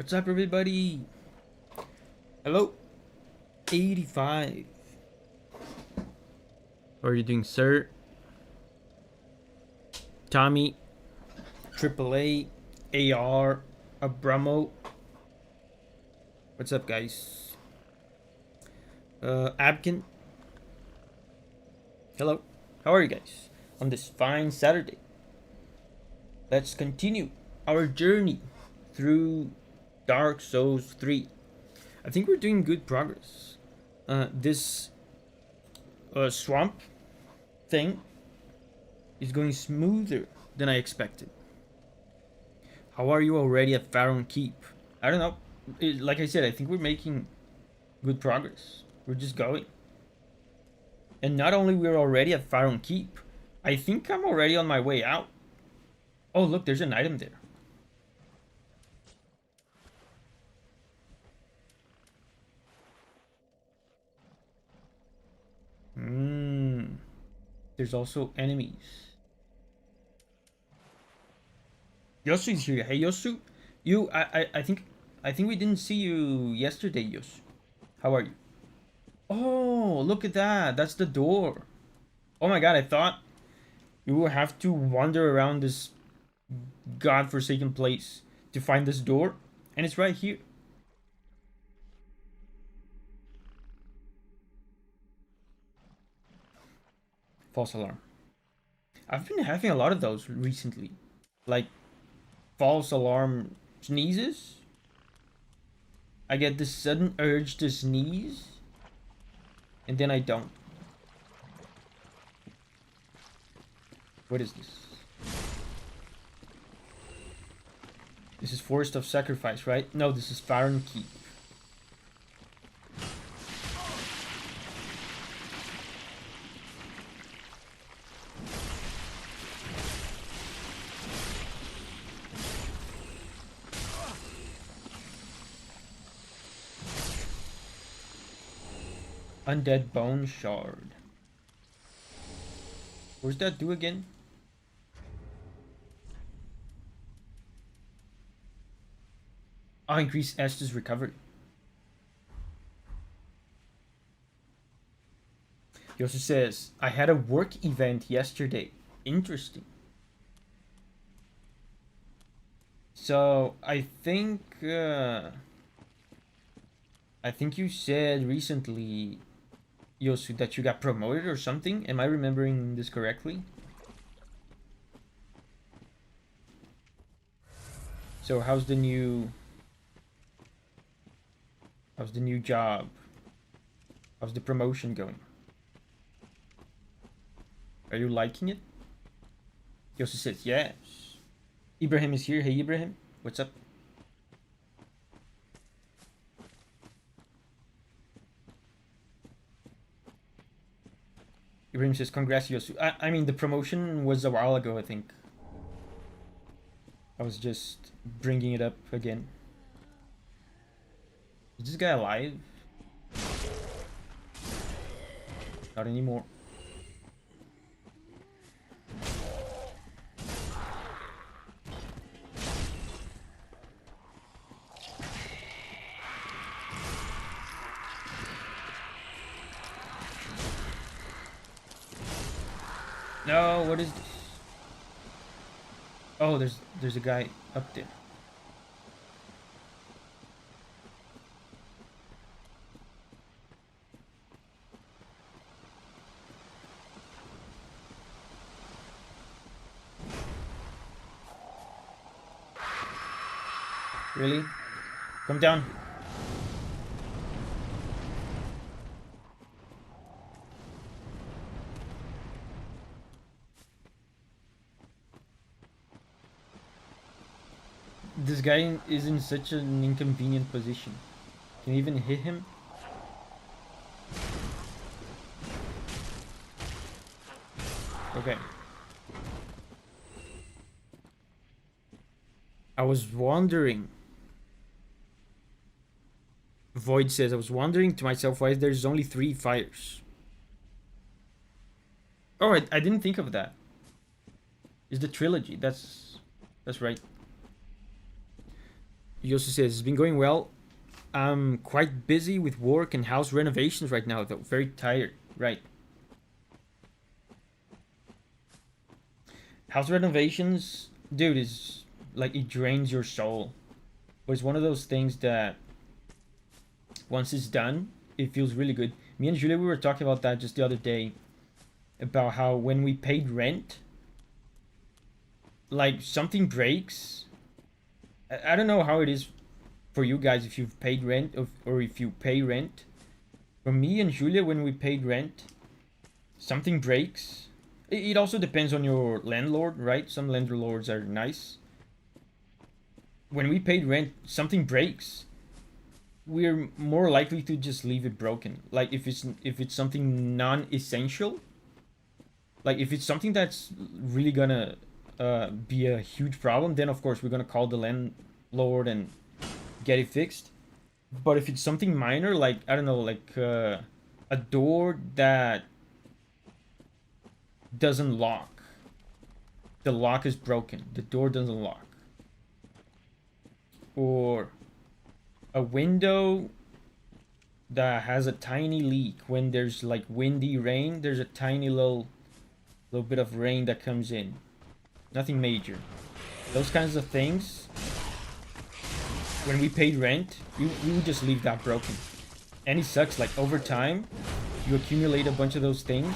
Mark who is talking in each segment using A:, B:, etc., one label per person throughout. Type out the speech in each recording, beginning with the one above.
A: What's up, everybody? Hello, 85. How are you doing, sir? Tommy, AAA, AR, Abramo. What's up, guys? Abkin. Hello. How are you guys on this fine Saturday? Let's continue our journey through Dark Souls 3. I think we're doing good progress. This swamp thing is going smoother than I expected. How are you already at Pharaoh Keep? I don't know. Like I said, I think we're making good progress. We're just going. And not only we're already at Pharaoh Keep, I think I'm already on my way out. Oh, look, there's an item there. There's also enemies. Yosu's here. Hey, Yosu. I think we didn't see you yesterday, Yosu. How are you? Oh, look at that. That's the door. Oh my god, I thought you will have to wander around this godforsaken place to find this door, and it's right here. False alarm. I've been having a lot of those recently. Like, false alarm sneezes. I get this sudden urge to sneeze, and then I don't. What is this? This is Forest of Sacrifice, right? No, this is Farron Keep. Undead Bone Shard. What does that do again? Oh, increase Estes recovery. He also says, I had a work event yesterday. Interesting. So, I think you said recently, Yosu, that you got promoted or something. Am I remembering this correctly? So how's the new job? How's the promotion going? Are you liking it? Yosu says yes. Ibrahim is here. Hey Ibrahim, what's up? Ibrahim says congrats, Yosu. I mean, the promotion was a while ago, I think. I was just bringing it up again. Is this guy alive? Not anymore. No, what is this? Oh, there's a guy up there. Really? Come down. This guy is in such an inconvenient position. Can you even hit him? Okay. I was wondering. Void says, I was wondering to myself why there's only 3 fires. Oh, I didn't think of that. It's the trilogy. That's right. Yossi says, it's been going well. I'm quite busy with work and house renovations right now, though. Very tired. Right. House renovations, dude, is like it drains your soul. But it's one of those things that once it's done, it feels really good. Me and Julia, we were talking about that just the other day, about how when we paid rent, like something breaks. I don't know how it is for you guys if you've paid rent or if you pay rent. For me and Julia, when we paid rent, something breaks. It also depends on your landlord, right? Some landlords are nice. When we paid rent, something breaks. We're more likely to just leave it broken. Like if it's something non-essential, like if it's something that's really gonna be a huge problem, then of course we're gonna call the landlord and get it fixed. But if it's something minor, like I don't know, like a door that doesn't lock, the lock is broken, the door doesn't lock, or a window that has a tiny leak when there's like windy rain, there's a tiny little bit of rain that comes in, nothing major, those kinds of things. When we paid rent, we would just leave that broken. And it sucks, like over time you accumulate a bunch of those things,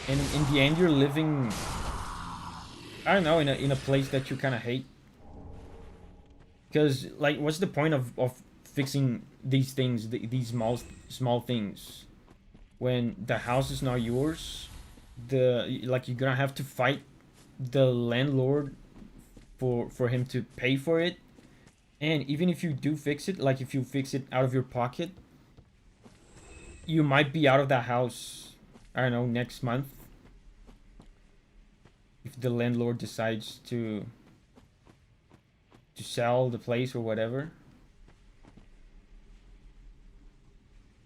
A: and in the end you're living, I don't know, in a place that you kind of hate. Because like what's the point of fixing these things, these small things, when the house is not yours? The like you're gonna have to fight the landlord for him to pay for it. And even if you do fix it, like if you fix it out of your pocket, you might be out of that house, I don't know, next month, if the landlord decides to sell the place or whatever.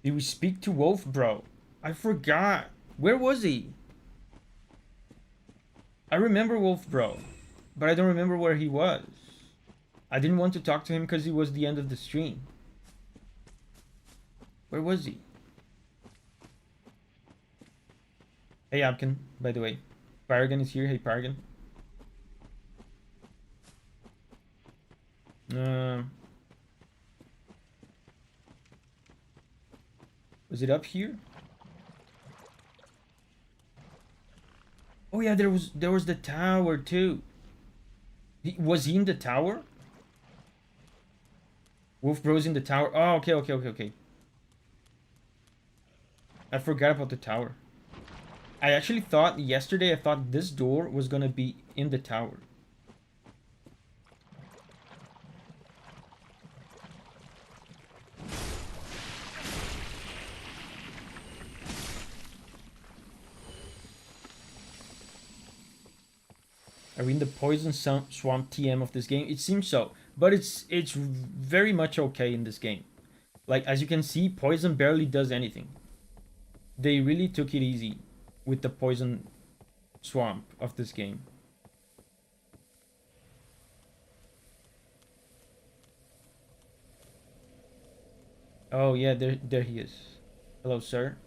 A: Did we speak to Wolf, bro? I forgot. Where was he? I remember Wolf, bro, but I don't remember where he was. I didn't want to talk to him because it was the end of the stream. Where was he? Hey, Abkin, by the way. Paragon is here. Hey, Paragon. Was it up here? Oh yeah, there was the tower too. Was he in the tower? Wolf Bro's in the tower. Oh, okay. I forgot about the tower. I actually thought yesterday, I thought this door was gonna be in the tower. Are we in the poison swamp TM of this game? It seems so, but it's very much okay in this game. Like as you can see, poison barely does anything. They really took it easy with the poison swamp of this game. Oh yeah, there he is. Hello, sir.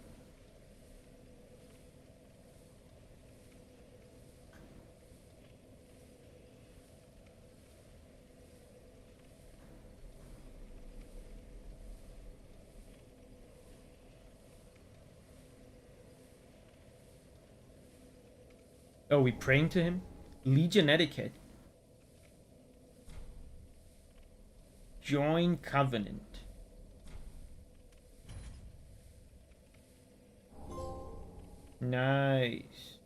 A: Oh, we praying to him? Legion etiquette. Join covenant. Nice.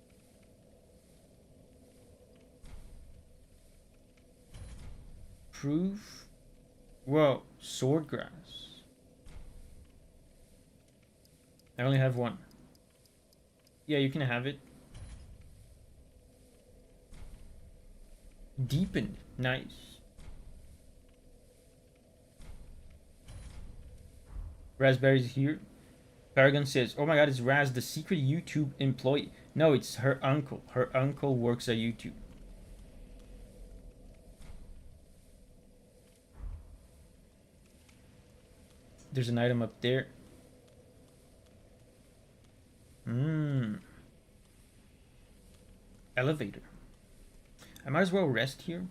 A: Proof. Whoa, swordgrass. I only have one. Yeah, you can have it. Deepened. Nice. Raspberry's here. Paragon says, oh my god, it's Raz, the secret YouTube employee. No, it's her uncle. Her uncle works at YouTube. There's an item up there. Elevator. I might as well rest here.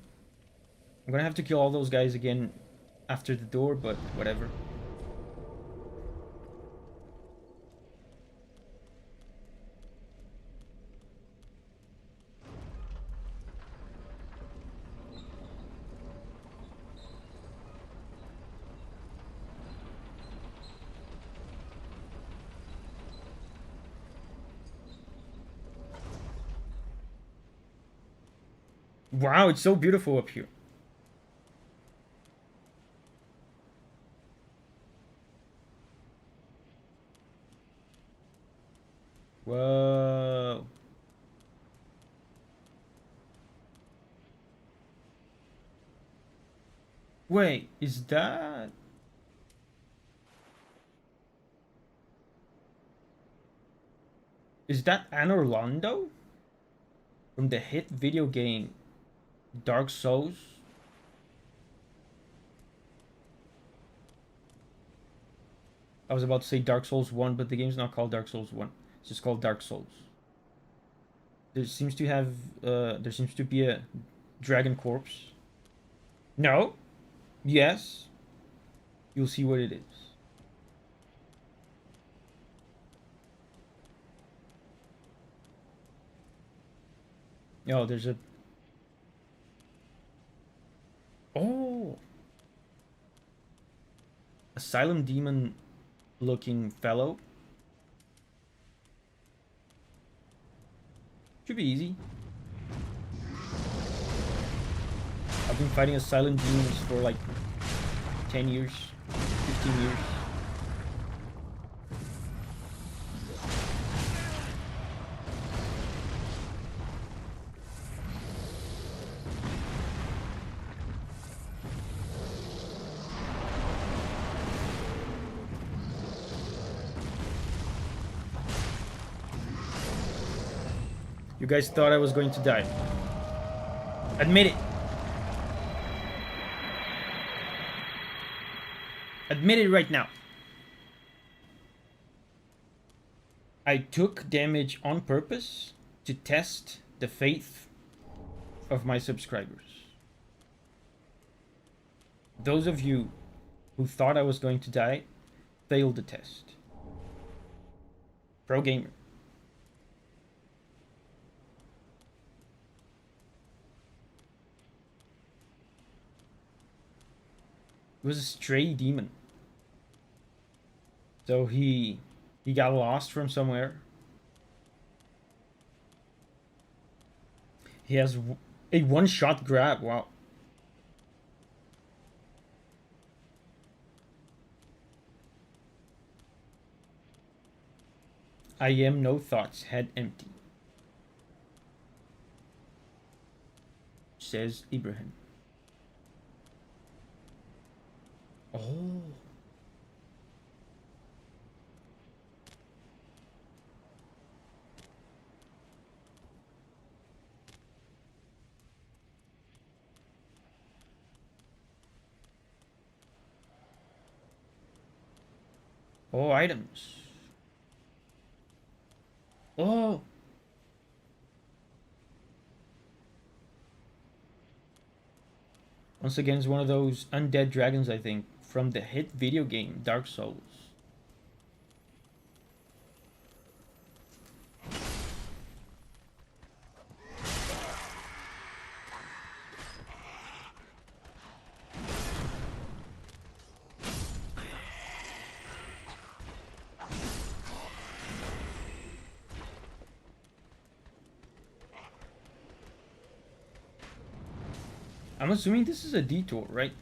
A: I'm gonna have to kill all those guys again after the door, but whatever. Wow, it's so beautiful up here. Whoa. Wait, is that... Is that Anne Orlando? From the hit video game Dark Souls? I was about to say Dark Souls 1, but the game's not called Dark Souls 1. It's just called Dark Souls. There seems to be a dragon corpse. No? Yes? You'll see what it is. Oh, there's a... Oh! Asylum demon looking fellow. Should be easy. I've been fighting asylum demons for like 10 years, 15 years. You guys thought I was going to die. Admit it. Admit it right now. I took damage on purpose to test the faith of my subscribers. Those of you who thought I was going to die failed the test. Pro gamer. It was a stray demon. So he got lost from somewhere. He has a one-shot grab. Wow. I am no thoughts, head empty. Says Ibrahim. Oh. Oh, items. Oh. Once again, it's one of those undead dragons, I think, from the hit video game Dark Souls. I'm assuming this is a detour, right?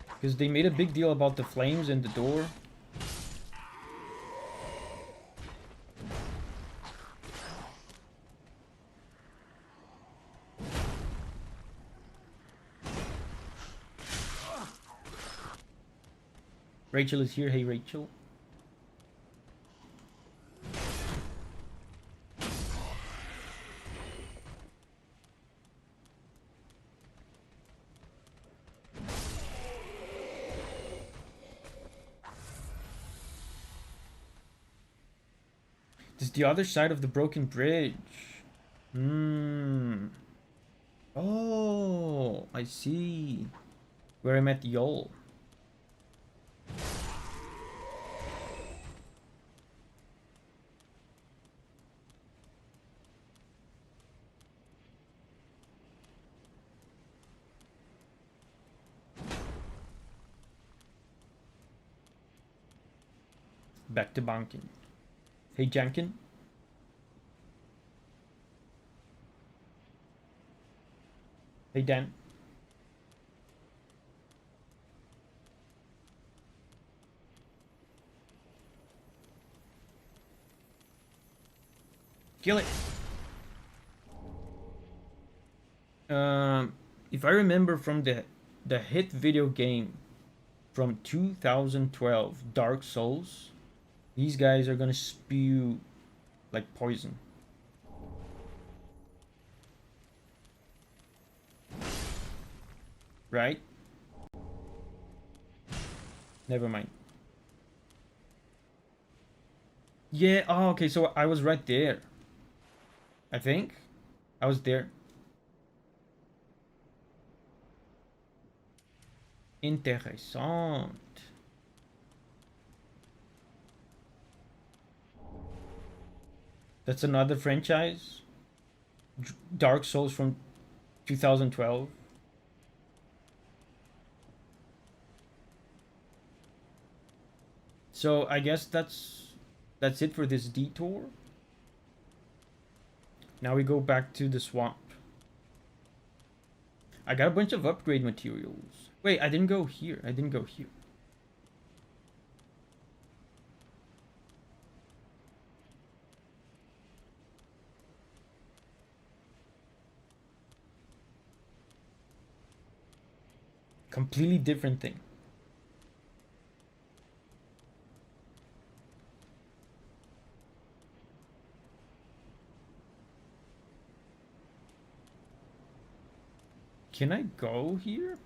A: Because they made a big deal about the flames and the door. Rachel is here. Hey, Rachel. It's the other side of the broken bridge. Hmm. Oh, I see. Where I met Yol. Back to banking. Hey, Jankin. Hey, Dan. Kill it. If I remember from the hit video game from 2012, Dark Souls, these guys are gonna spew like poison. Right? Never mind. Yeah, oh, okay, so I was right there. I think. I was there. Interessant. That's another franchise. Dark Souls from 2012. So I guess that's it for this detour. Now we go back to the swamp. I got a bunch of upgrade materials. Wait, I didn't go here. I didn't go here. Completely different thing. Can I go here?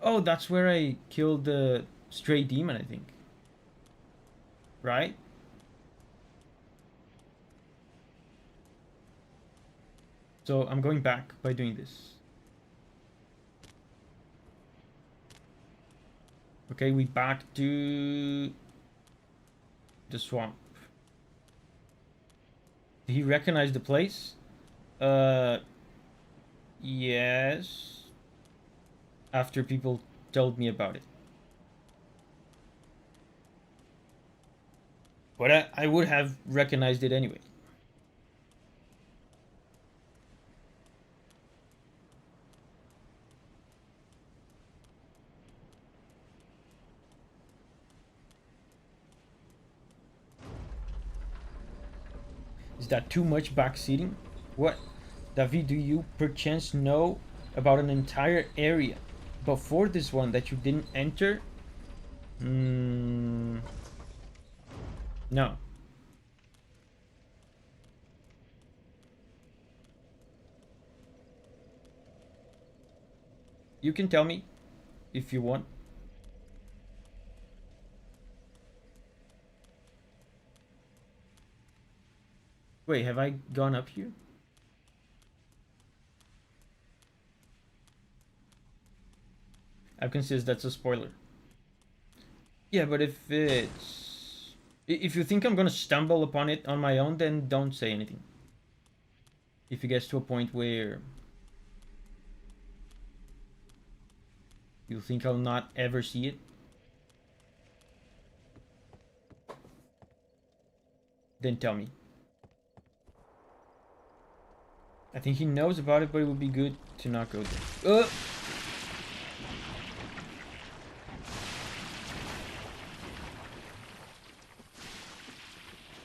A: Oh, that's where I killed the stray demon, I think. Right? So I'm going back by doing this. Okay, we back to the swamp. Did he recognize the place? Yes. After people told me about it. But I would have recognized it anyway. Is that too much backseating? What? Davi, do you perchance know about an entire area before this one that you didn't enter? No. You can tell me if you want. Wait, have I gone up here? I've considered that's a spoiler. Yeah, but if it's... If you think I'm gonna stumble upon it on my own, then don't say anything. If it gets to a point where you think I'll not ever see it, then tell me. I think he knows about it, but it would be good to not go there.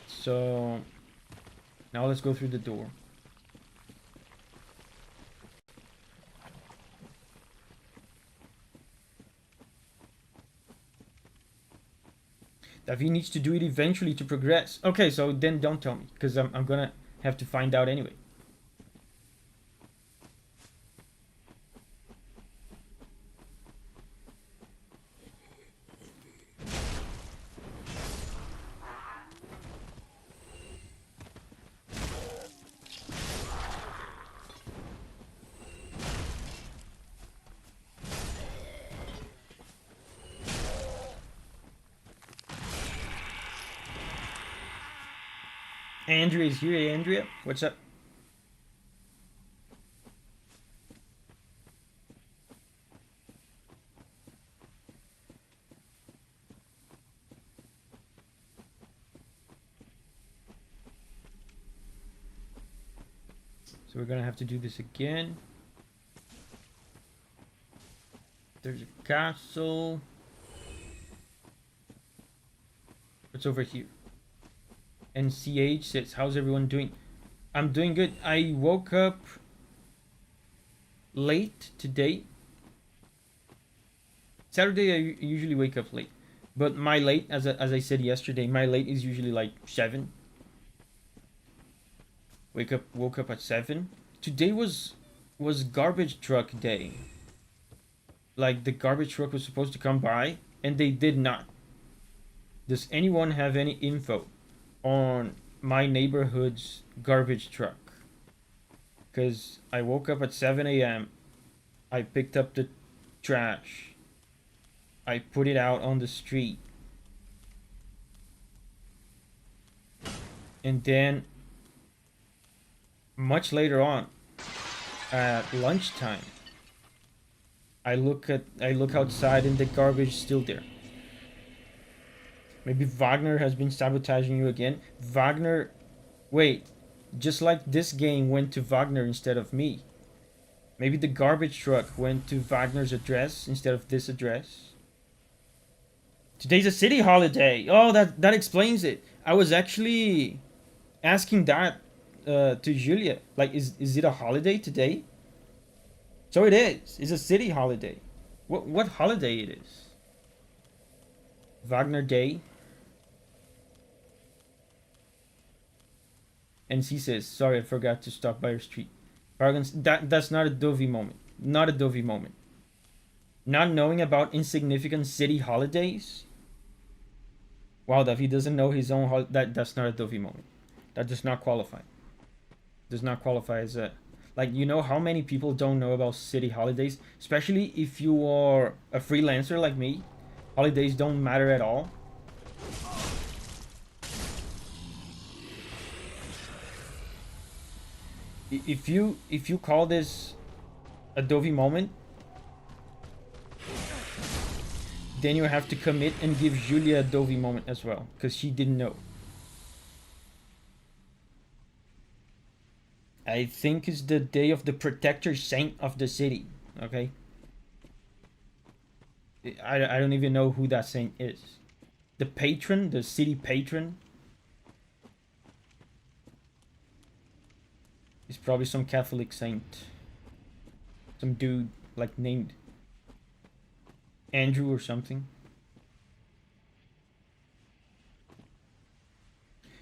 A: So now let's go through the door. Davi needs to do it eventually to progress. Okay, so then don't tell me, because I'm gonna have to find out anyway. Andrea is here. Hey, Andrea, what's up? So we're gonna have to do this again. There's a castle. What's over here? NCH says, how's everyone doing? I'm doing good. I woke up late today. Saturday I usually wake up late. But my late, as I said yesterday, my late is usually like 7. Woke up at 7. Today was garbage truck day. Like the garbage truck was supposed to come by and they did not. Does anyone have any info on my neighborhood's garbage truck? Because I woke up at 7 a.m. I picked up the trash. I put it out on the street. And then much later on, at lunchtime, I look outside and the garbage is still there. Maybe Wagner has been sabotaging you again. Wagner, wait, just like this game went to Wagner instead of me. Maybe the garbage truck went to Wagner's address instead of this address. Today's a city holiday. Oh, that explains it. I was actually asking that to Julia. Like, is it a holiday today? So it is. It's a city holiday. What holiday it is? Wagner Day. And she says, sorry, I forgot to stop by your street. Paragons, that's not a Davi moment. Not a Davi moment. Not knowing about insignificant city holidays? Wow, Davi doesn't know his own that's not a Davi moment. That does not qualify. Does not qualify as a... Like, you know how many people don't know about city holidays? Especially if you are a freelancer like me. Holidays don't matter at all. If you call this a Davi moment, then you have to commit and give Julia a Davi moment as well, because she didn't know. I think it's the day of the protector saint of the city. Okay. I don't even know who that saint is. The patron, the city patron, is probably some Catholic saint. Some dude like named Andrew or something.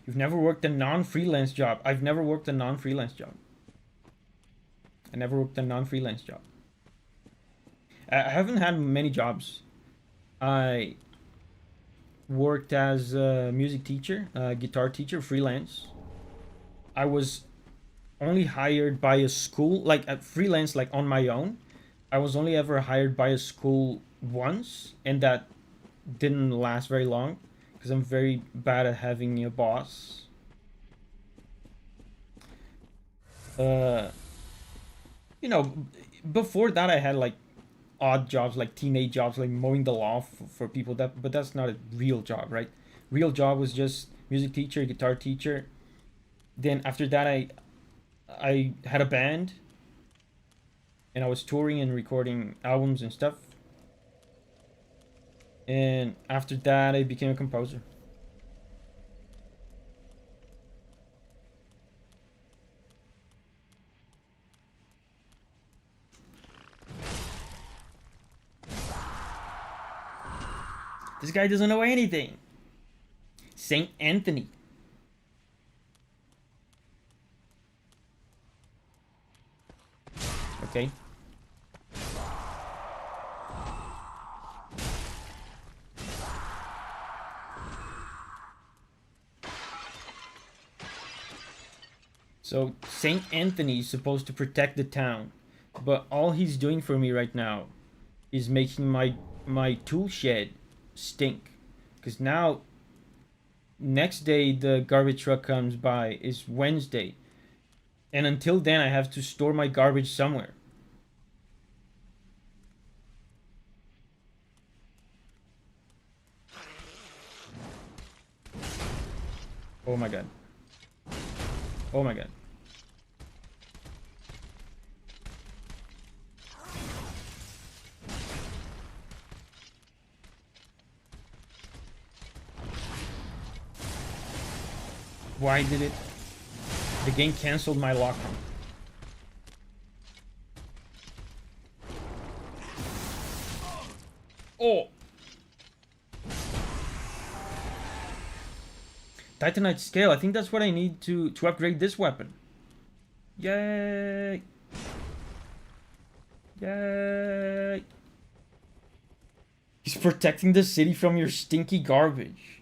A: You've never worked a non-freelance job. I've never worked a non-freelance job. I never worked a non-freelance job. I haven't had many jobs. I worked as a music teacher, guitar teacher, freelance. I was only hired by a school, like a freelance, like on my own. I was only ever hired by a school once, and that didn't last very long because I'm very bad at having a boss. You know, before that I had like odd jobs, like teenage jobs, like mowing the lawn for people. But that's not a real job, right? Real job was just music teacher, guitar teacher. Then after that, I had a band, and I was touring and recording albums and stuff. And after that, I became a composer. This guy doesn't know anything. Saint Anthony. Okay. So Saint Anthony is supposed to protect the town, but all he's doing for me right now is making my tool shed stink. Because now next day the garbage truck comes by is Wednesday. And until then, I have to store my garbage somewhere. Oh my god. Oh my god. Why did it? The game cancelled my lockdown. Oh! Titanite scale. I think that's what I need to upgrade this weapon. Yay! Yay! He's protecting the city from your stinky garbage.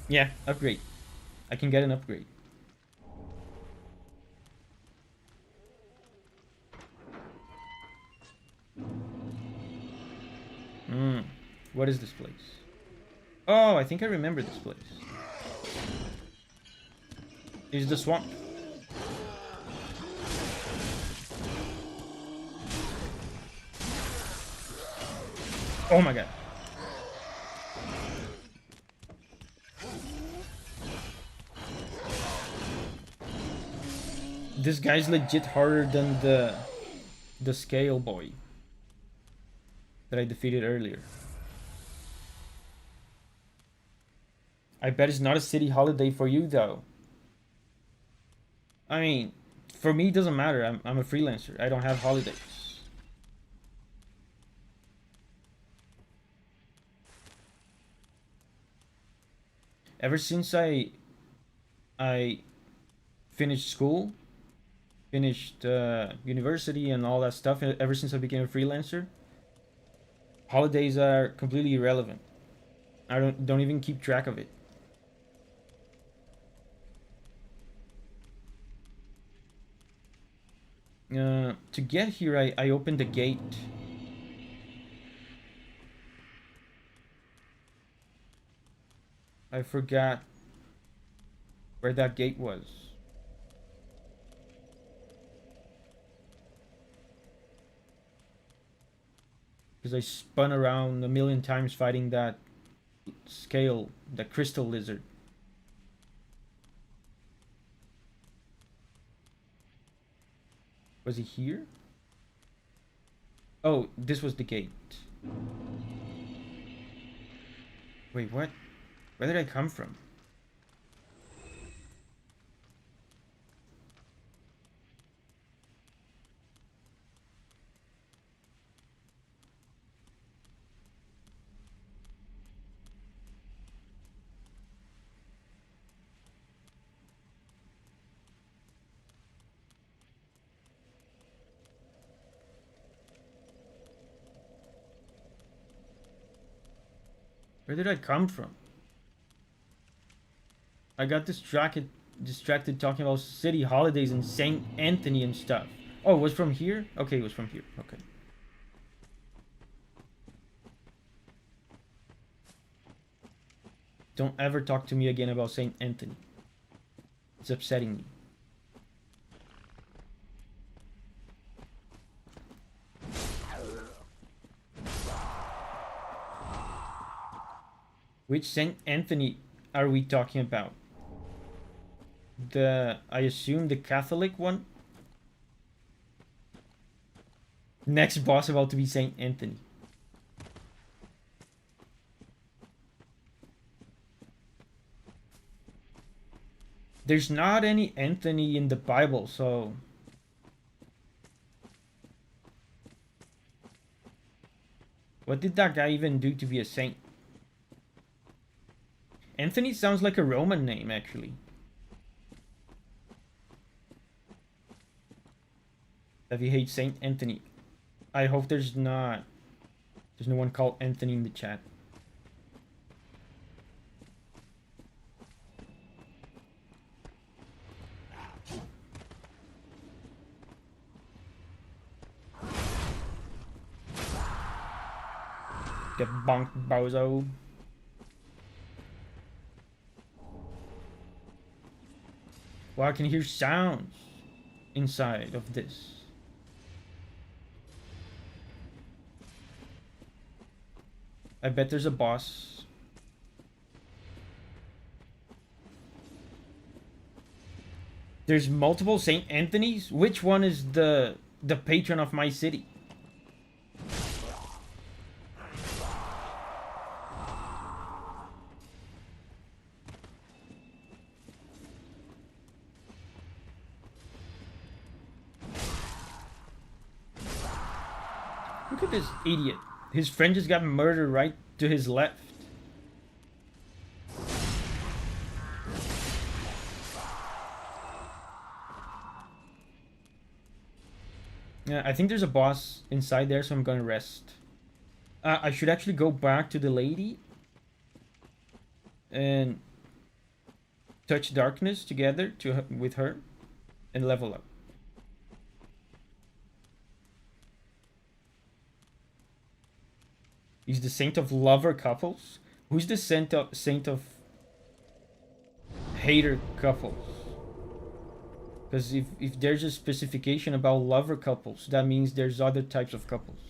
A: Yeah, upgrade. I can get an upgrade. What is this place? Oh, I think I remember this place. It's the swamp. Oh my god. This guy's legit harder than the scale boy that I defeated earlier. I bet it's not a city holiday for you though. I mean, for me it doesn't matter. I'm a freelancer. I don't have holidays. Ever since I finished school, finished university and all that stuff, ever since I became a freelancer, holidays are completely irrelevant. I don't even keep track of it. To get here, I opened the gate. I forgot where that gate was. Because I spun around a million times fighting that scale, that crystal lizard. Was he here? Oh, this was the gate. Wait, what? Where did I come from? Where did I come from? I got distracted talking about city holidays and Saint Anthony and stuff. Oh, it was from here? Okay, it was from here. Okay. Don't ever talk to me again about Saint Anthony. It's upsetting me. Which Saint Anthony are we talking about? I assume the Catholic one? Next boss about to be Saint Anthony. There's not any Anthony in the Bible, so... What did that guy even do to be a saint? Anthony sounds like a Roman name, actually. Davi hates Saint Anthony. I hope there's no one called Anthony in the chat. Get bonked, bozo. Well, I can hear sounds inside of this. I bet there's a boss. There's multiple Saint Anthony's? Which one is the patron of my city? Look at this idiot. His friend just got murdered right to his left. Yeah, I think there's a boss inside there, so I'm gonna rest. I should actually go back to the lady and touch darkness together with her and level up. He's the saint of lover couples. Who's the saint of hater couples? Because if there's a specification about lover couples, that means there's other types of couples.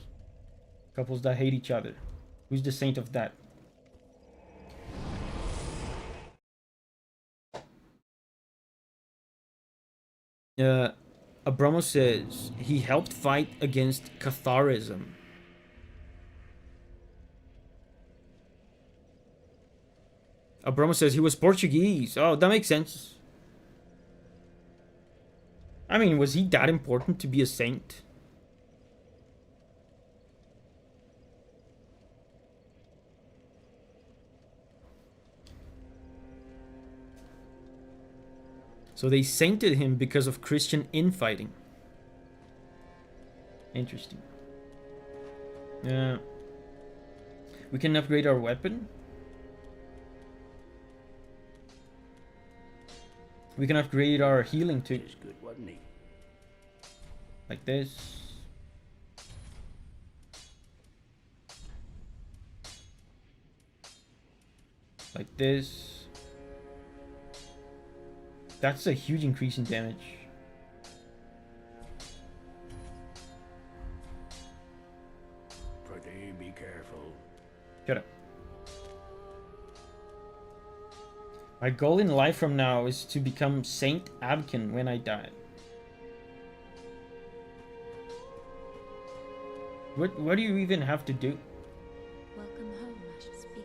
A: Couples that hate each other. Who's the saint of that? Abromo says he helped fight against Catharism. Abromo says he was Portuguese. Oh, that makes sense. I mean, was he that important to be a saint? So they sainted him because of Christian infighting. Interesting. We can upgrade our weapon. We can upgrade our healing too.
B: Good, wasn't he?
A: Like this. Like this. That's a huge increase in damage.
B: Pretty be careful.
A: Shut up. My goal in life from now is to become Saint Abkin when I die. What do you even have to do?
C: Welcome home, I shall speak then.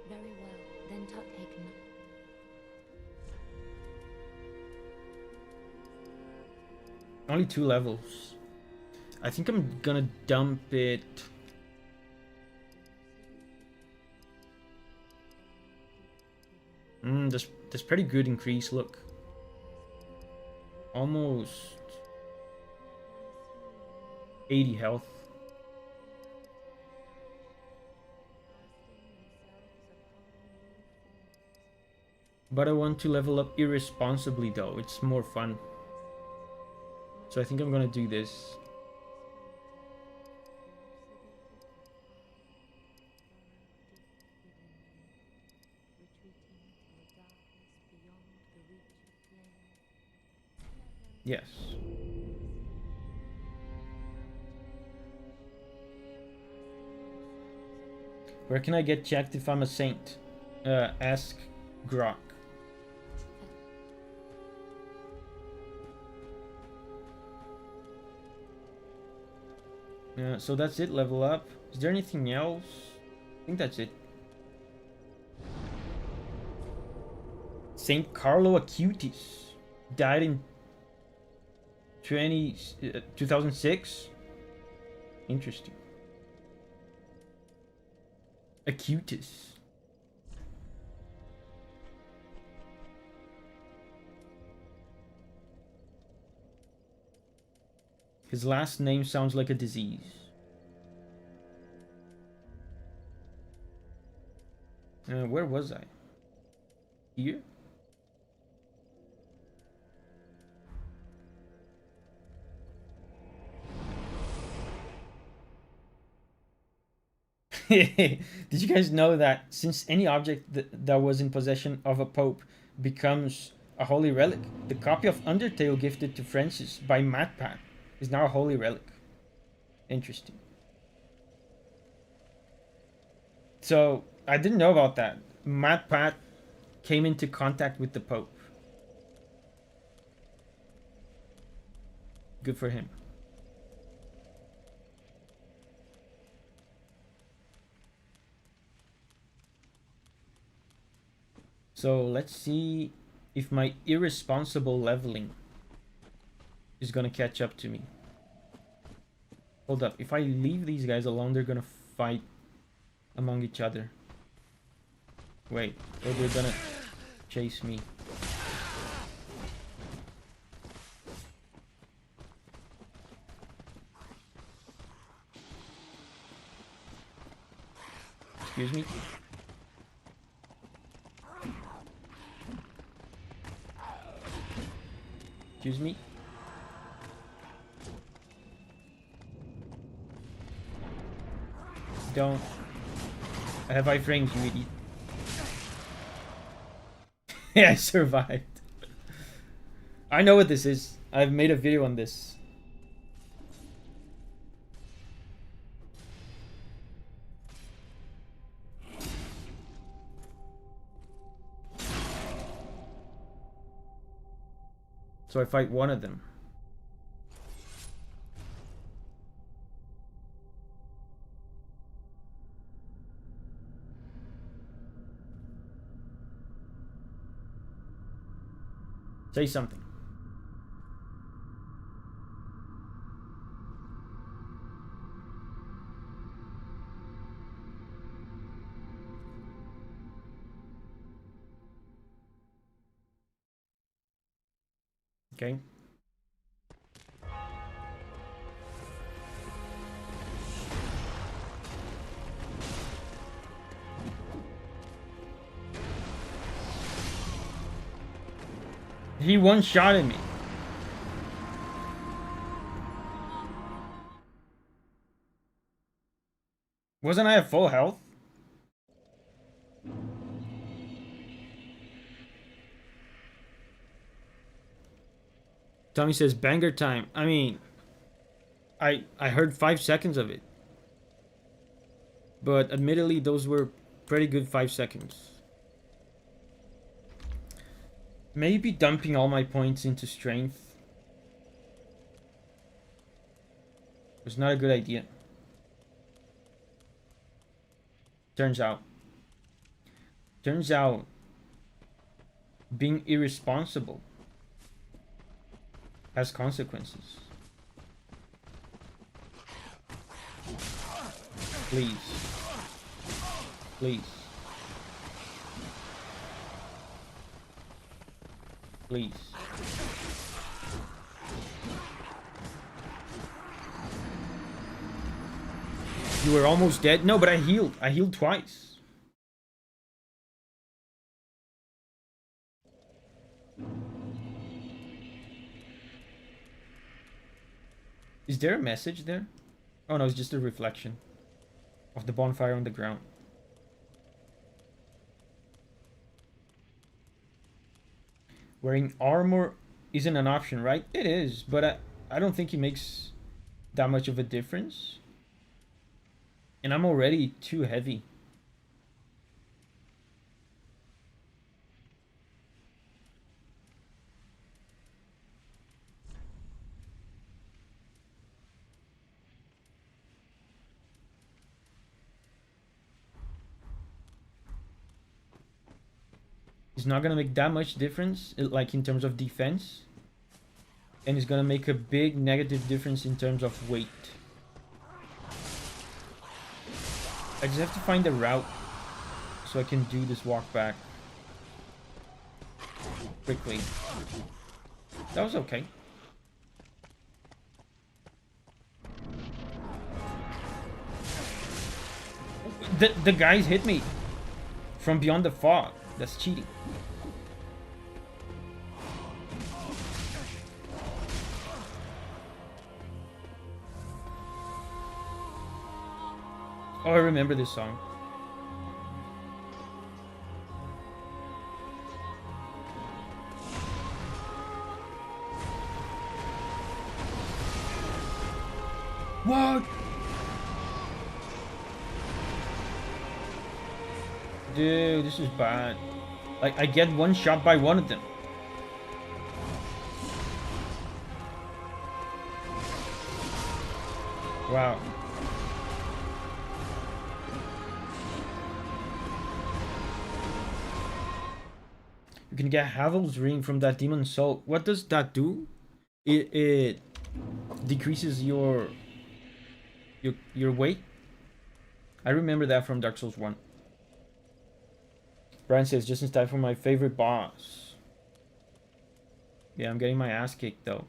C: Very well, then tut taken.
A: Only 2 levels. I think I'm gonna dump it. That's pretty good increase, look. Almost 80 health. But I want to level up irresponsibly though, it's more fun. So I think I'm gonna do this. Yes. Where can I get checked if I'm a saint? Ask Grok. So that's it, level up. Is there anything else? I think that's it. Saint Carlo Acutis died in 2006. Interesting. Acutis. His last name sounds like a disease. Where was I? Here? Did you guys know that since any object that was in possession of a pope becomes a holy relic, the copy of Undertale gifted to Francis by MatPat is now a holy relic? Interesting. So I didn't know about that. MatPat came into contact with the pope. Good for him. So let's see if my irresponsible leveling is gonna catch up to me. Hold up, if I leave these guys alone, they're gonna fight among each other. Wait, or they're gonna chase me. Excuse me? Excuse me? Don't. I have 5 frames, you idiot. Yeah, I survived. I know what this is. I've made a video on this. So I fight one of them. Say something. Okay. He one-shotted me. Wasn't I at full health? Tommy says banger time. I mean, I heard 5 seconds of it. But admittedly, those were pretty good 5 seconds. Maybe dumping all my points into strength was not a good idea. Turns out being irresponsible has consequences. Please. Please. Please. You were almost dead? No, but I healed. I healed twice. Is there a message there? Oh no, it's just a reflection of the bonfire on the ground. Wearing armor isn't an option, right? It is, but I don't think it makes that much of a difference. And I'm already too heavy. It's not gonna make that much difference, like in terms of defense. And it's gonna make a big negative difference in terms of weight. I just have to find a route so I can do this walk back quickly. That was okay. The guys hit me from beyond the fog. That's cheating. Oh, I remember this song. What? Dude, this is bad. Like, I get one shot by one of them. Wow. You can get Havel's ring from that demon soul. What does that do? It decreases your weight. I remember that from Dark Souls 1. Brian says, just in time for my favorite boss. Yeah, I'm getting my ass kicked though.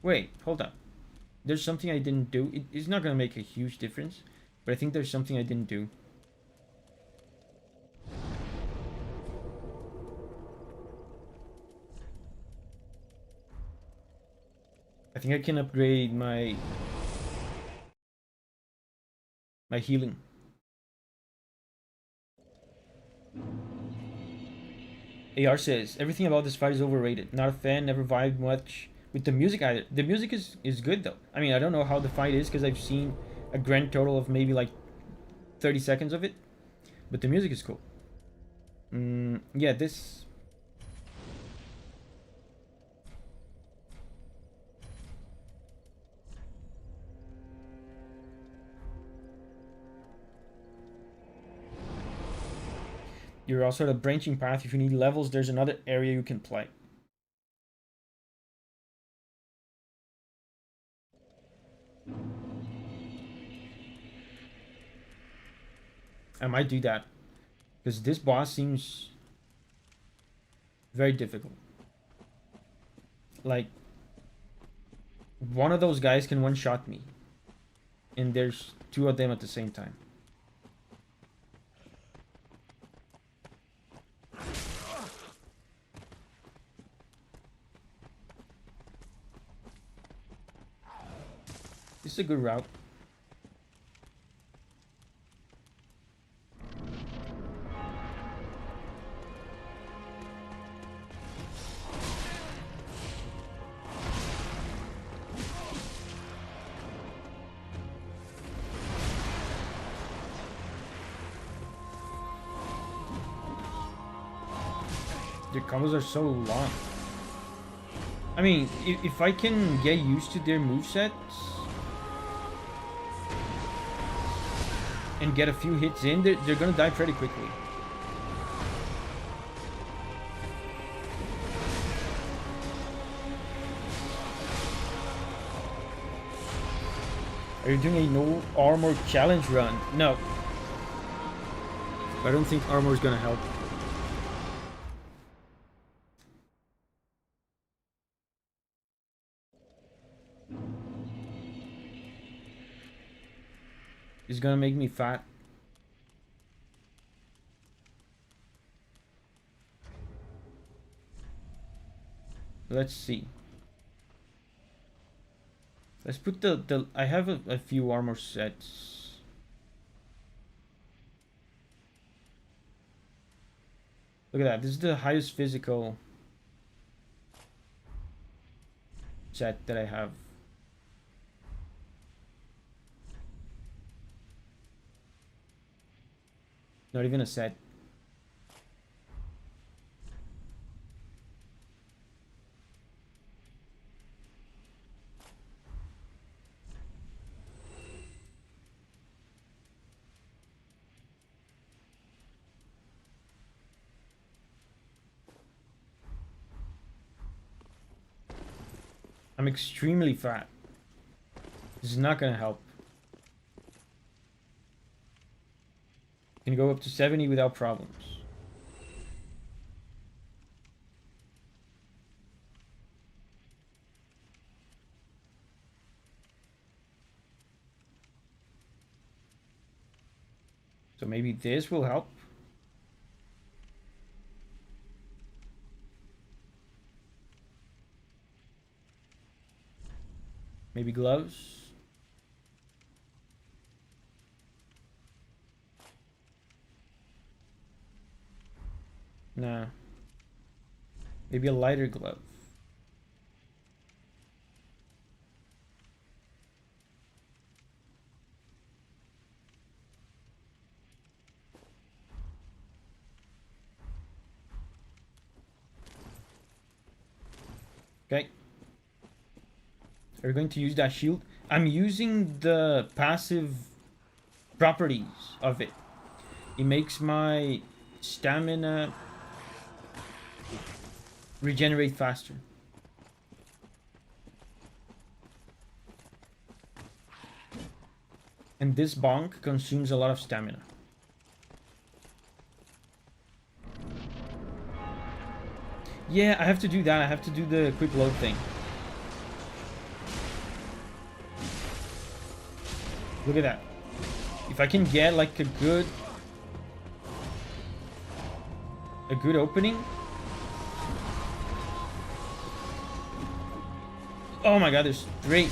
A: Wait, hold up. There's something I didn't do. It's not gonna make a huge difference, but I think there's something I didn't do. I think I can upgrade my healing. AR says, everything about this fight is overrated. Not a fan, never vibed much with the music either. The music is good though. I mean, I don't know how the fight is because I've seen a grand total of maybe like 30 seconds of it. But the music is cool. Yeah, this... You're also at a branching path. If you need levels, there's another area you can play. I might do that. Because this boss seems very difficult. Like, one of those guys can one-shot me. And there's two of them at the same time. This is a good route. Their combos are so long. I mean, if I can get used to their movesets and get a few hits in, they're gonna die pretty quickly. Are you doing a no armor challenge run? No. I don't think armor is gonna help. It's gonna make me fat. Let's see. Let's put the I have a few armor sets. Look at that. This is the highest physical set that I have. Not even a set. I'm extremely fat. This is not gonna help. Can go up to 70 without problems. So maybe this will help. Maybe gloves? Nah. Maybe a lighter glove. Okay. Are we going to use that shield? I'm using the passive properties of it. It makes my stamina regenerate faster. And this bonk consumes a lot of stamina. Yeah, I have to do that. I have to do the quick load thing. Look at that. If I can get like a good opening. Oh my god, there's 3.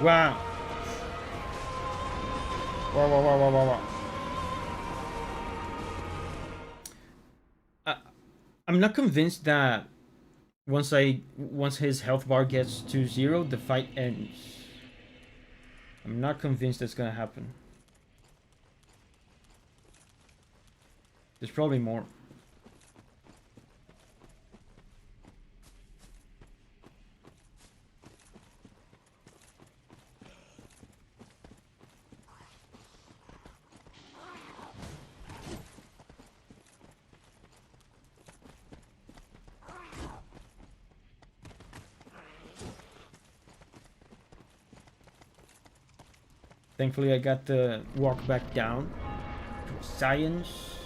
A: Wow. Wow, wow, wow, wow, wow, wow. I'm not convinced that once his health bar gets to 0, the fight ends. I'm not convinced that's gonna happen. There's probably more. Thankfully, I got the walk back down to science.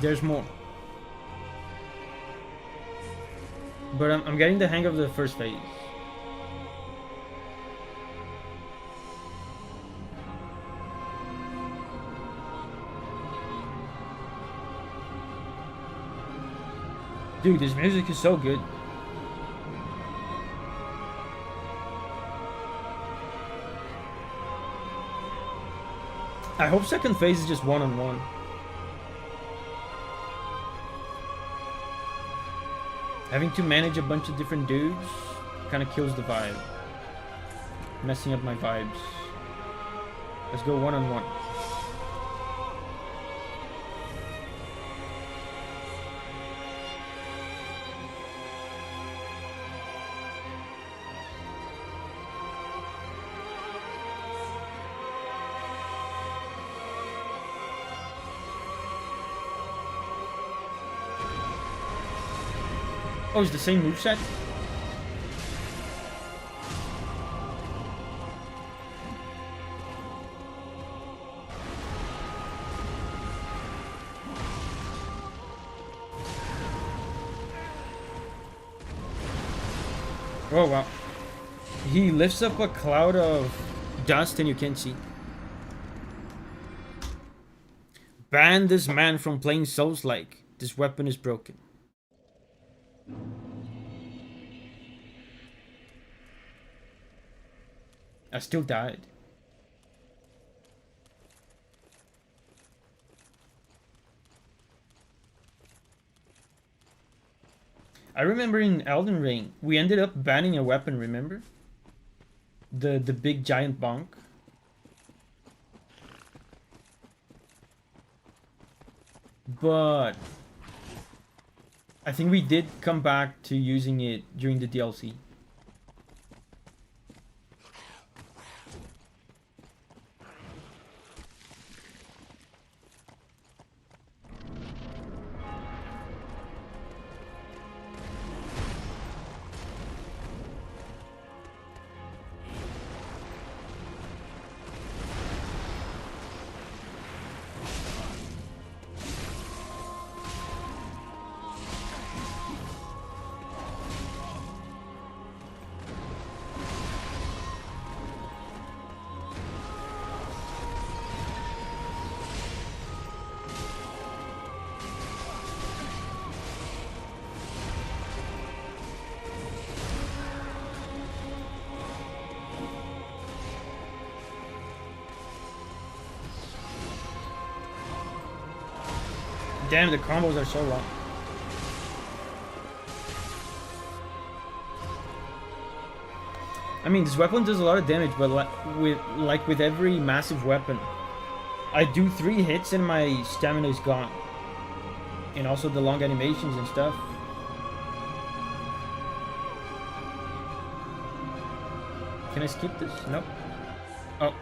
A: There's more. But I'm getting the hang of the first phase. Dude, this music is so good. I hope second phase is just one-on-one. Having to manage a bunch of different dudes kind of kills the vibe. Messing up my vibes. Let's go one-on-one. Oh, it's the same moveset? Oh, wow. He lifts up a cloud of dust and you can't see. Ban this man from playing Souls-like. This weapon is broken. I still died. I remember in Elden Ring, we ended up banning a weapon, remember? the big giant bonk. But I think we did come back to using it during the DLC. Damn, the combos are so long. I mean, this weapon does a lot of damage, but like with every massive weapon, I do 3 hits and my stamina is gone. And also the long animations and stuff. Can I skip this? Nope. Oh.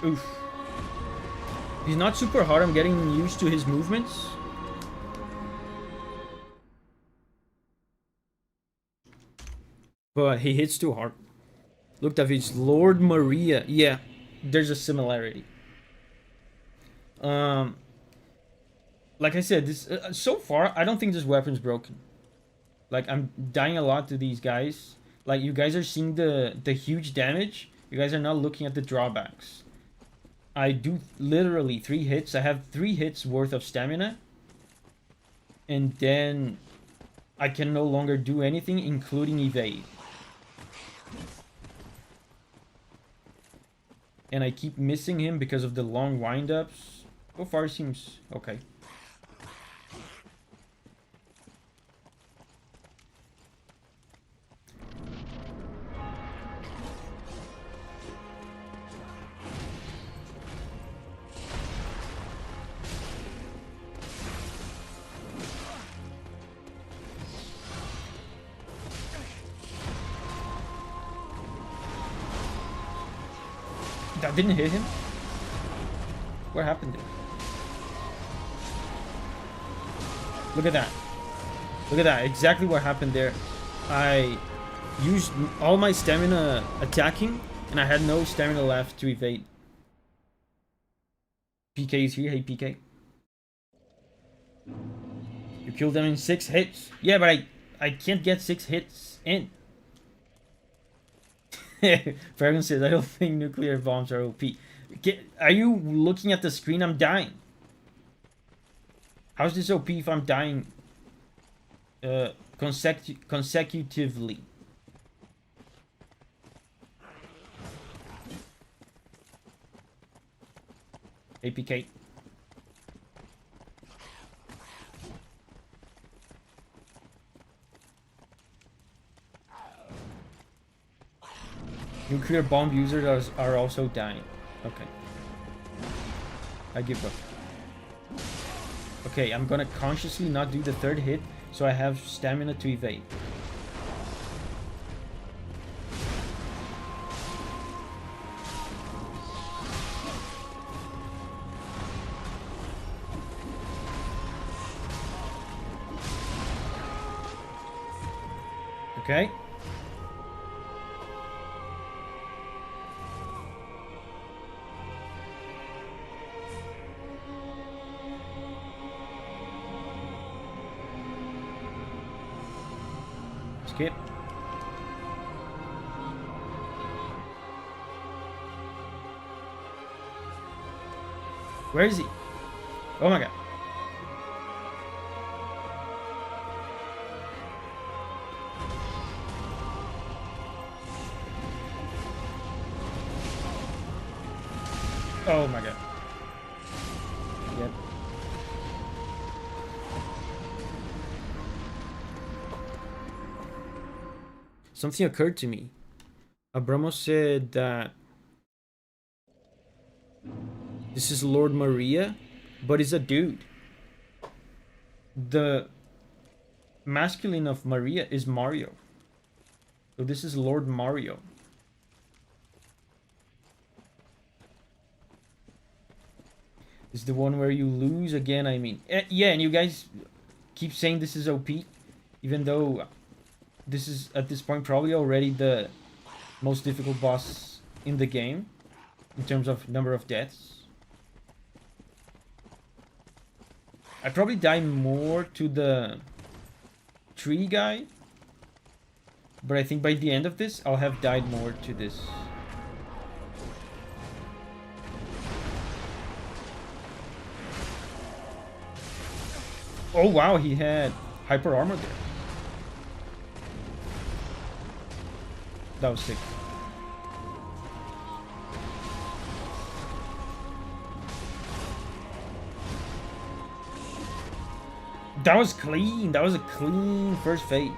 A: Oof. He's not super hard. I'm getting used to his movements. But he hits too hard. Look, Davi, it's Lord Maria. Yeah, there's a similarity. Like I said, this so far I don't think this weapon's broken. Like, I'm dying a lot to these guys. Like, you guys are seeing the huge damage. You guys are not looking at the drawbacks. I do literally 3 hits. I have 3 hits worth of stamina. And then I can no longer do anything, including evade. And I keep missing him because of the long wind-ups. So far seems okay. That didn't hit him? What happened there? Look at that. Look at that. Exactly what happened there. I used all my stamina attacking, and I had no stamina left to evade. PK is here. Hey, PK. You killed them in 6 hits. Yeah, but I can't get 6 hits in. Dragon says, I don't think nuclear bombs are OP. Are you looking at the screen? I'm dying. How's this OP if I'm dying consecutively? APK. Nuclear bomb users are also dying. Okay. I give up. Okay, I'm gonna consciously not do the 3rd hit, so I have stamina to evade. Okay. hit. Where is he? Oh my god. Oh my god. Yep. Something occurred to me. Abramo said that this is Lord Maria, but he's a dude. The masculine of Maria is Mario. So this is Lord Mario. This is the one where you lose again, I mean. Yeah, and you guys keep saying this is OP, even though this is, at this point, probably already the most difficult boss in the game, in terms of number of deaths. I probably die more to the tree guy, but I think by the end of this, I'll have died more to this. Oh wow, he had hyper armor there. That was sick. That was clean. That was a clean first phase.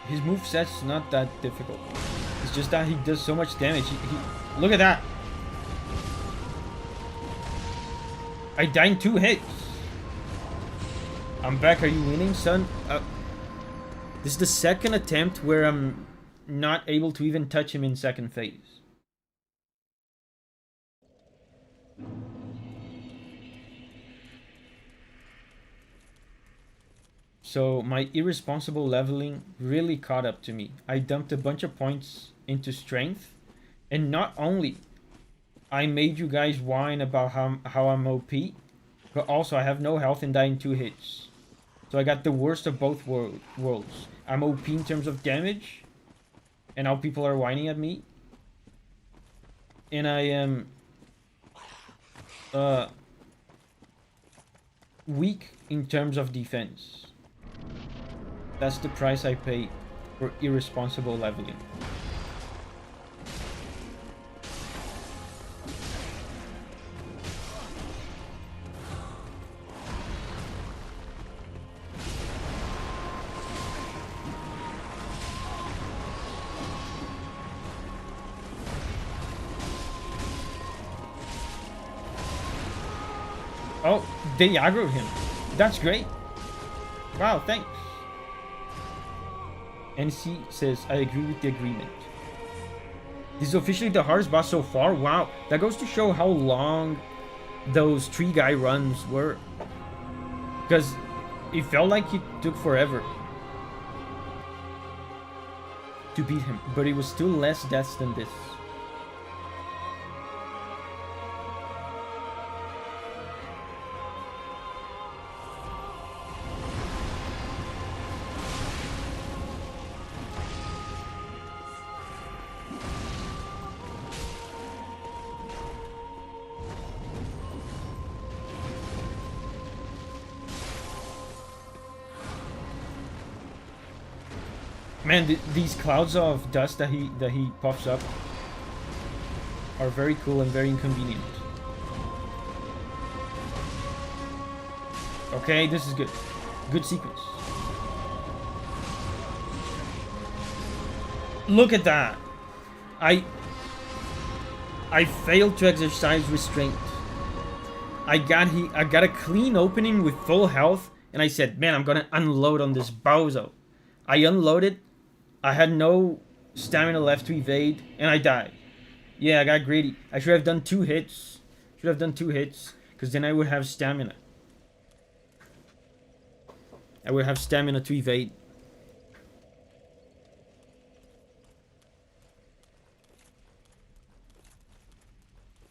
A: His moveset's not that difficult. It's just that he does so much damage. Look at that. I died in 2 hits. I'm back. Are you winning, son? This is the second attempt where I'm not able to even touch him in second phase. So my irresponsible leveling really caught up to me. I dumped a bunch of points into strength, and not only I made you guys whine about how I'm OP, but also I have no health and die in 2 hits. So I got the worst of both worlds. I'm OP in terms of damage, and now people are whining at me. And I am weak in terms of defense. That's the price I pay for irresponsible leveling. Oh, they aggroed him. That's great. Wow, thanks. NC says, I agree with the agreement. This is officially the hardest boss so far. Wow, that goes to show how long those tree guy runs were. Because it felt like it took forever to beat him, but it was still less deaths than this. Man, these clouds of dust that he pops up are very cool and very inconvenient. Okay, this is good. Good sequence. Look at that. I failed to exercise restraint. I got a clean opening with full health, and I said, man, I'm gonna unload on this bozo. I unloaded. I had no stamina left to evade, and I died. Yeah, I got greedy. I should have done 2 hits. Because then I would have stamina. I will have stamina to evade.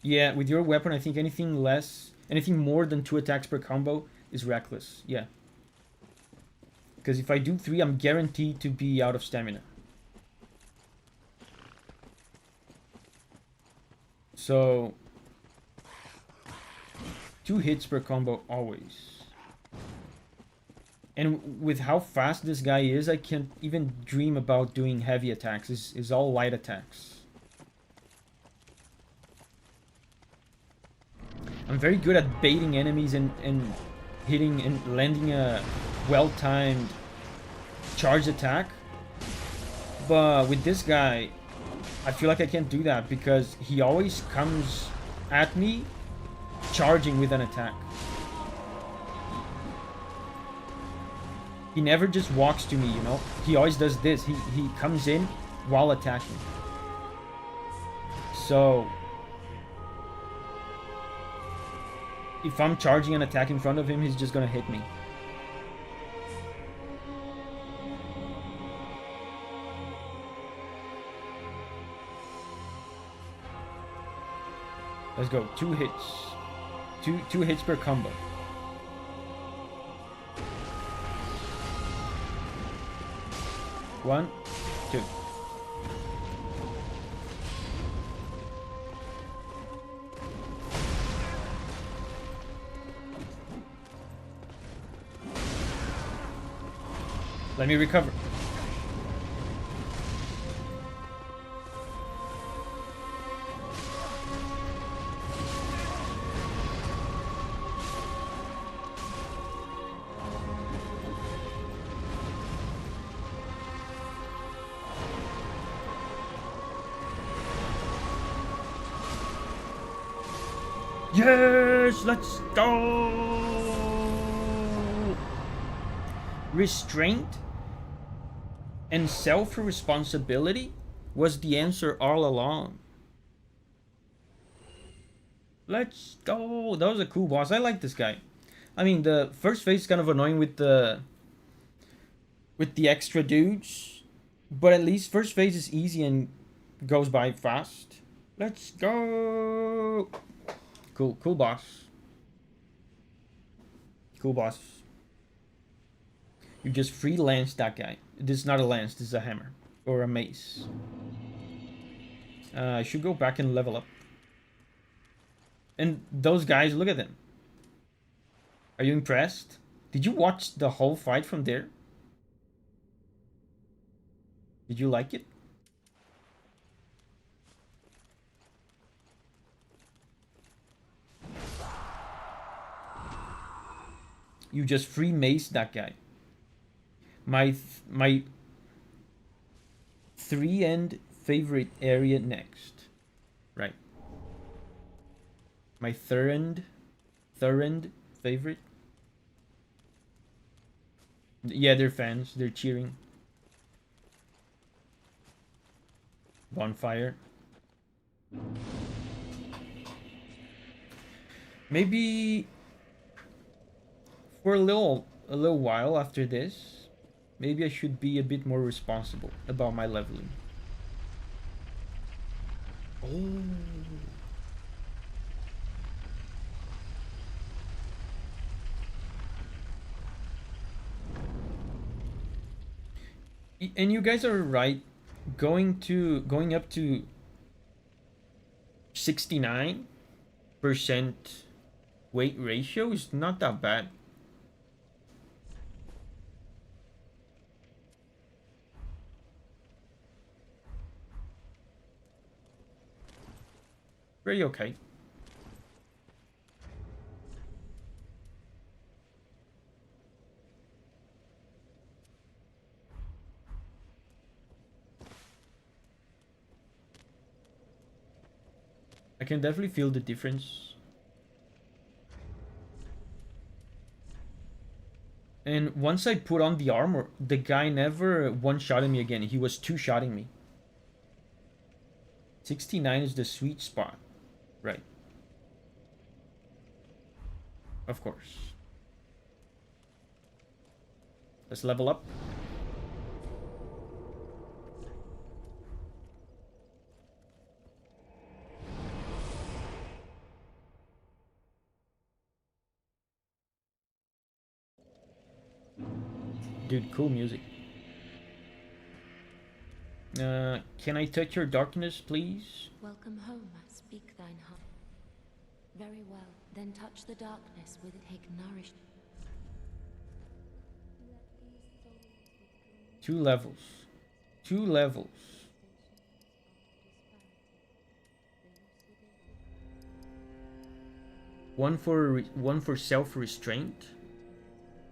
A: Yeah, with your weapon, I think anything more than 2 attacks per combo is reckless. Yeah. Because if I do 3, I'm guaranteed to be out of stamina. So 2 hits per combo always. And with how fast this guy is, I can't even dream about doing heavy attacks. It's all light attacks. I'm very good at baiting enemies and hitting and landing a well-timed charge attack. But with this guy, I feel like I can't do that because he always comes at me charging with an attack. He never just walks to me, you know? He always does this. He comes in while attacking. So if I'm charging an attack in front of him, he's just gonna hit me. Let's go. 2 hits. Two hits per combo. One, 2. Let me recover. Yes, let's go. Restraint and self-responsibility was the answer all along. Let's go. That was a cool boss. I like this guy. I mean, the first phase is kind of annoying with the extra dudes, but at least first phase is easy and goes by fast. Let's go. Cool boss. Cool boss. You just freelance that guy. This is not a lance, this is a hammer. Or a mace. I should go back and level up. And those guys, look at them. Are you impressed? Did you watch the whole fight from there? Did you like it? You just free mace that guy. My 3-end favorite area next. Right. My third end favorite. Yeah, they're fans. They're cheering. Bonfire. Maybe for a little while after this, maybe I should be a bit more responsible about my leveling. Oh. And you guys are right. Going up to 69% weight ratio is not that bad. Pretty okay. I can definitely feel the difference. And once I put on the armor, the guy never one-shotted me again. He was two-shotting me. 69 is the sweet spot. Right. Of course. Let's level up. Dude, cool music. Can I touch your darkness, please?
C: Welcome home, speak thine heart. Very well, then touch the darkness with it take nourish.
A: 2 levels. 2 levels. One for self-restraint,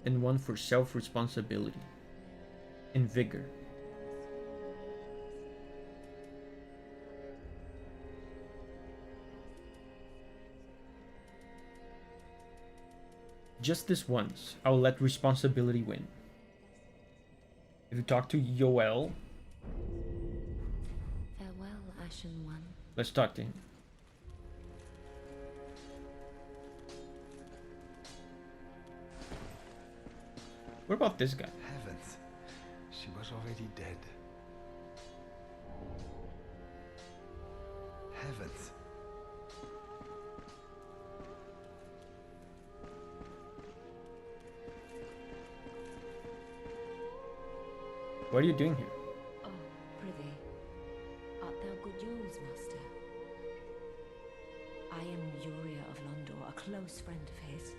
A: and one for self-responsibility and vigor. Just this once, I'll let responsibility win. If you talk to Yoel,
C: Farewell, Ashen One.
A: let's talk to him. What about this guy?
D: Heavens, she was already dead. Heavens.
A: What are you doing here?
C: Oh, prithee, art thou good news, master? I am Uriah of Londor, a close friend of his.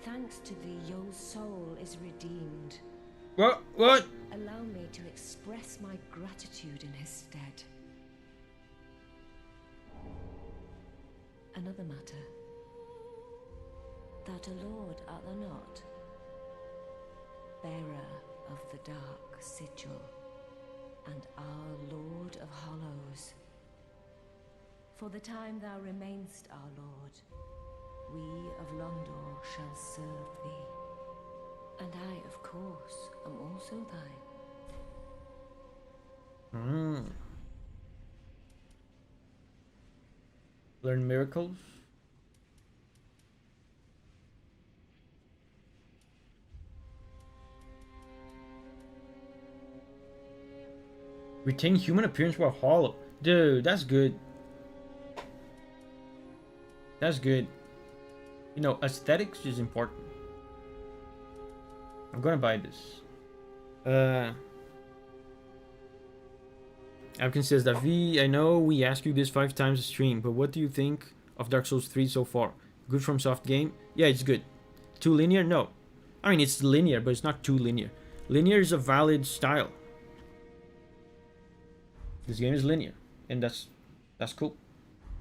C: Thanks to thee, Yo's soul is redeemed.
A: What? What?
C: Allow me to express my gratitude in his stead. Another matter. Thou a lord, art thou not? Bearer of the dark sigil, and our Lord of Hollows. For the time thou remainst our Lord, we of Londor shall serve thee. And I, of course, am also thine.
A: Learn miracles. Retain human appearance while hollow. Dude, that's good. That's good. You know, aesthetics is important. I'm gonna buy this. Abkin says, Davi, I know we asked you this 5 times a stream, but what do you think of Dark Souls 3 so far? Good from soft game? Yeah, it's good. Too linear? No. I mean, it's linear, but it's not too linear. Linear is a valid style. This game is linear, and that's cool.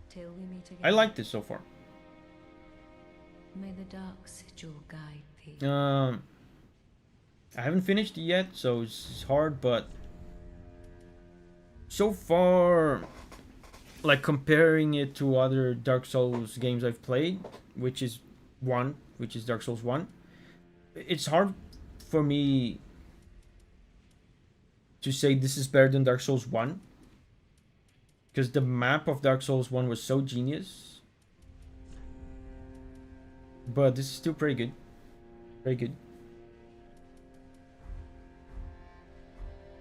C: Till we meet again.
A: I like this so far.
C: May the dark sigil guide thee.
A: I haven't finished it yet, so it's hard, but so far, like comparing it to other Dark Souls games I've played, which is Dark Souls 1, it's hard for me to say this is better than Dark Souls 1, because the map of Dark Souls 1 was so genius. But this is still pretty good. Very good.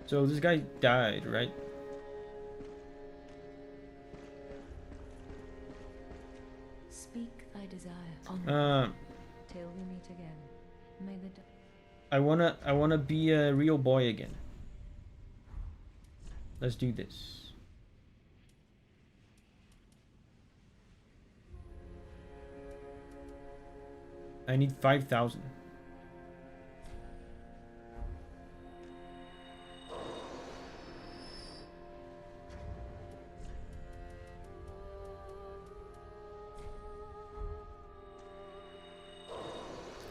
A: So this guy died, right?
C: Speak thy desire. Till we meet again. May the
A: I wanna be a real boy again. Let's do this. I need 5,000.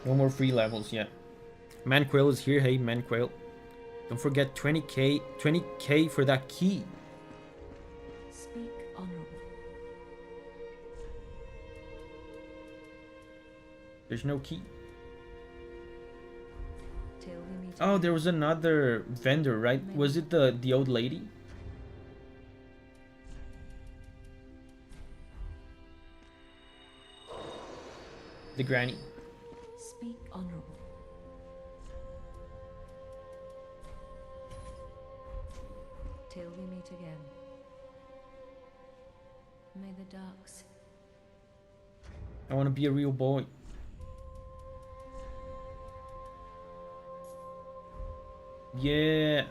A: No more free levels yet. Manquail is here. Hey, Manquail. Don't forget 20k for that key.
C: speak honorable.
A: There's no key.
C: Till we meet
A: Oh,
C: again.
A: there was another vendor, right? Was it the old lady? The granny.
C: Speak honorable. till we meet again. May the darks.
A: I want to be a real boy. Yeah.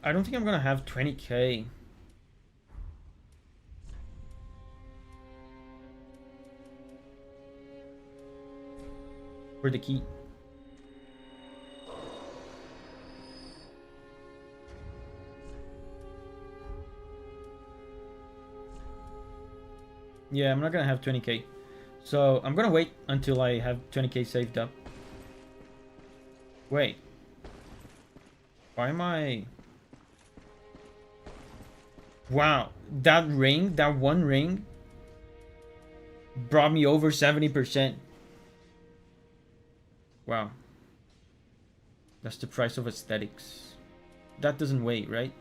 A: I don't think I'm gonna have 20k. For the key. Yeah, I'm not gonna have 20k. So I'm gonna wait until I have 20k saved up. Wait. Why am I... Wow, that ring, that one ring brought me over 70%. Wow. That's the price of aesthetics. That doesn't wait, right?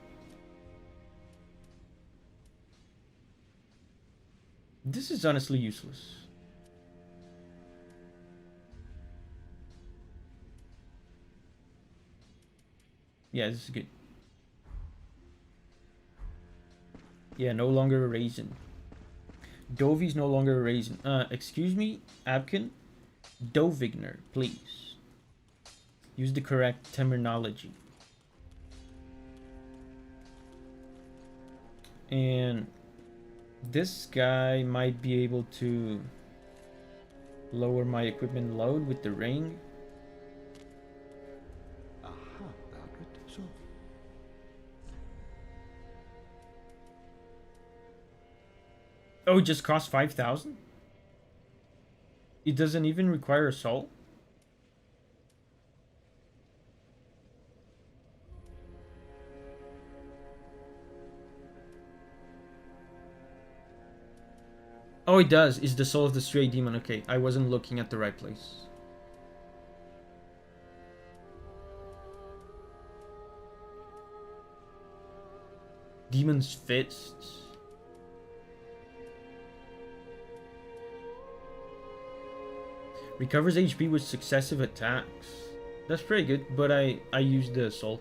A: This is honestly useless. Yeah, this is good. Yeah, no longer a raisin. Dovi's no longer a raisin. Excuse me, Abkin. Dovigner, please. Use the correct terminology. And this guy might be able to lower my equipment load with the ring.
D: Aha, Valgret, so.
A: Oh, it just costs 5,000? It doesn't even require a soul? Oh, it does. It's the soul of the stray demon. Okay, I wasn't looking at the right place. Demon's fists. Recovers HP with successive attacks. That's pretty good, but I used the soul.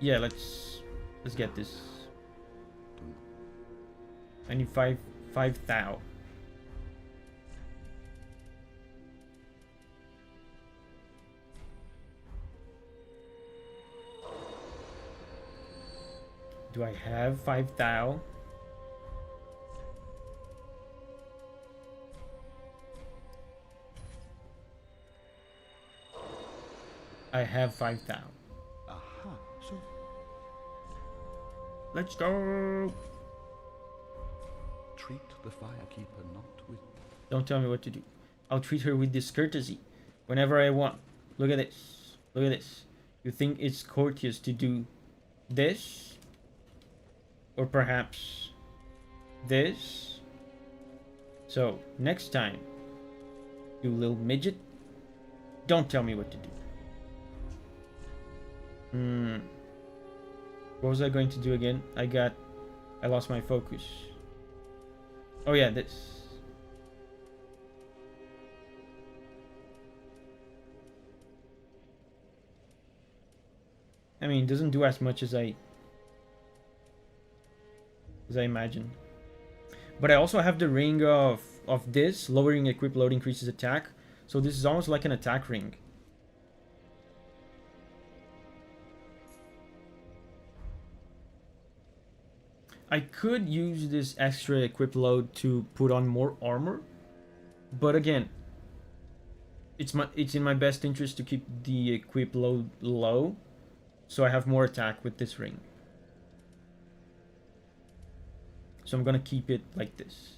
A: Yeah, let's get this. I need 5,000. Do I have 5,000? I have 5,000.
D: Aha, so.
A: Let's go.
D: Treat the firekeeper not with...
A: Don't tell me what to do. I'll treat her with discourtesy whenever I want. Look at this. Look at this. You think it's courteous to do this? Or perhaps this? So, next time, you little midget, don't tell me what to do. What was I going to do again? I lost my focus. Oh yeah, this. I mean, it doesn't do as much as I imagined. But I also have the ring of this. Lowering equip load increases attack. So this is almost like an attack ring. I could use this extra equip load to put on more armor. But again, it's in my best interest to keep the equip load low. So I have more attack with this ring. So I'm gonna keep it like this.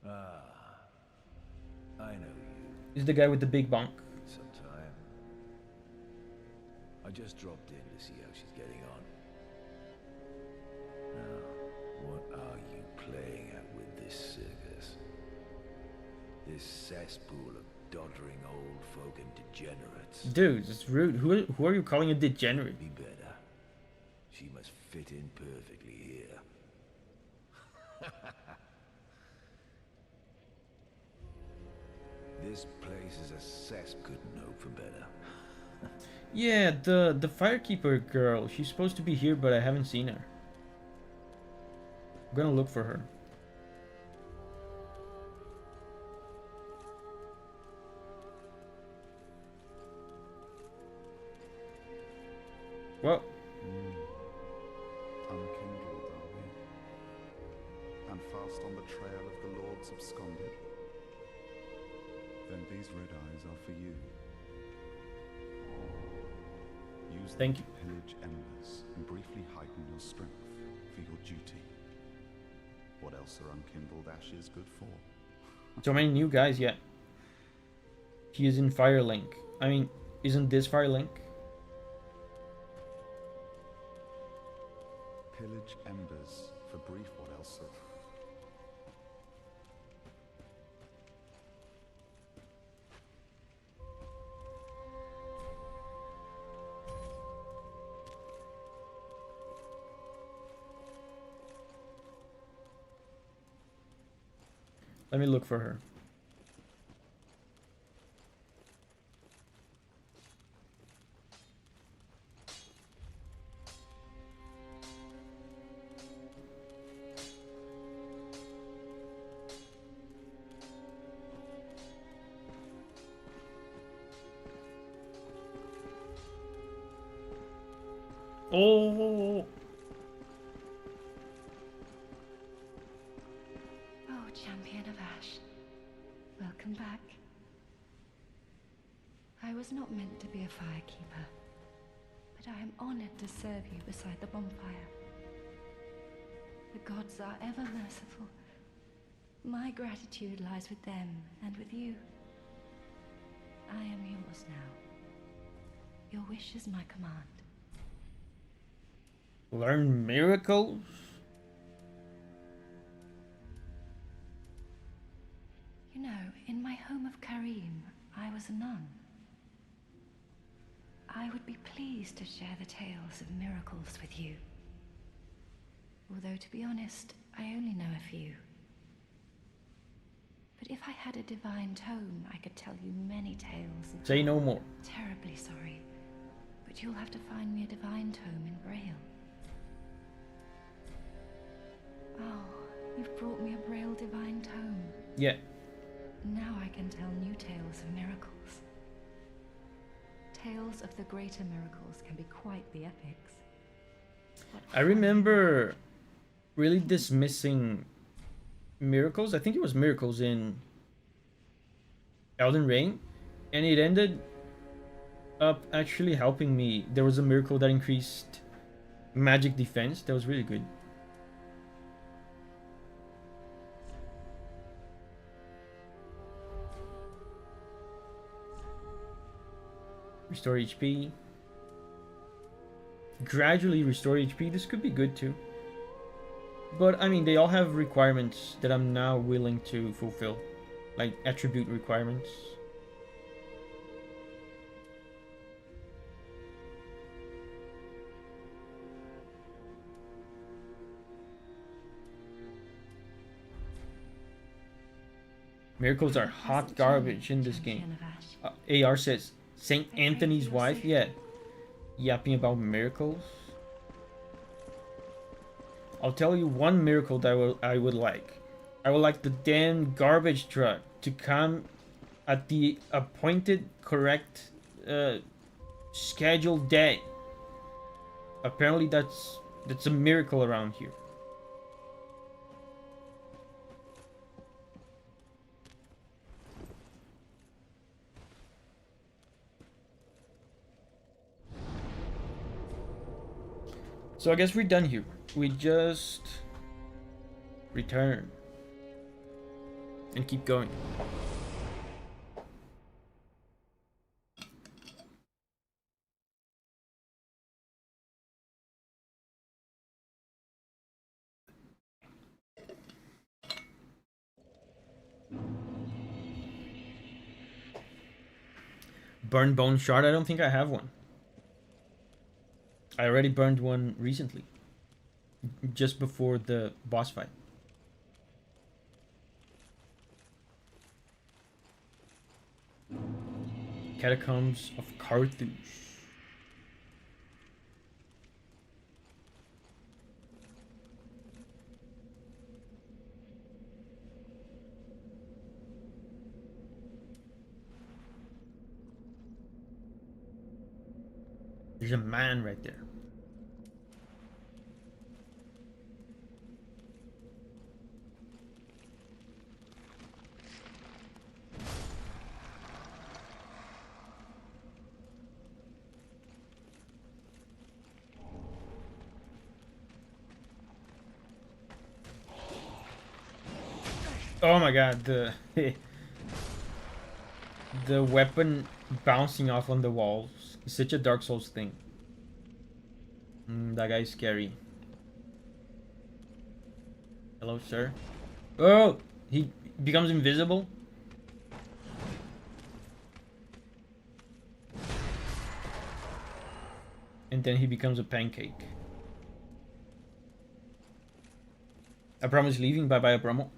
B: Ah, I know you.
A: This is the guy with the big bonk.
B: Sometime. I just dropped in to see how she's getting on. Now, what are you playing at with this circus? This cesspool of doddering old folk and degenerates.
A: Dude, it's rude. Who are you calling a degenerate?
B: Be better. She must fit in perfectly here. This place is a cess. Couldn't hope for better.
A: Yeah, the firekeeper girl. She's supposed to be here, but I haven't seen her. I'm gonna look for her. Well,
D: Unkindled are we, and fast on the trail of the lords absconded. Then these red eyes are for you. Use them
A: Thank
D: to
A: you.
D: pillage embers and briefly heighten your strength for your duty. What else are unkindled ashes good for?
A: so many new guys yet. He is in Firelink. I mean, isn't this Firelink?
D: Pillage embers for brief. What else are...
A: Let me look for her. Oh,
C: Oh, Champion of Ash. Welcome back. I was not meant to be a firekeeper, but I am honored to serve you beside the bonfire. The gods are ever merciful. My gratitude lies with them and with you. I am yours now. Your wish is my command.
A: learn miracles?
C: You know, in my home of Karim, I was a nun. I would be pleased to share the tales of miracles with you. Although, to be honest, I only know a few. But if I had a divine tome, I could tell you many tales of...
A: Say no more.
C: Terribly sorry, but you'll have to find me a divine tome in Braille. Oh, you've brought me a Braille divine tome.
A: Yeah.
C: Now I can tell new tales of miracles. Tales of the greater miracles can be quite the epics. What
A: I remember really dismissing miracles. I think it was miracles in Elden Ring, and it ended up actually helping me. There was a miracle that increased magic defense. That was really good. Restore HP. Gradually restore HP. This could be good too. But I mean, they all have requirements that I'm now willing to fulfill, like attribute requirements. Miracles are hot garbage in this game. AR says, Saint Anthony's wife? Yeah. Yapping about miracles. I'll tell you one miracle that I would like. I would like the damn garbage truck to come at the appointed correct scheduled day. Apparently that's a miracle around here. So I guess we're done here. We just return and keep going. burn bone shard. I don't think I have one. I already burned one recently, just before the boss fight. Catacombs of Carthage. There's a man right there. Oh my god, the the weapon bouncing off on the walls is such a Dark Souls thing. That guy's scary. Hello, sir. Oh, he becomes invisible. And then he becomes a pancake. Abramo is leaving. Bye bye, Abramo.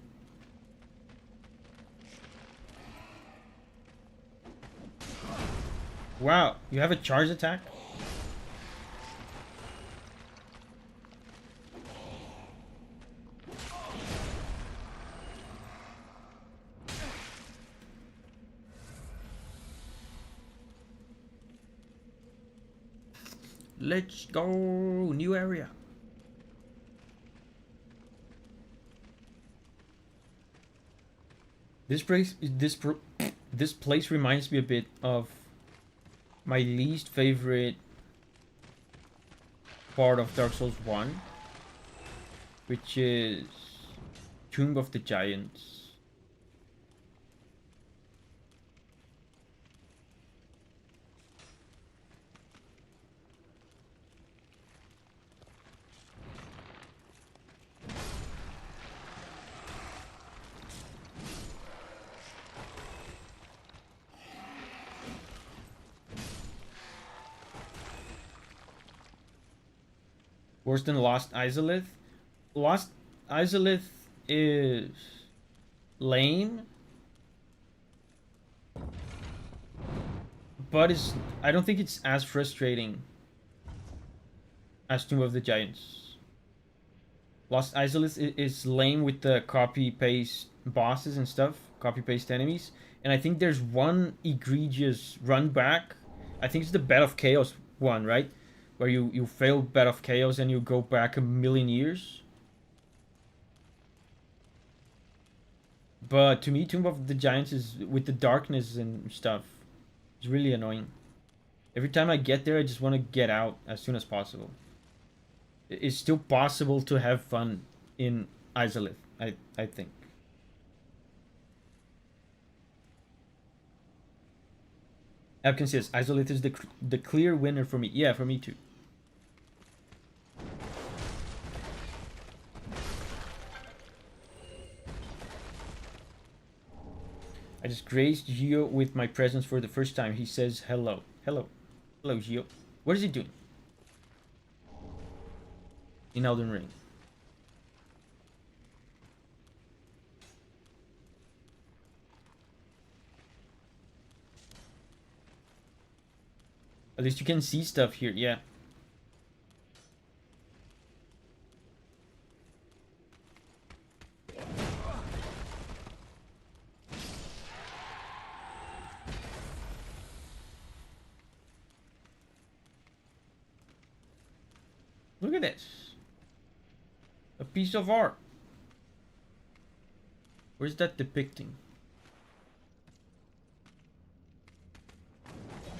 A: Wow, you have a charge attack? Let's go, new area. This place reminds me a bit of my least favorite part of Dark Souls 1, which is Tomb of the Giants. Worse than Lost Izalith? Lost Izalith is lame, but I don't think it's as frustrating as Tomb of the Giants. Lost Izalith is lame with the copy-paste bosses and stuff, copy-paste enemies, and I think there's one egregious run back. I think it's the Bed of Chaos one, right? Where you fail Bed of Chaos and you go back a million years. But to me, Tomb of the Giants is, with the darkness and stuff, it's really annoying. Every time I get there, I just want to get out as soon as possible. It's still possible to have fun in Izalith, I think. Epkin says, Izalith is the clear winner for me. Yeah, for me too. I just graced Gio with my presence for the first time. He says hello. Hello. Hello, Gio. What is he doing? In Elden Ring. At least you can see stuff here, yeah. Look at this. A piece of art. Where's that depicting?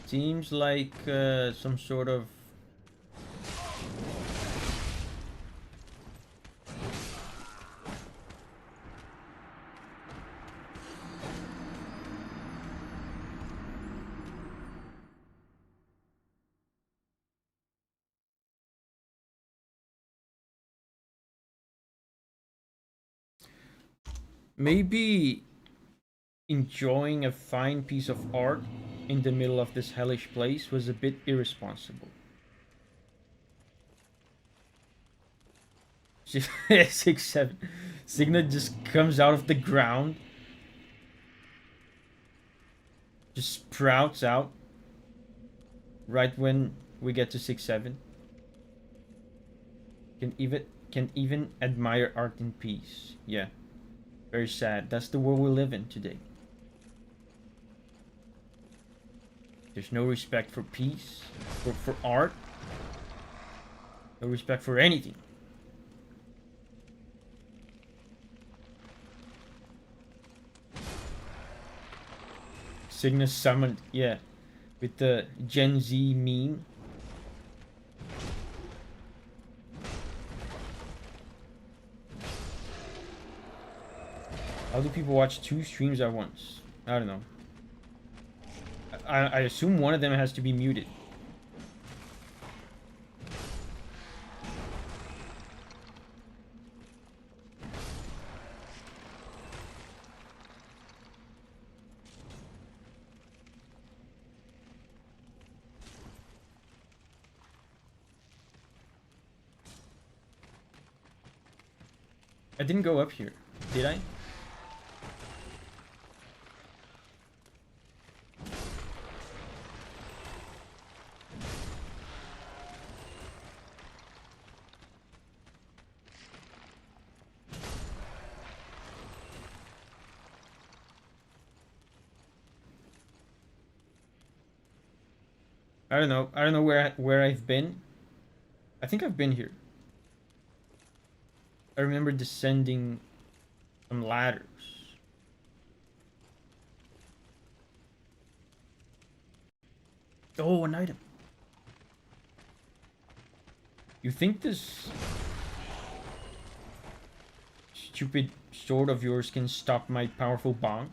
A: Seems like some sort of... maybe enjoying a fine piece of art in the middle of this hellish place was a bit irresponsible. 6-7. Signa just comes out of the ground. Just sprouts out. Right when we get to 6-7. Can even admire art in peace. Yeah. Very sad. That's the world we live in today. There's no respect for peace, for art. No respect for anything. Cygnus summoned, yeah, with the Gen Z meme. How do people watch 2 streams at once? I don't know. I assume one of them has to be muted. I didn't go up here, did I? I don't know. I don't know where I've been. I think I've been here. I remember descending some ladders. Oh, an item. You think this stupid sword of yours can stop my powerful bonk?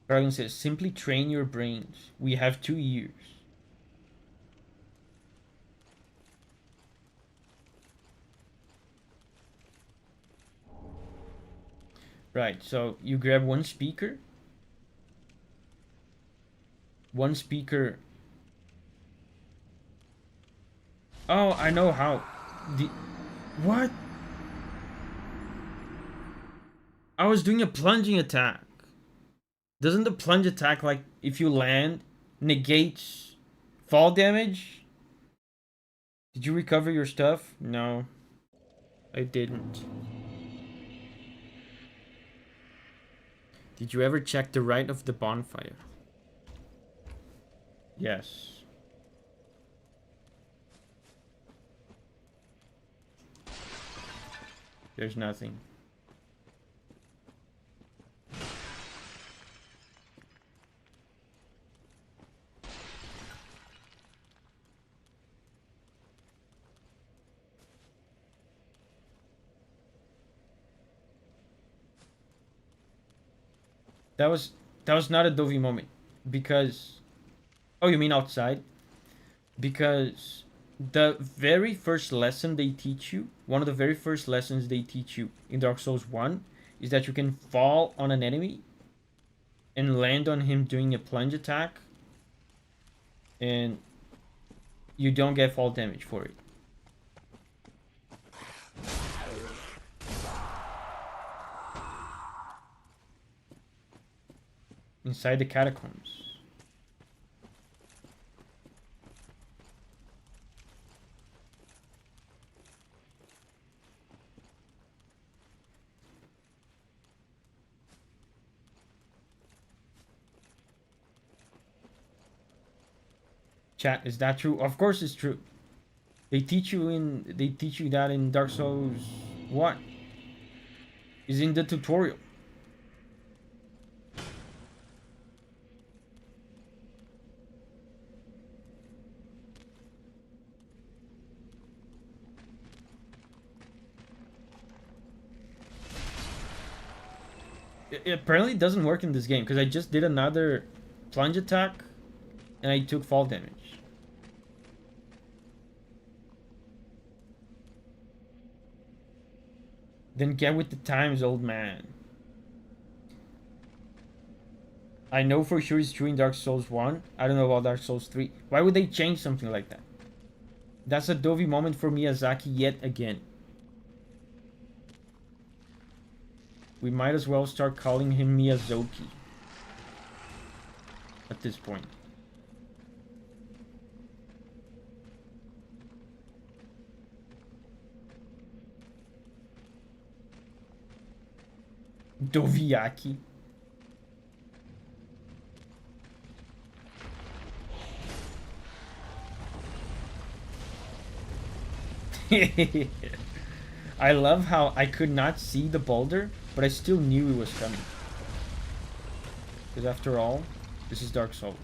A: Dragon says, simply train your brains. We have 2 years. Right, so you grab one speaker. One speaker. Oh, I know how. What? I was doing a plunging attack. Doesn't the plunge attack, like, if you land, negates fall damage? Did you recover your stuff? No, I didn't. Did you ever check the right of the bonfire? Yes. There's nothing. That was not a Davi moment, because, oh, you mean outside? Because the very first lesson they teach you, one of the very first lessons they teach you in Dark Souls 1 is that you can fall on an enemy and land on him doing a plunge attack, and you don't get fall damage for it. Inside the catacombs. Chat, is that true? Of course it's true. They teach you that in Dark Souls 1. Is in the tutorial. It apparently doesn't work in this game, because I just did another plunge attack and I took fall damage. Then get with the times, old man. I know for sure it's true in Dark Souls 1. I don't know about Dark Souls 3. Why would they change something like that? That's a Davi moment for Miyazaki yet again. We might as well start calling him Miyazoki at this point. Doviaki. I love how I could not see the boulder, but I still knew it was coming. Because after all, this is Dark Souls.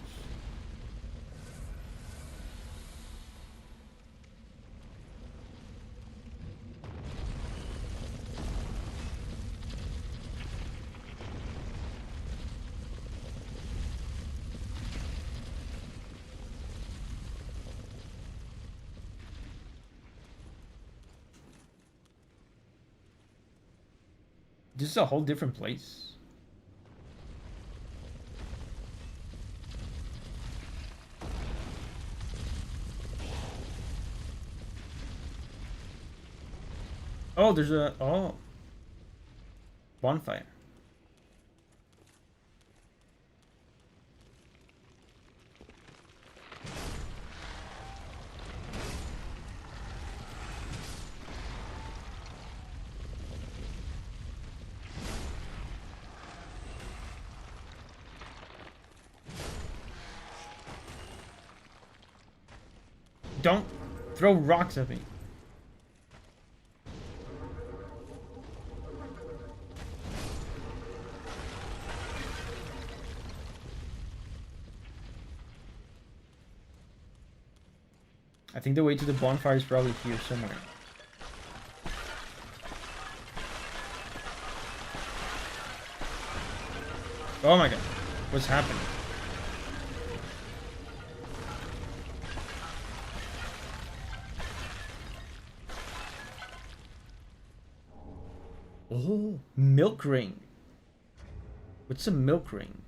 A: This is a whole different place. Oh, there's a... Oh. Bonfire. Don't throw rocks at me. I think the way to the bonfire is probably here somewhere. Oh my god. What's happening? Oh, milk ring. What's a milk ring?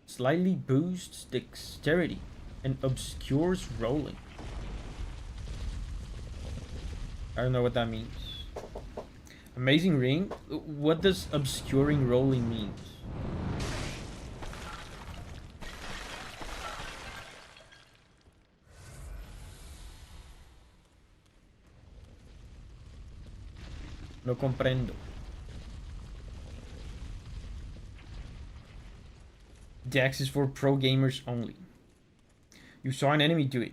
A: Slightly boosts dexterity and obscures rolling. I don't know what that means. Amazing ring? What does obscuring rolling mean? No comprendo. Dex is for pro gamers only. You saw an enemy do it.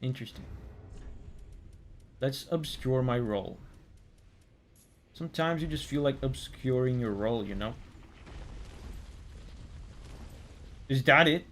A: Interesting. Let's obscure my roll. Sometimes you just feel like obscuring your roll, you know? Is that it?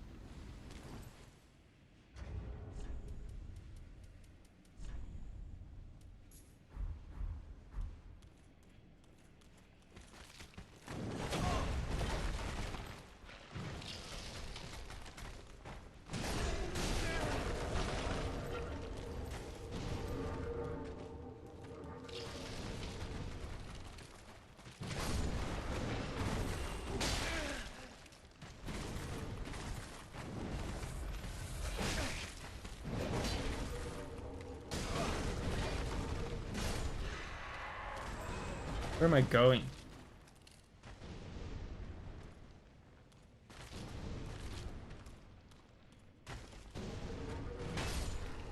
A: Where am I going?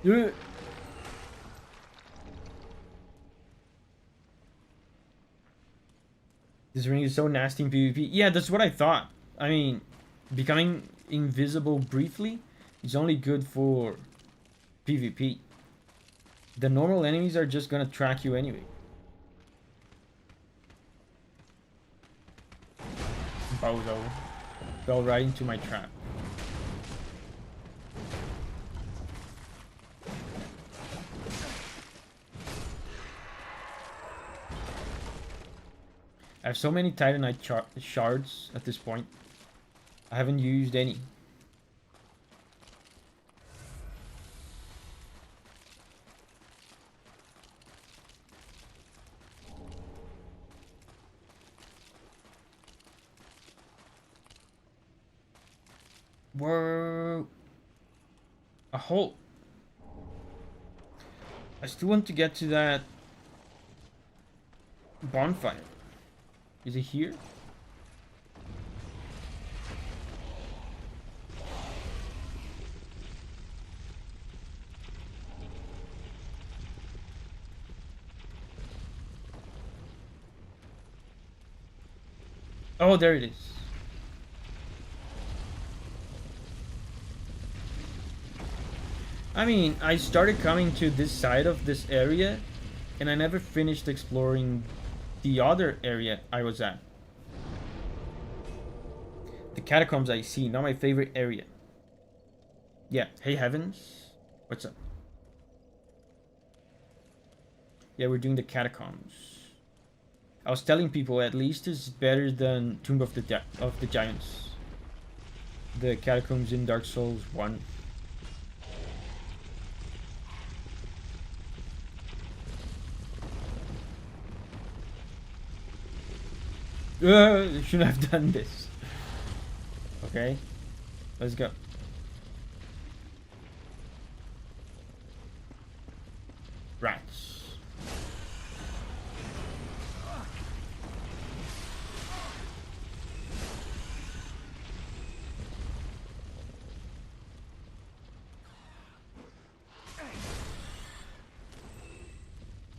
A: This ring is so nasty in PvP. Yeah, that's what I thought. I mean, becoming invisible briefly is only good for PvP. The normal enemies are just gonna track you anyway. Bozo fell right into my trap. I have so many Titanite shards at this point. I haven't used any. Whoa. A hole. I still want to get to that bonfire. Is it here? Oh, there it is. I mean, I started coming to this side of this area, and I never finished exploring the other area I was at. The catacombs I see, not my favorite area. Yeah, hey Heavens. What's up? Yeah, we're doing the catacombs. I was telling people at least it's better than Tomb of the Giants. The catacombs in Dark Souls 1. Shouldn't have done this. Okay, let's go. Rats.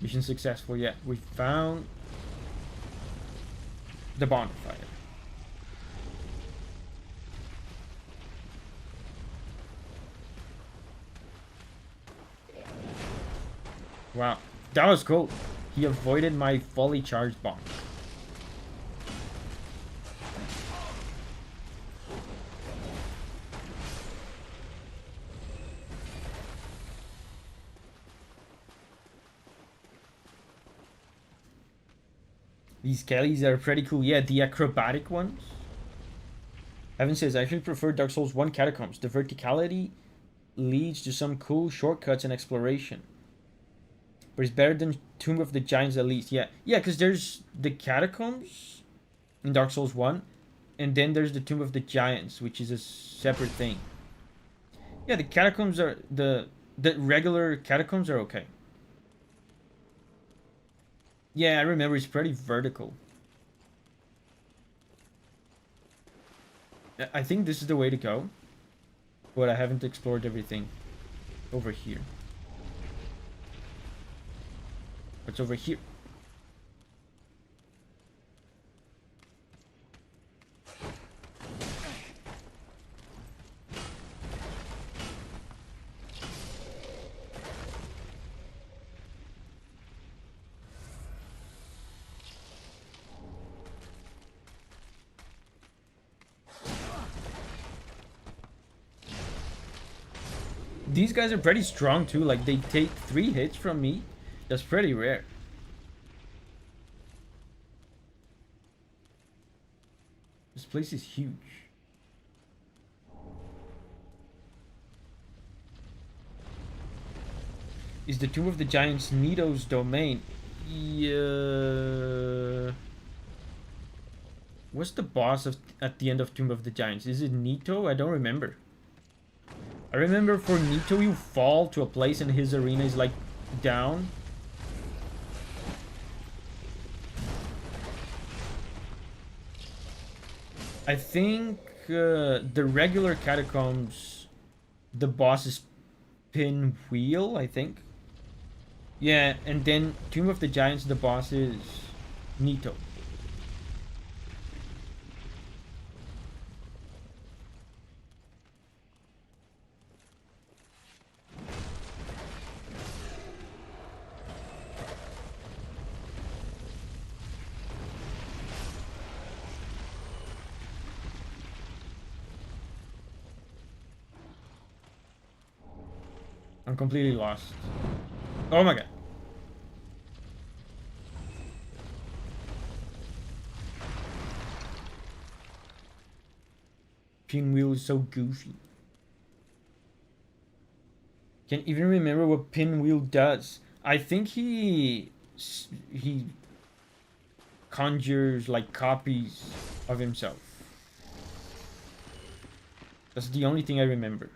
A: Mission successful. Yeah, we found the bonfire. Wow, that was cool. He avoided my fully charged bomb. These Kellys are pretty cool. Yeah, the acrobatic ones. Evan says, I actually prefer Dark Souls 1 Catacombs. The verticality leads to some cool shortcuts and exploration. But it's better than Tomb of the Giants at least. Yeah, because there's the Catacombs in Dark Souls 1. And then there's the Tomb of the Giants, which is a separate thing. Yeah, the Catacombs are... The regular Catacombs are okay. Yeah, I remember it's pretty vertical. I think this is the way to go. But I haven't explored everything over here. What's over here? These guys are pretty strong too, like they take 3 hits from me. That's pretty rare. This place is huge. Is the Tomb of the Giants Nito's domain? Yeah. What's the boss at the end of Tomb of the Giants? Is it Nito? I don't remember. I remember for Nito you fall to a place and his arena is like down. I think the regular catacombs, the boss is Pinwheel, I think. Yeah, and then Tomb of the Giants, the boss is Nito. I'm completely lost. Oh my god. Pinwheel is so goofy. Can't even remember what Pinwheel does. I think he conjures like copies of himself. That's the only thing I remember.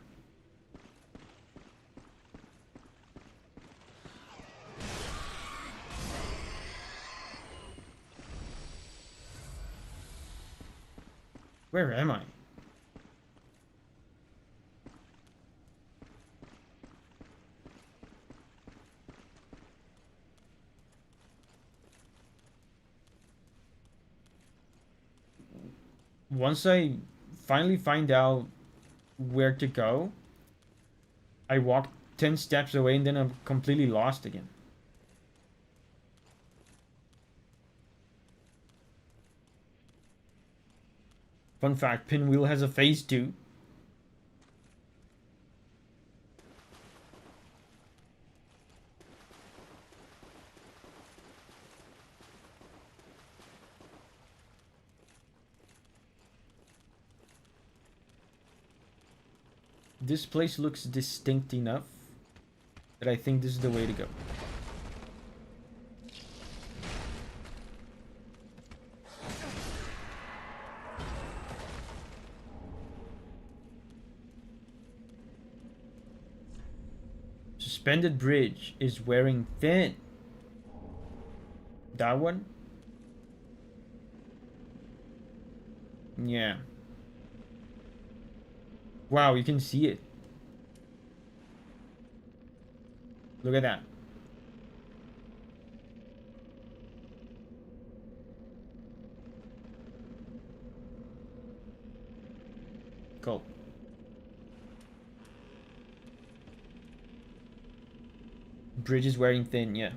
A: Where am I? Once I finally find out where to go, I walk 10 steps away and then I'm completely lost again. Fun fact, Pinwheel has a phase 2. This place looks distinct enough that I think this is the way to go. Suspended bridge is wearing thin. That one? Yeah. Wow, you can see it. Look at that. Cool. Bridge is wearing thin, yeah.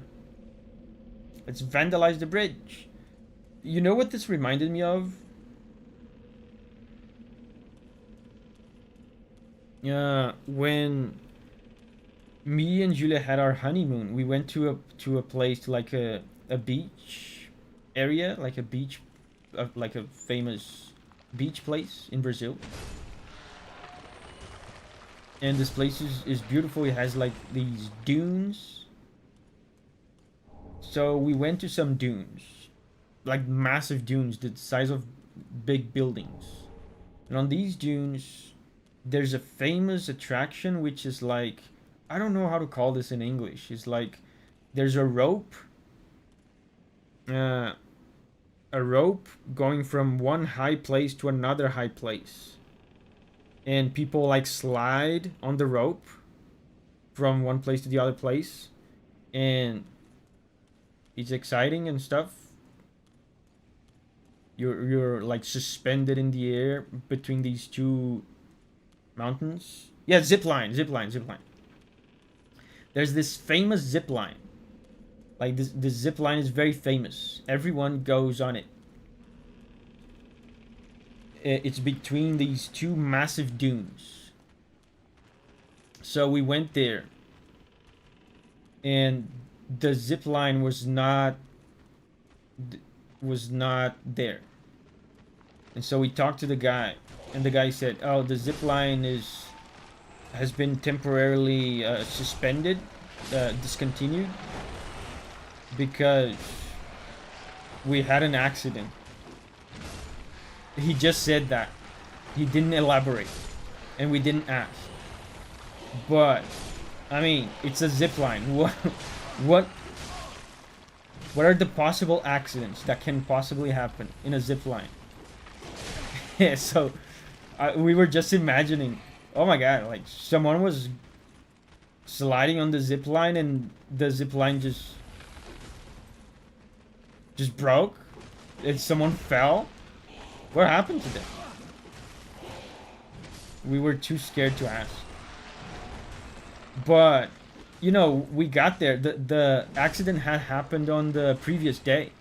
A: Let's vandalize the bridge. You know what this reminded me of? When me and Julia had our honeymoon, we went to a place like a beach area, like a beach, like a famous beach place in Brazil. And this place is beautiful. It has like these dunes. So we went to some dunes, like massive dunes, the size of big buildings. And on these dunes, there's a famous attraction which is like, I don't know how to call this in English. It's like there's a rope going from one high place to another high place, and people like slide on the rope from one place to the other place, and it's exciting and stuff. You're like suspended in the air between these two mountains. Yeah, zip line. There's this famous zip line. Like this zip line is very famous. Everyone goes on it. It's between these two massive dunes. So we went there, and the zip line was not there. And so we talked to the guy, and the guy said, "Oh, the zip line has been temporarily suspended, discontinued, because we had an accident." He just said that. He didn't elaborate, and we didn't ask. But I mean, it's a zip line. What are the possible accidents that can possibly happen in a zip line? Yeah, so we were just imagining, oh my god, like someone was sliding on the zip line and the zip line just broke, and someone fell. What happened to them? We were too scared to ask. But you know, we got there. The accident had happened on the previous day.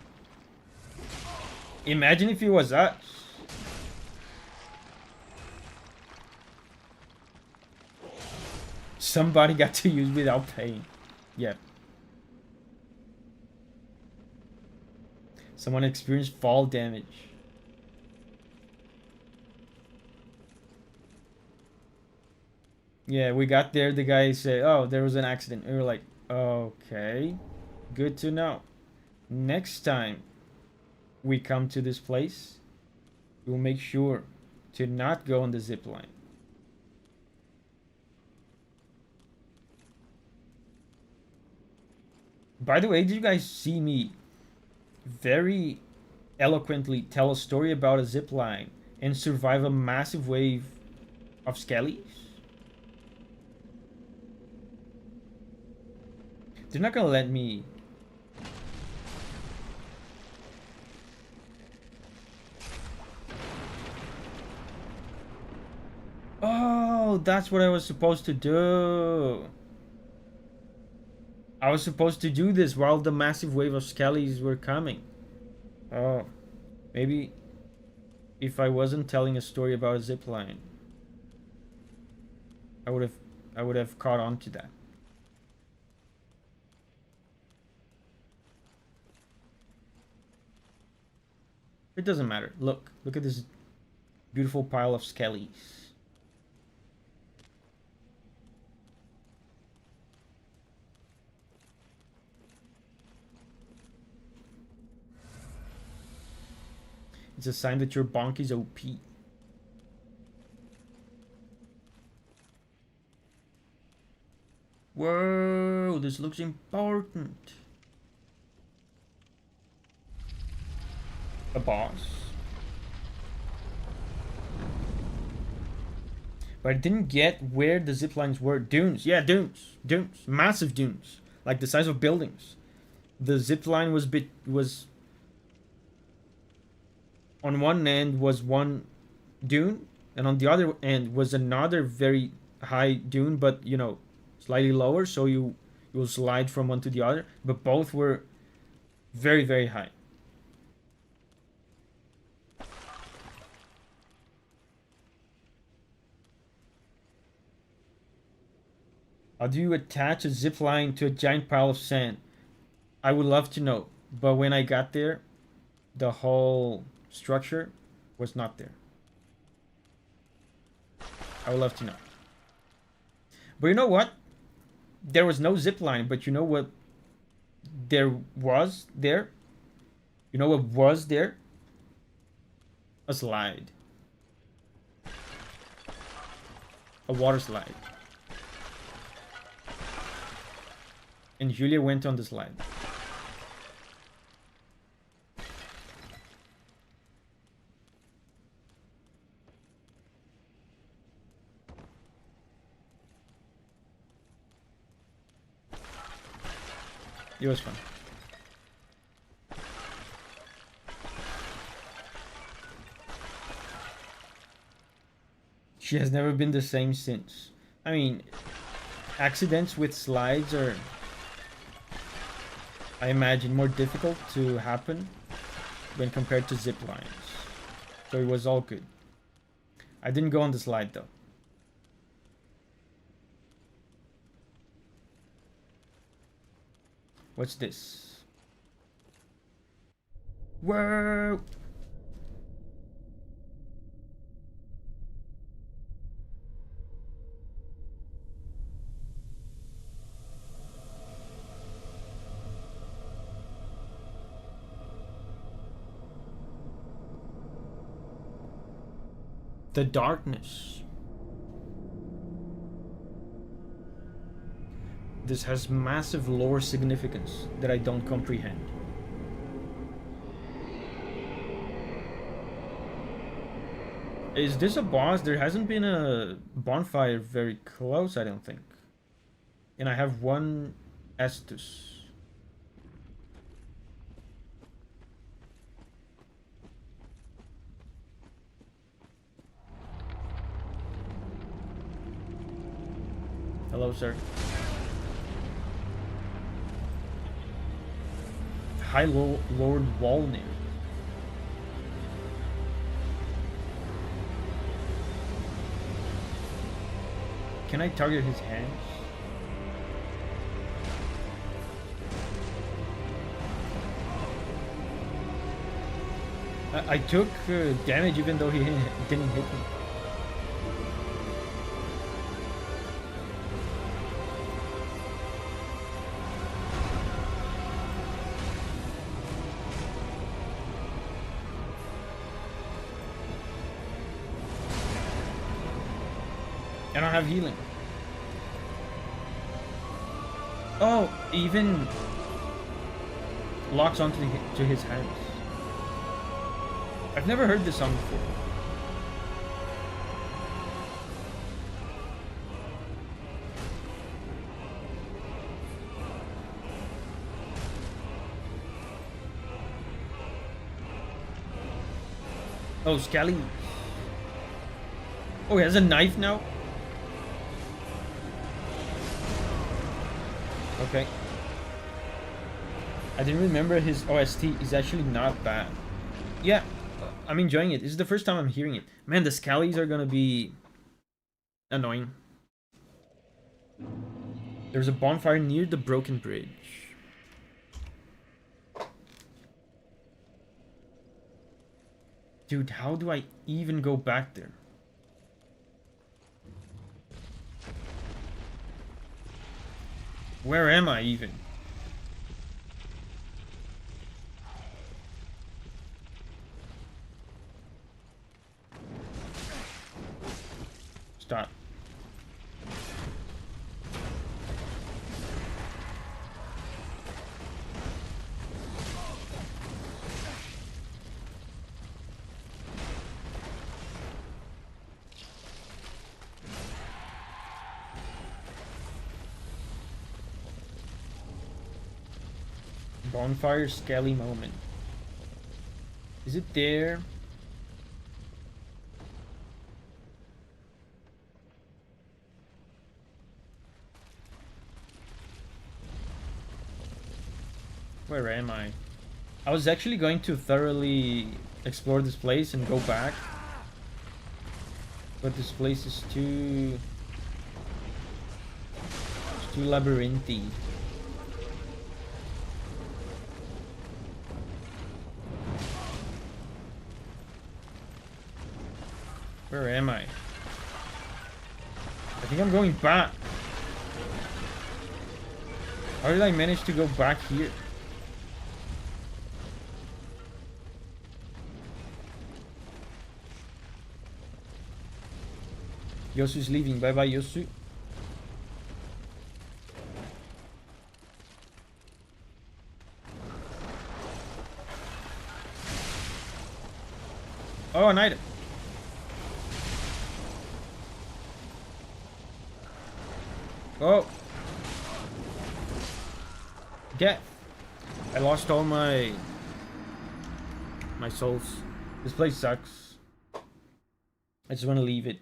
A: Imagine if it was us. Somebody got to use without paying. Yep. Someone experienced fall damage. Yeah, we got there. The guy said, "Oh, there was an accident." And we were like, "Okay, good to know. Next time we come to this place, we'll make sure to not go on the zip line. By the way, did you guys see me very eloquently tell a story about a zip line and survive a massive wave of skellies? They're not gonna let me. Oh, that's what I was supposed to do. I was supposed to do this while the massive wave of skellies were coming. Oh, maybe if I wasn't telling a story about a zip line, I would have caught on to that. It doesn't matter. Look at this beautiful pile of skellies. It's a sign that your bonk is OP. Whoa, this looks important. A boss. But I didn't get where the zip lines were. Dunes. Yeah, dunes. Dunes. Massive dunes. Like the size of buildings. The zip line was on one end was one dune, and on the other end was another very high dune, but you know, slightly lower, so you will slide from one to the other, but both were very, very high. How do you attach a zip line to a giant pile of sand? I would love to know, but when I got there, the whole structure was not there. I would love to know. But you know what? There was no zip line, but you know what there was there? You know what was there? A slide. A water slide. And Julia went on the slide. It was fun. She has never been the same since. I mean, accidents with slides are, I imagine, more difficult to happen when compared to zip lines. So it was all good. I didn't go on the slide though. What's this? Whoa! The darkness. This has massive lore significance that I don't comprehend. Is this a boss? There hasn't been a bonfire very close, I don't think. And I have one Estus. Hello, sir. High Lord Walnir. Can I target his hands? I took damage even though he didn't hit me. I don't have healing. Oh, even locks onto to his hands. I've never heard this song before. Oh, Scally. Oh, he has a knife now? Okay. I didn't remember his OST is actually not bad. Yeah, I'm enjoying it. This is the first time I'm hearing it. Man, the Scallies are gonna be annoying. There's a bonfire near the broken bridge. Dude, how do I even go back there? Where am I even? Stop. Bonfire Skelly moment. Is it there? Where am I? I was actually going to thoroughly explore this place and go back. But this place is too... it's too labyrinthy. Where am I? I think I'm going back. How did I manage to go back here? Yosu's leaving. Bye bye, Yosu. Oh, an item. Oh. Death. I lost all my souls. This place sucks. I just want to leave it.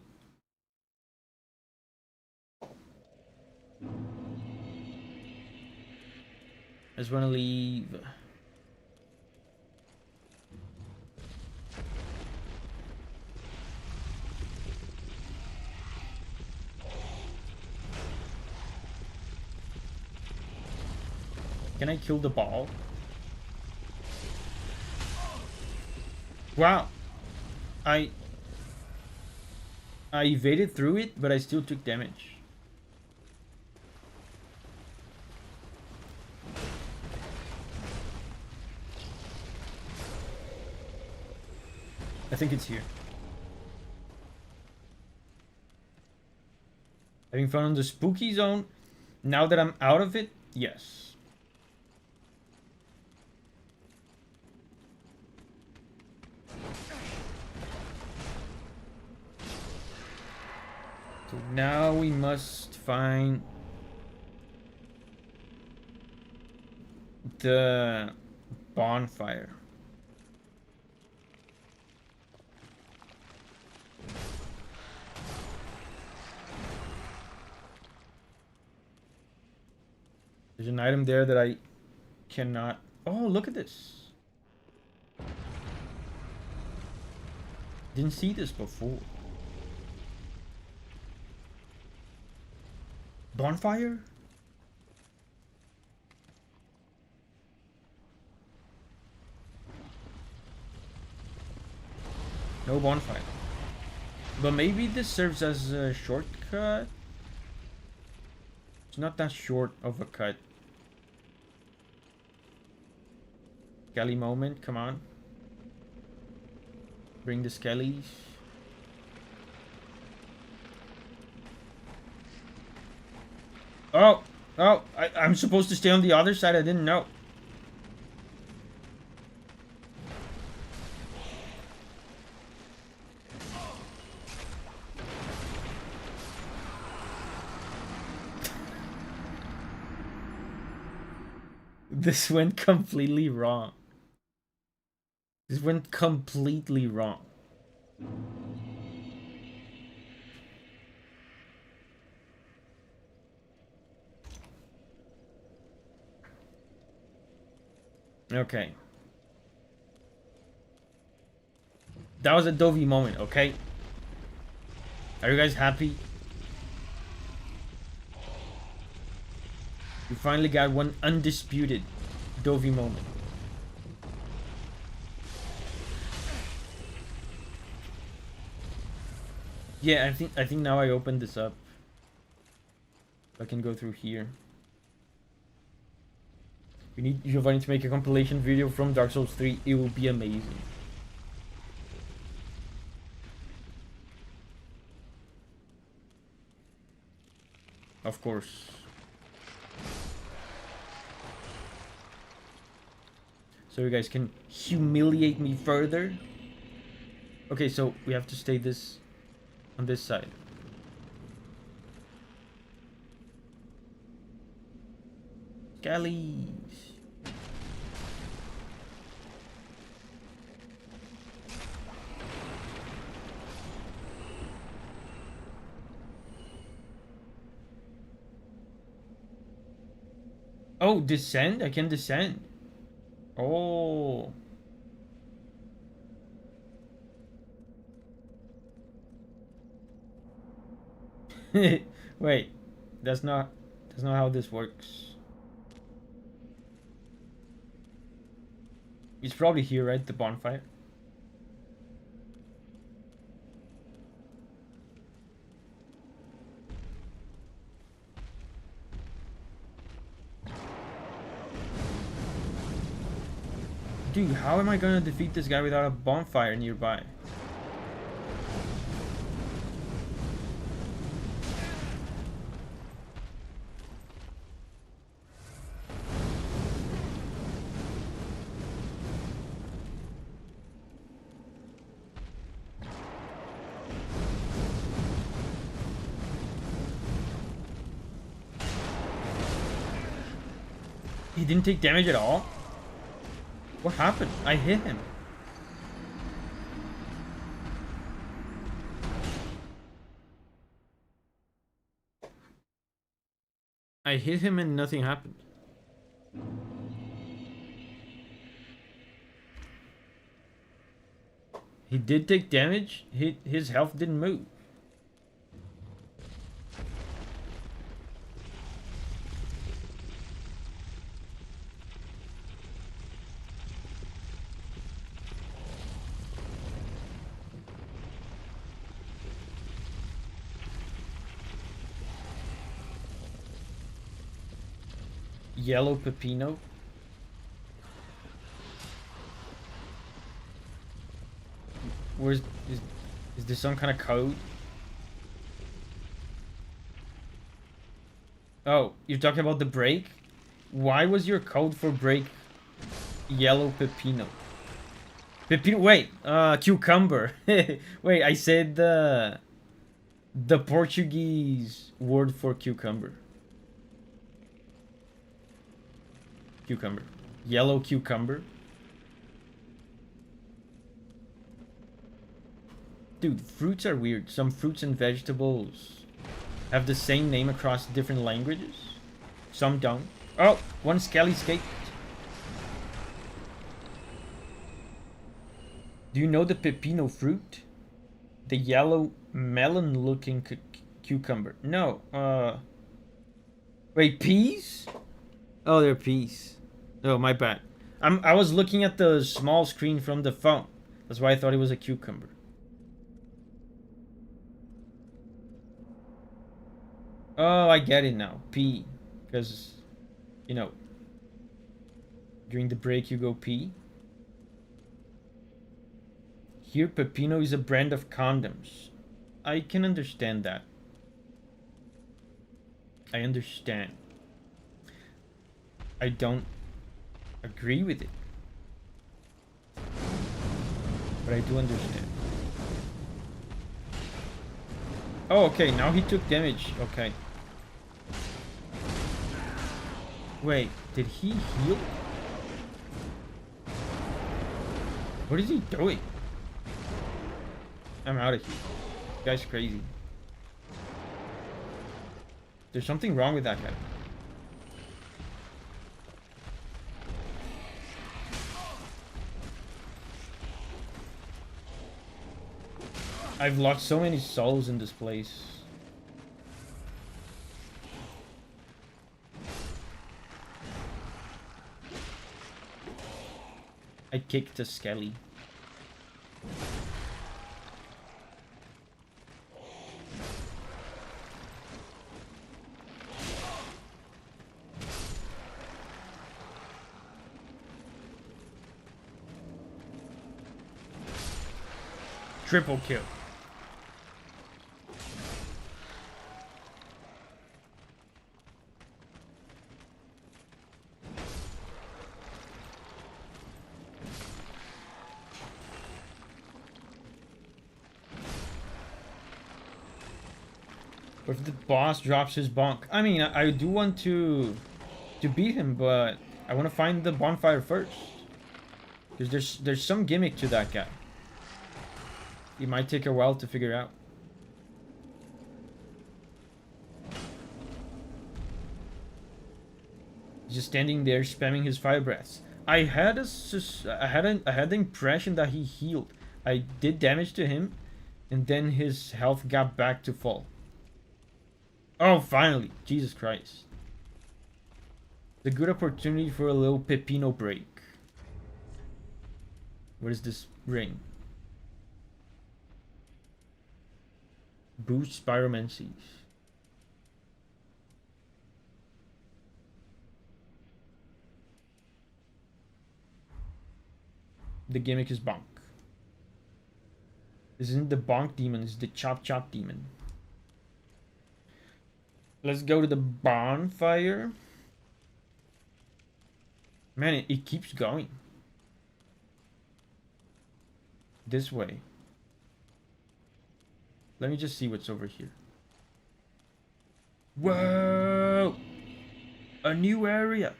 A: I just want to leave. Can I kill the ball? Wow. I evaded through it, but I still took damage. I think it's here. Having fun in the spooky zone? Now that I'm out of it, yes. So now we must find the bonfire. There's an item there that I cannot... Oh, look at this. Didn't see this before. Bonfire? No bonfire. But maybe this serves as a shortcut? It's not that short of a cut. Skelly moment, come on. Bring the skellies. Oh, I'm supposed to stay on the other side. I didn't know. This went completely wrong. This went completely wrong. Okay. That was a Davi moment, okay? Are you guys happy? You finally got one undisputed Davi moment. Yeah, I think now I opened this up. I can go through here. We need Giovanni to make a compilation video from Dark Souls 3. It will be amazing. Of course. So you guys can humiliate me further. Okay, so we have to stay this on this side. Galleys. Oh, descend? I can descend. Oh. Wait. That's not how this works. It's probably here, right? The bonfire. Dude, how am I gonna defeat this guy without a bonfire nearby? He didn't take damage at all? What happened? I hit him. I hit him and nothing happened. He did take damage. His health didn't move. Yellow pepino. Where's is there some kind of code? Oh, you're talking about the break? Why was your code for break yellow pepino? Pepino, wait, cucumber. Wait, I said the Portuguese word for cucumber. Cucumber. Yellow cucumber. Dude, fruits are weird. Some fruits and vegetables have the same name across different languages. Some don't. Oh, one skelly escaped. Do you know the pepino fruit? The yellow melon-looking cucumber. No, wait, peas? Oh, they're peas. Oh, my bad. I was looking at the small screen from the phone. That's why I thought it was a cucumber. Oh, I get it now. Pee. Because, you know, during the break you go pee. Here, pepino is a brand of condoms. I can understand that. I understand. I don't agree with it. But I do understand. Oh, okay, now he took damage. Okay. Wait, did he heal? What is he doing? I'm out of here. This guy's crazy. There's something wrong with that guy. I've lost so many souls in this place. I kicked a skelly. Triple kill. What if the boss drops his bonk? I mean, I do want to beat him, but I want to find the bonfire first. Because there's some gimmick to that guy. It might take a while to figure out. He's just standing there spamming his fire breaths. I had the impression that he healed. I did damage to him, and then his health got back to full. Oh, finally! Jesus Christ. It's a good opportunity for a little pepino break. What is this ring? Boost Spiromancies. The gimmick is bonk. This isn't the bonk demon, it's the chop chop demon. Let's go to the bonfire. Man, it keeps going. This way. Let me just see what's over here. Whoa! A new area.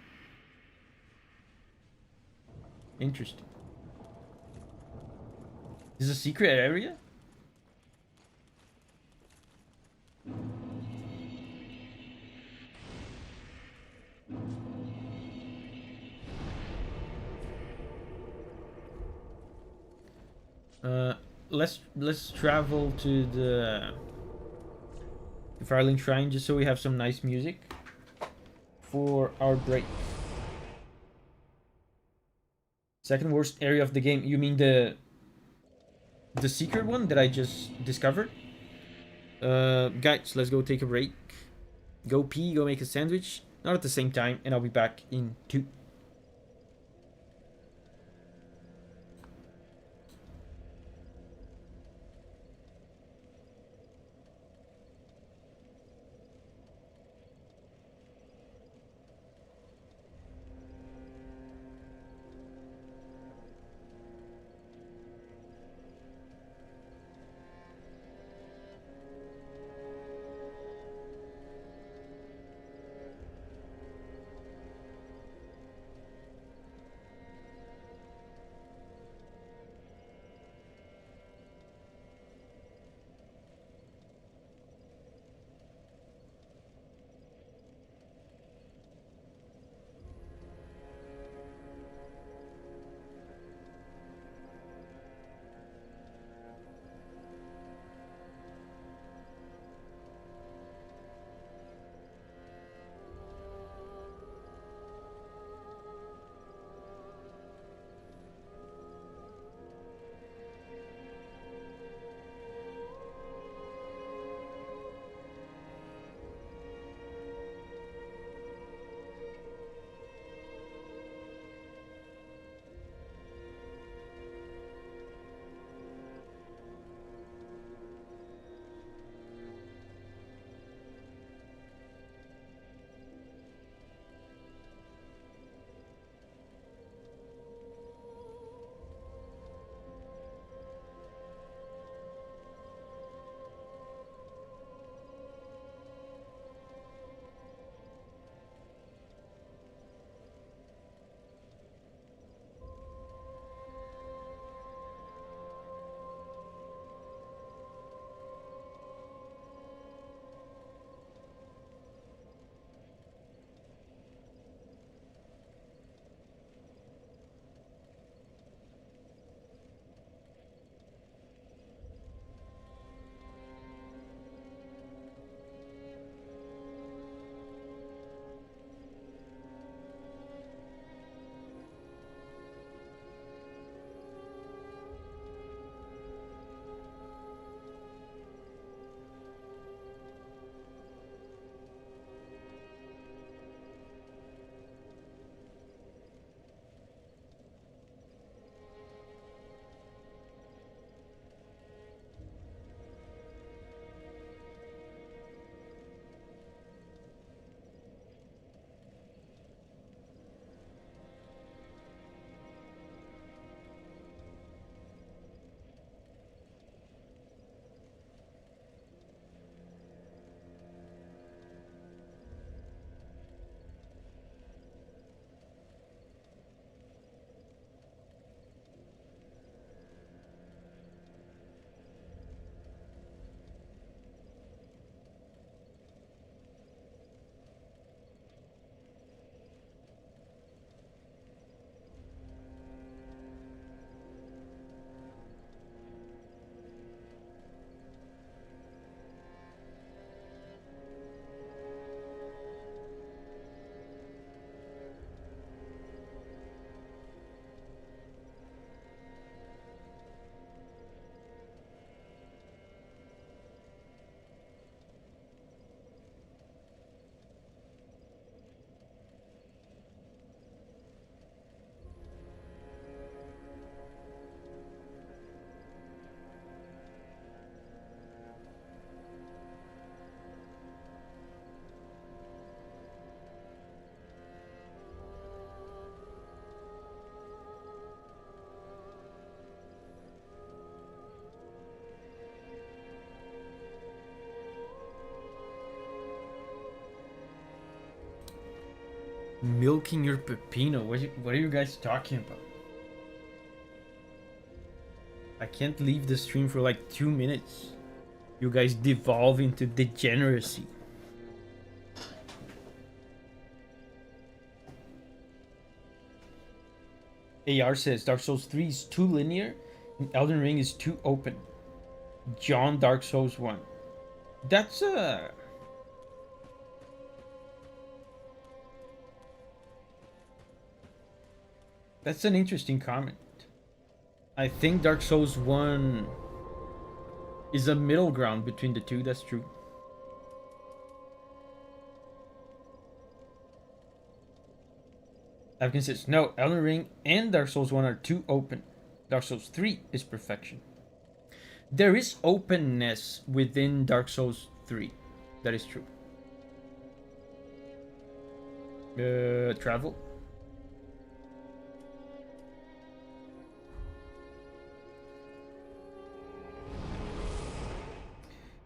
A: Interesting. Is this a secret area? Let's travel to the Firelink Shrine just so we have some nice music for our break. Second worst area of the game. You mean the secret one that I just discovered? Guys, let's go take a break. Go pee, go make a sandwich. Not at the same time, and I'll be back in 2. Milking your pepino. What are you guys talking about? I can't leave the stream for like 2 minutes. You guys devolve into degeneracy. AR says Dark Souls 3 is too linear and Elden Ring is too open. John Dark Souls 1. That's an interesting comment. I think Dark Souls 1 is a middle ground between the two, that's true. Avkin says, no, Elden Ring and Dark Souls 1 are too open. Dark Souls 3 is perfection. There is openness within Dark Souls 3. That is true. Travel.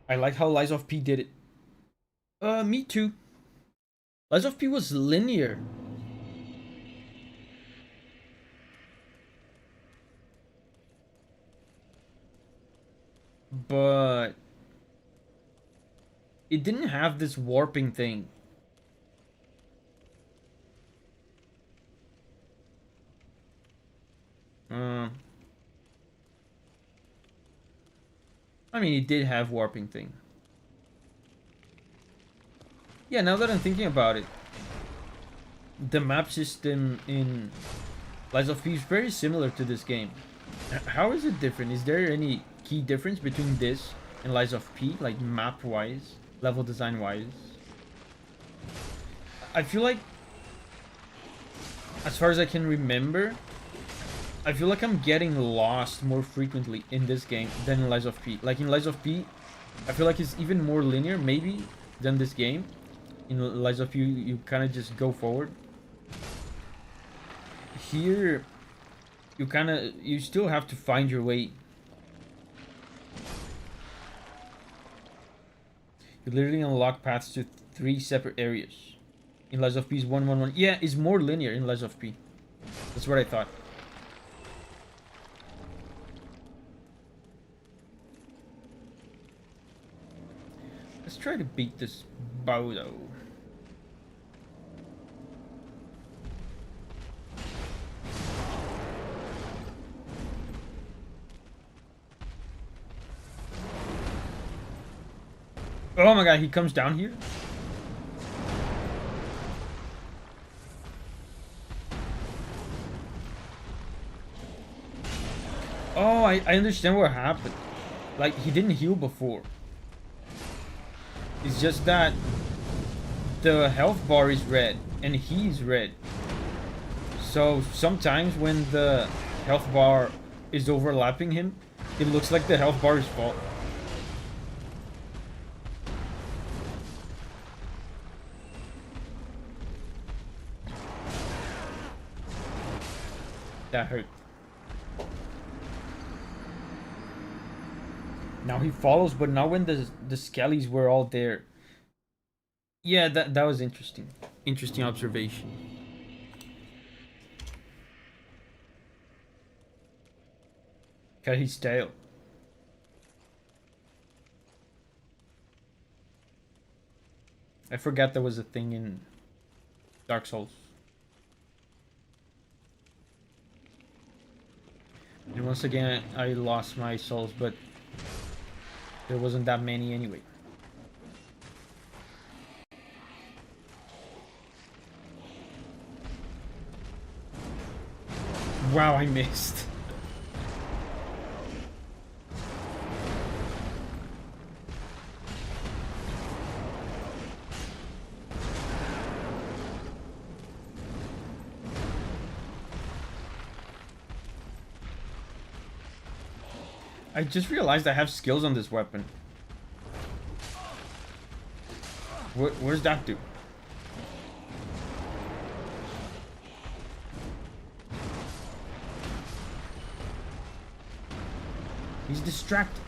A: I like how Lies of P did it. Me too. Lies of P was linear. But it didn't have this warping thing. I mean, it did have warping thing. Yeah, now that I'm thinking about it, the map system in Lies of P is very similar to this game. How is it different? Is there any key difference between this and Lies of P, like map-wise, level design-wise? I feel like, as far as I can remember, I feel like I'm getting lost more frequently in this game than in Lies of P. Like in Lies of P, I feel like it's even more linear, maybe, than this game. In Lies of P, you kind of just go forward. Here, you still have to find your way. You literally unlock paths to 3 separate areas. In Lies of P is 1-1-1. Yeah, it's more linear in Lies of P. That's what I thought. Let's try to beat this Bodo. Oh my god, he comes down here? Oh, I understand what happened. Like, he didn't heal before. It's just that the health bar is red and he's red. So sometimes when the health bar is overlapping him, it looks like the health bar is full. That hurt. Now he follows, but not when the skellies were all there. Yeah, that was interesting. Interesting observation. Cut his tail. I forgot there was a thing in Dark Souls. And once again, I lost my souls, but there wasn't that many anyway. Wow, I missed. I just realized I have skills on this weapon. What does that do? He's distracted.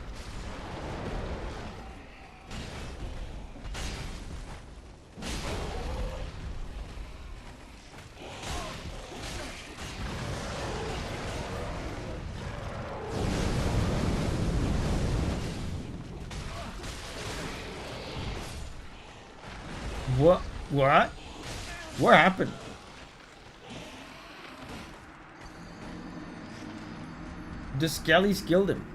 A: What? What? What happened? The Skellies killed him.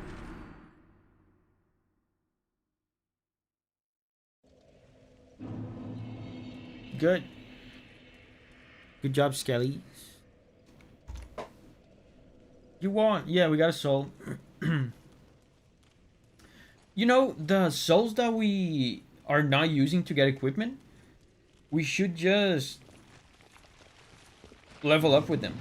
A: Good. Good job, Skellies. You won. Yeah, we got a soul. You know, the souls that we are not using to get equipment, we should just level up with them.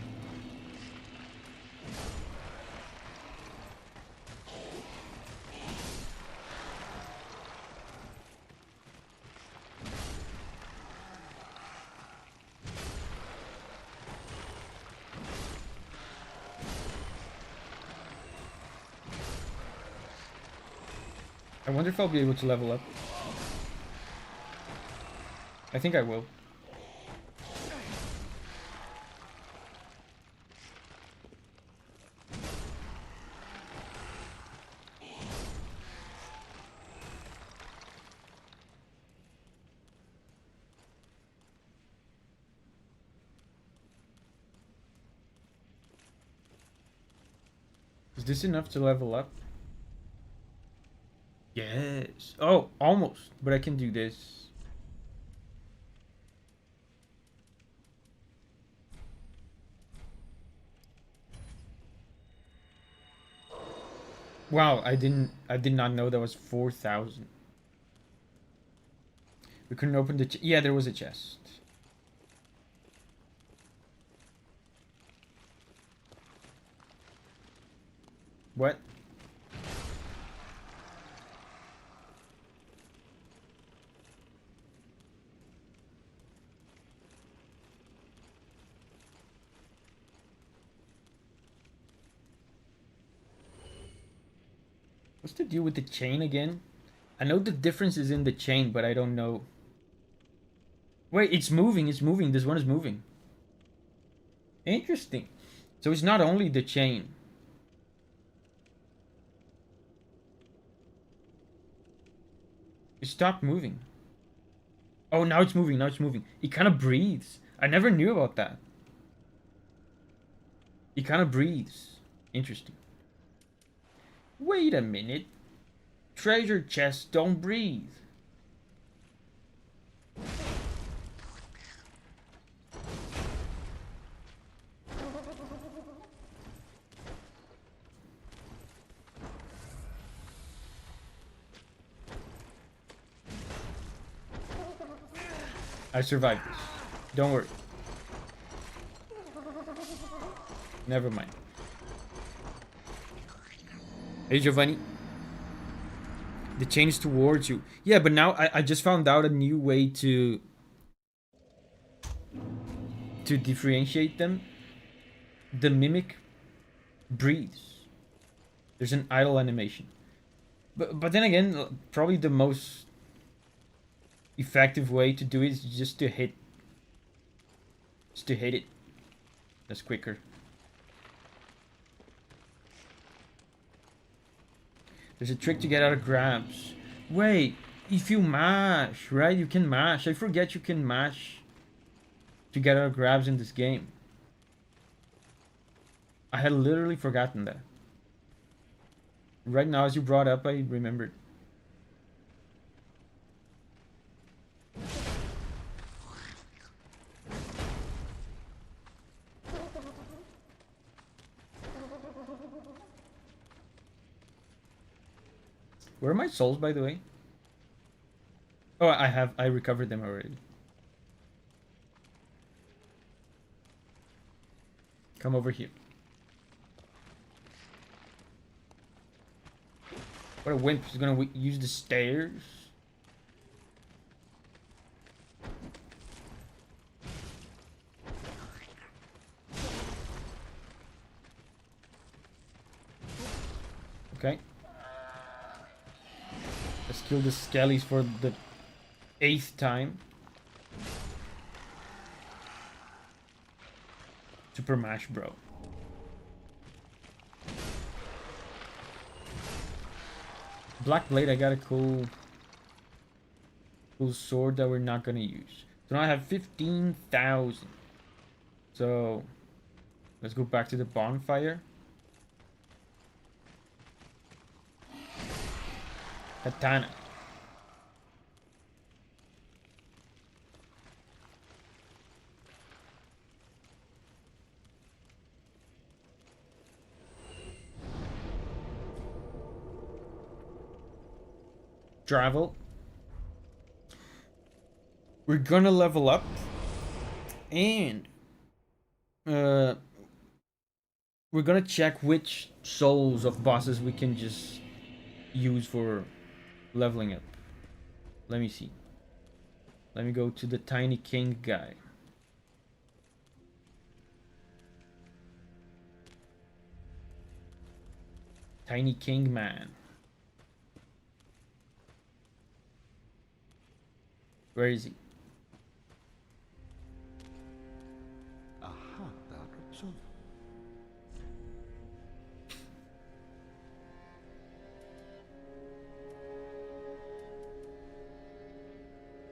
A: I wonder if I'll be able to level up. I think I will. Is this enough to level up? Yes. Oh, almost. But I can do this. Wow, I did not know that was 4,000. We couldn't open the yeah, there was a chest. What? What's the deal with the chain again? I know the difference is in the chain, but I don't know. Wait, it's moving, it's moving. This one is moving. Interesting. So it's not only the chain. It stopped moving. Oh, now it's moving, now it's moving. It kind of breathes. I never knew about that. It kind of breathes. Interesting. Wait a minute. Treasure chests don't breathe. I survived this. Don't worry. Never mind. Hey, Giovanni. The chain is towards you. Yeah, but now I just found out a new way to differentiate them. The mimic breathes. There's an idle animation. But then again, probably the most effective way to do it is just to hit. Just to hit it. That's quicker. There's a trick to get out of grabs. Wait, if you mash, right? You can mash. I forget you can mash to get out of grabs in this game. I had literally forgotten that. Right now, as you brought up, I remembered. Where are my souls, by the way? Oh, I recovered them already. Come over here. What a wimp. He's gonna use the stairs. Okay. Let's kill the skellies for the 8th time. Super mash, bro. Black Blade, I got a cool Cool sword that we're not gonna use. So now I have 15,000. So let's go back to the bonfire. Katana. Travel. We're gonna level up. And we're gonna check which souls of bosses we can just use for leveling up. Let me see. Let me go to the Tiny King guy. Tiny King man. Where is he?
D: Aha, där så.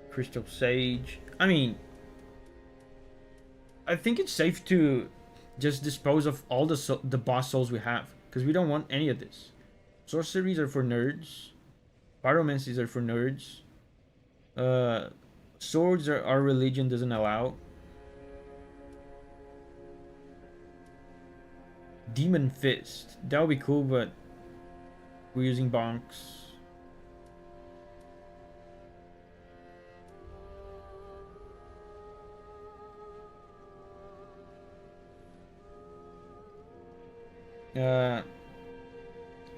A: Crystal Sage. I mean, I think it's safe to just dispose of all the boss souls we have, because we don't want any of this. Sorceries are for nerds. Pyromancies are for nerds. Swords are our religion doesn't allow. Demon Fist. That would be cool, but we're using bonks.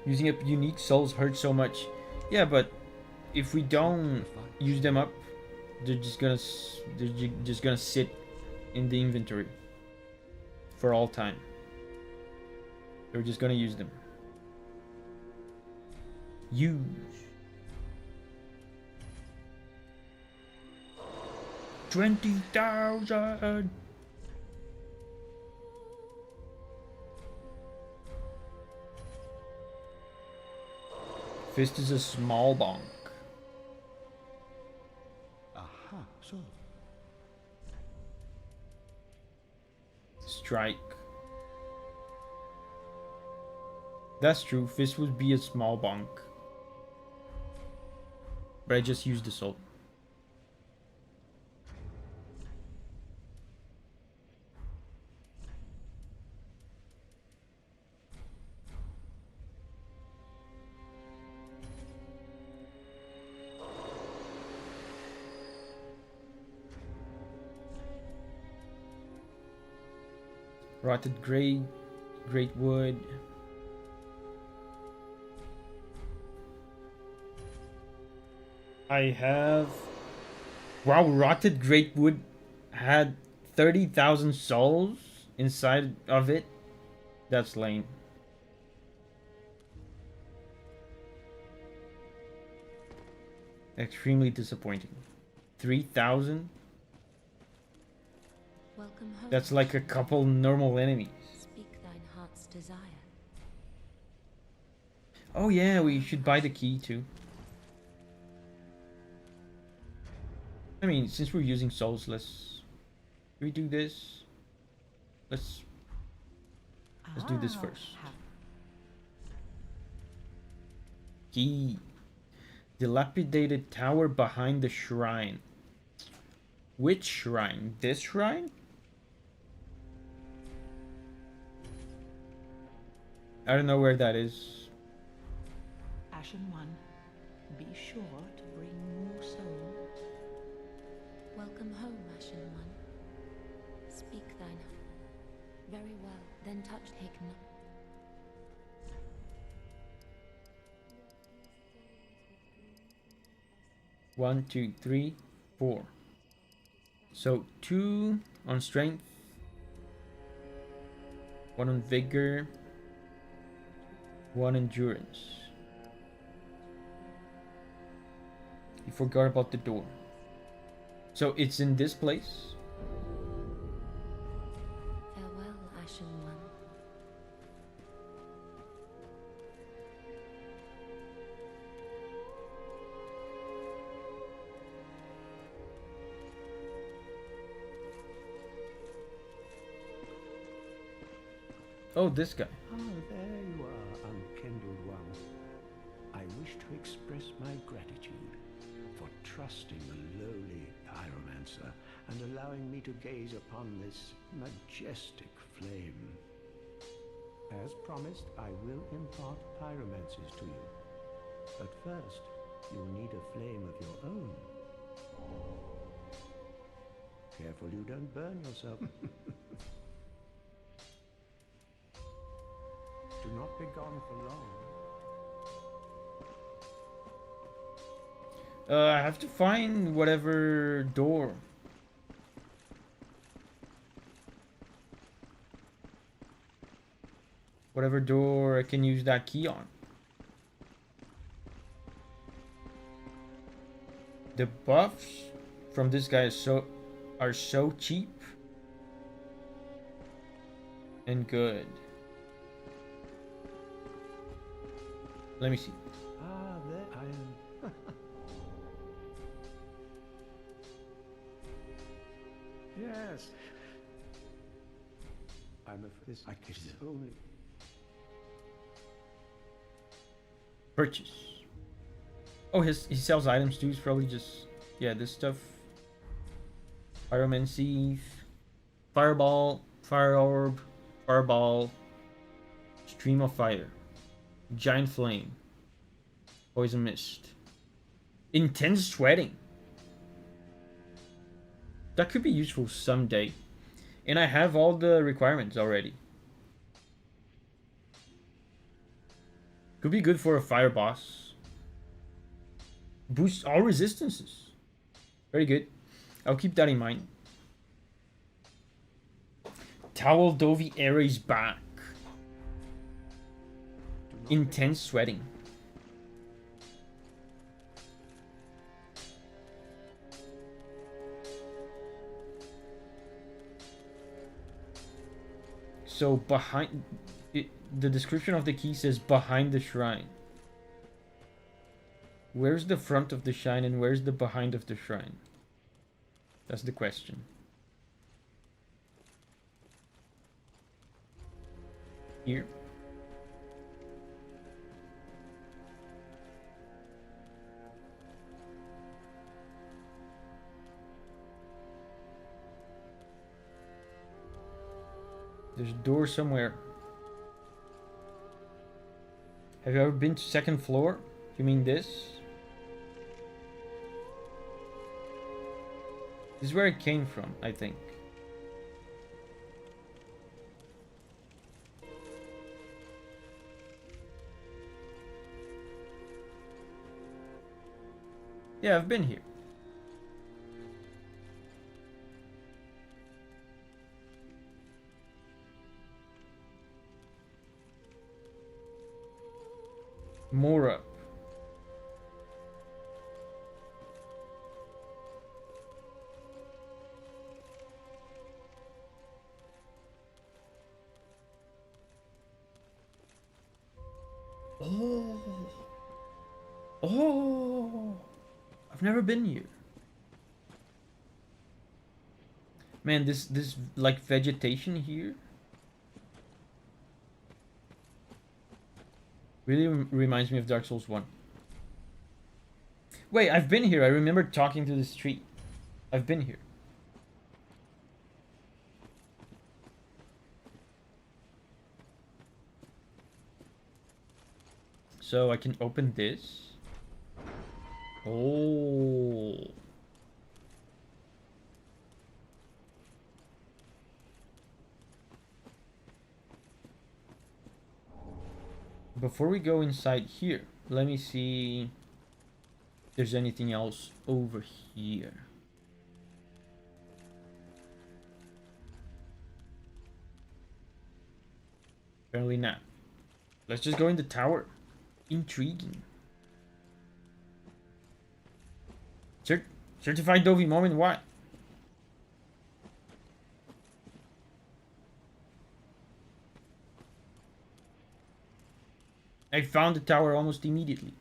A: Using up unique souls hurts so much. Yeah, but if we don't use them up, they're just gonna sit in the inventory for all time. We're just gonna use them. Use. $20,000. Fist is a small bonk.
D: Aha, så.
A: Strike. That's true. Fist would be a small bonk. But I just used the soul. Rotted great wood. I have... Wow, rotted great wood had 30,000 souls inside of it. That's lame. Extremely disappointing. 3,000?
C: Welcome home.
A: That's like a couple normal enemies.
C: Speak thine heart's desire.
A: Oh yeah, we should buy the key too. I mean, since we're using souls, let's redo this. Let's do this first. Key. Dilapidated tower behind the shrine. Which shrine? This shrine? I don't know where that is.
E: Ashen One, be sure to bring more souls.
C: Welcome home, Ashen One. Speak thine. Very well, then touch Hign.
A: 1, 2, 3, 4. So 2 on strength, 1 on vigor, 1 endurance. You forgot about the door. So it's in this place.
C: Farewell, Ashen One.
A: Oh, this guy.
F: Ah, there you are, unkindled one. I wish to express my gratitude for trusting the lowly pyromancer and allowing me to gaze upon this majestic flame. As promised, I will impart pyromancies to you. But first, you'll need a flame of your own. Careful you don't burn yourself. Do not be gone for long.
A: I have to find whatever door. Whatever door I can use that key on. The buffs from this guy are so cheap and good. Let me see.
F: Ah, there I am. Yes. I'm afraid this is only...
A: Purchase. Oh, he sells items too. He's probably just, yeah, this stuff. Pyromancy, fireball, fire orb, fireball, stream of fire, giant flame, poison mist, intense sweating. That could be useful someday. And I have all the requirements already. Could be good for a fire boss. Boosts all resistances. Very good. I'll keep that in mind. Towel Davi era is back. Intense sweating. So behind it, the description of the key says behind the shrine. Where's the front of the shrine and where's the behind of the shrine? That's the question. Here. There's a door somewhere. Have you ever been to second floor? You mean this? This is where it came from, I think. Yeah, I've been here. More up. Oh. Oh. I've never been here. Man, this like vegetation here really reminds me of Dark Souls 1. Wait, I've been here. I remember talking to this tree. I've been here. So I can open this. Oh. Before we go inside here, let me see if there's anything else over here. Apparently not. Let's just go in the tower. Intriguing. Certified Davi moment, what? I found the tower almost immediately.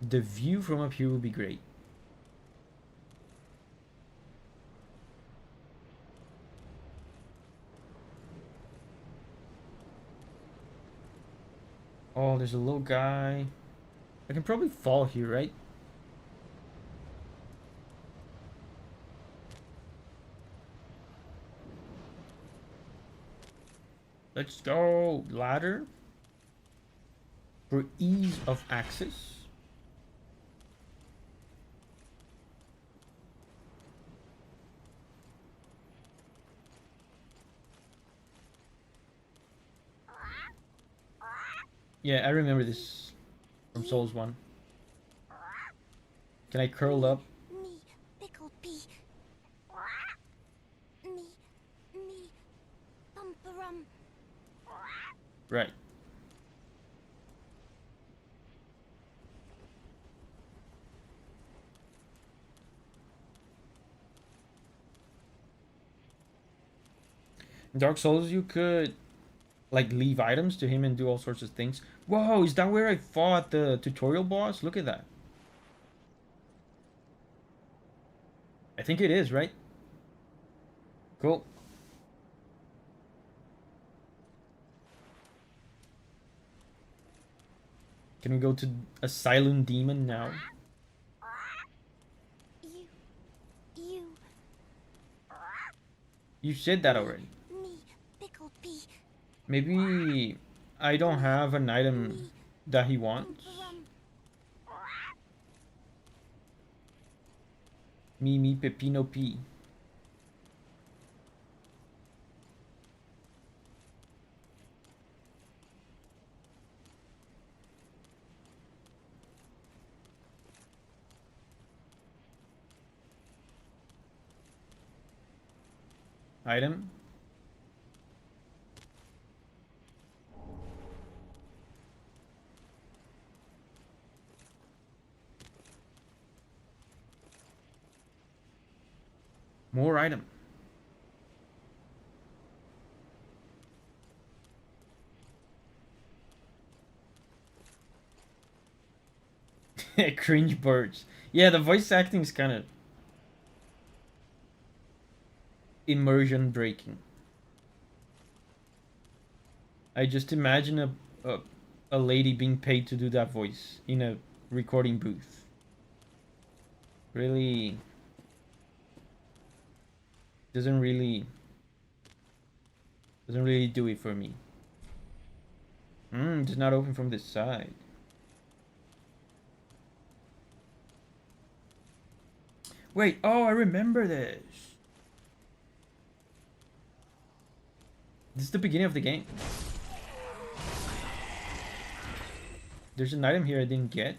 A: The view from up here will be great. Oh, there's a little guy. I can probably fall here, right? Let's go. Ladder. For ease of access. Yeah, I remember this from Souls 1. Can I curl up?
G: Me, pickle pea. Me, bumperum.
A: Right. In Dark Souls, you could like leave items to him and do all sorts of things. Whoa, is that where I fought the tutorial boss? Look at that. I think it is, right? Cool. Can we go to Asylum Demon now?
G: You.
A: You said that already.
G: Me, pickle pea.
A: Maybe I don't have an item that he wants.
G: Bumperum.
A: Me, Pepino P. Item. More item. Cringe birds. Yeah, the voice acting is kind of immersion breaking. I just imagine a lady being paid to do that voice in a recording booth. Really doesn't really do it for me. It's not open from this side. Wait, oh, I remember this. This is the beginning of the game. There's an item here I didn't get.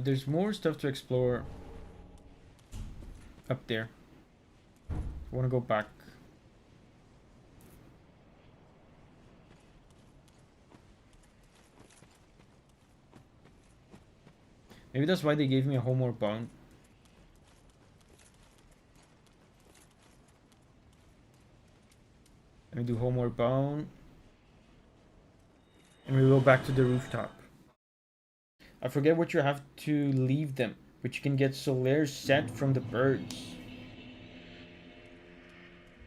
A: There's more stuff to explore up there. I want to go back. Maybe that's why they gave me a homeward bound. Let me do homeward bound. And we go back to the rooftop. I forget what you have to leave them, but you can get Solaire set from the birds.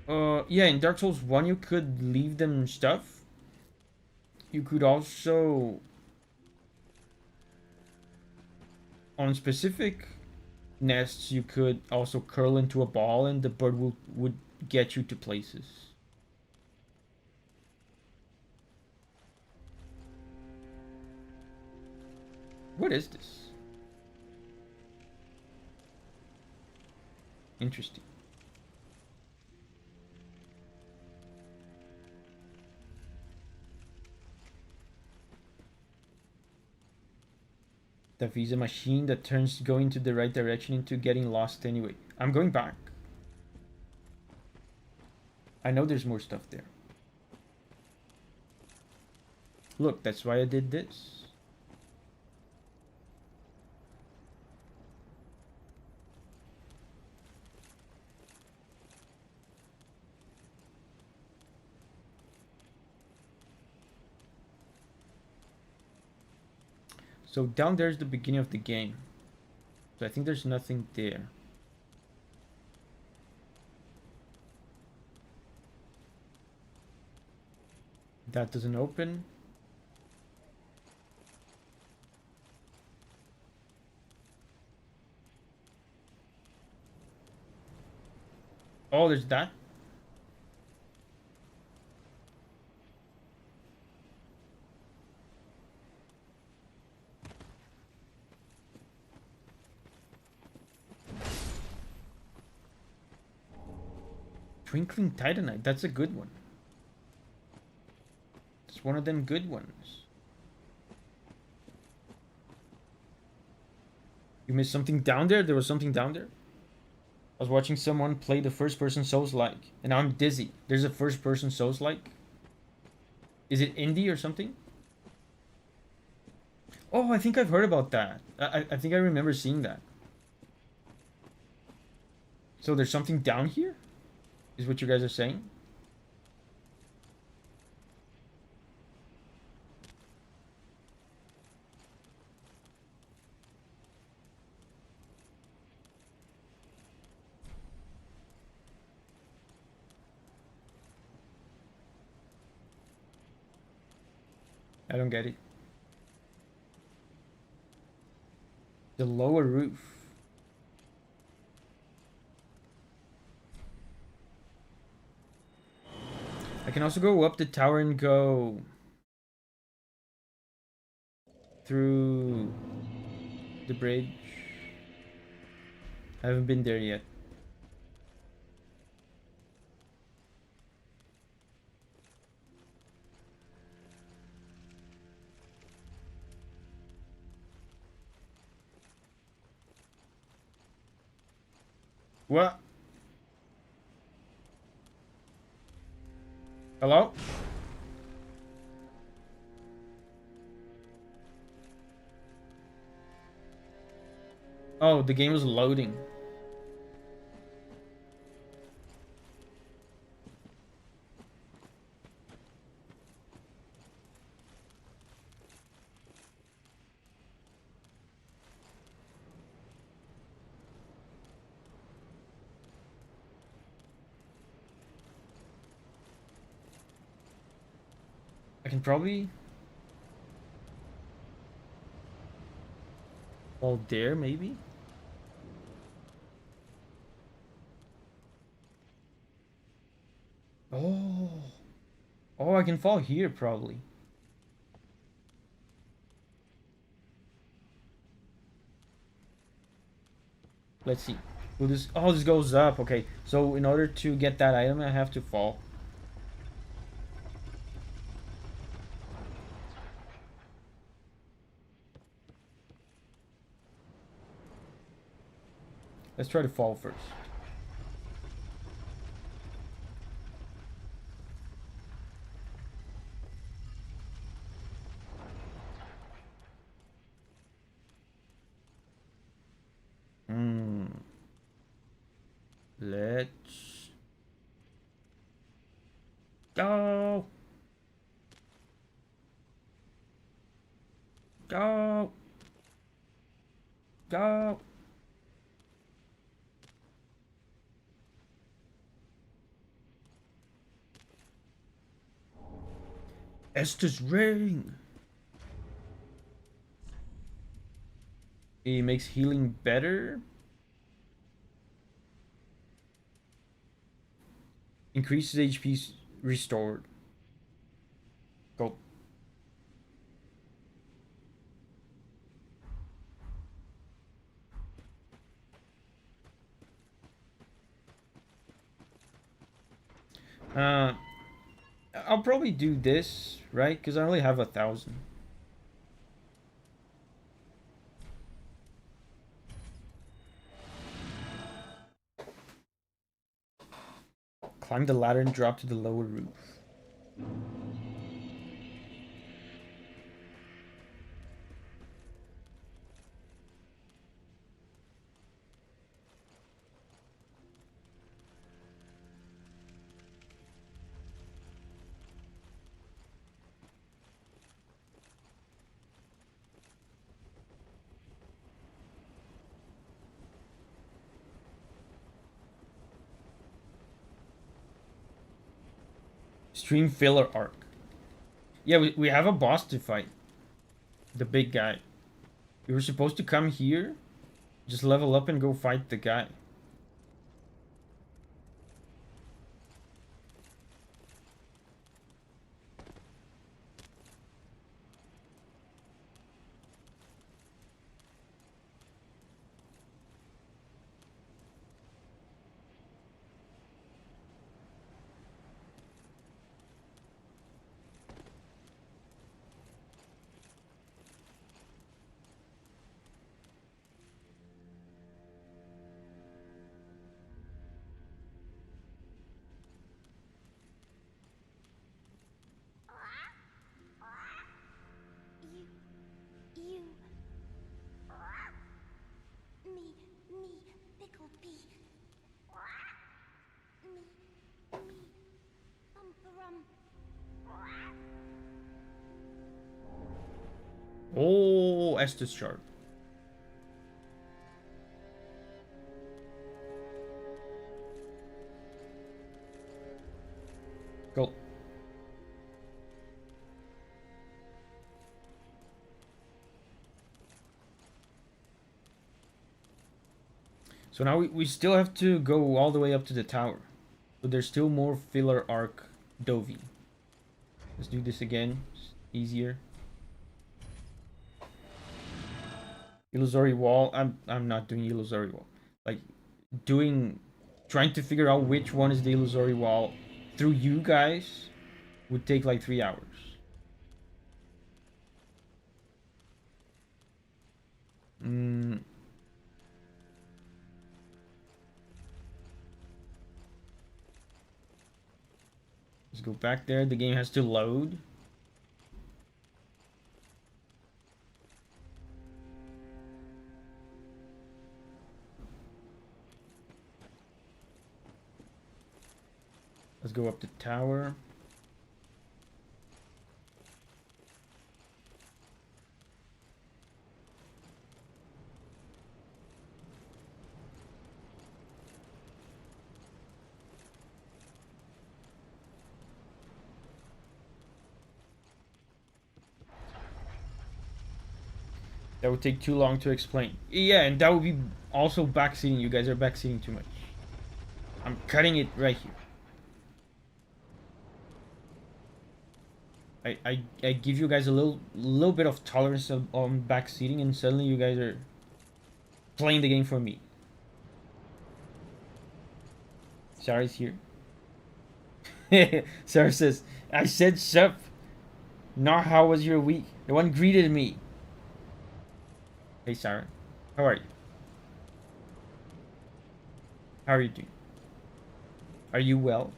A: Yeah, in Dark Souls 1 you could leave them stuff. You could also, on specific nests, you could also curl into a ball and the bird would get you to places. What is this? Interesting. Davi's a machine that turns going to the right direction into getting lost anyway. I'm going back. I know there's more stuff there. Look, that's why I did this. So down there is the beginning of the game. So I think there's nothing there. That doesn't open. Oh, there's that. Twinkling Titanite, that's a good one. It's one of them good ones. You missed something down there? There was something down there? I was watching someone play the first person Souls-like, and I'm dizzy. There's a first person Souls-like? Is it indie or something? Oh, I think I've heard about that. I think I remember seeing that. So there's something down here? Is what you guys are saying? I don't get it. The lower roof. I can also go up the tower and go through the bridge. I haven't been there yet. What? Hello? Oh, the game was loading. I can probably fall there, maybe? Oh. Oh, I can fall here, probably. Let's see. Will this... Oh, this goes up. Okay. So, in order to get that item, I have to fall. Let's try to fall first. Let's go. Go. Go. Estes ring. It makes healing better. Increases HP restored. Go. I'll probably do this, right? Because I only have 1,000. Climb the ladder and drop to the lower roof. Stream filler arc. Yeah, we have a boss to fight. The big guy. We were supposed to come here, just level up and go fight the guy.
G: You. Me, pickled pea. Me, bumperum.
A: Oh, Estus Sharp. Go. So now we still have to go all the way up to the tower. So there's still more filler arc Davi. Let's do this again. It's easier. Illusory wall. I'm not doing illusory wall. Like trying to figure out which one is the illusory wall through you guys would take like 3 hours. Let's go back there. The game has to load. Let's go up the tower. That would take too long to explain. Yeah, and that would be also backseating. You guys are backseating too much. I'm cutting it right here. I give you guys a little bit of tolerance on backseating, and suddenly you guys are playing the game for me. Sarah's here. Sarah says, I said sup. Not how was your week. No one greeted me. Hey Sarah, how are you? How are you doing? Are you well?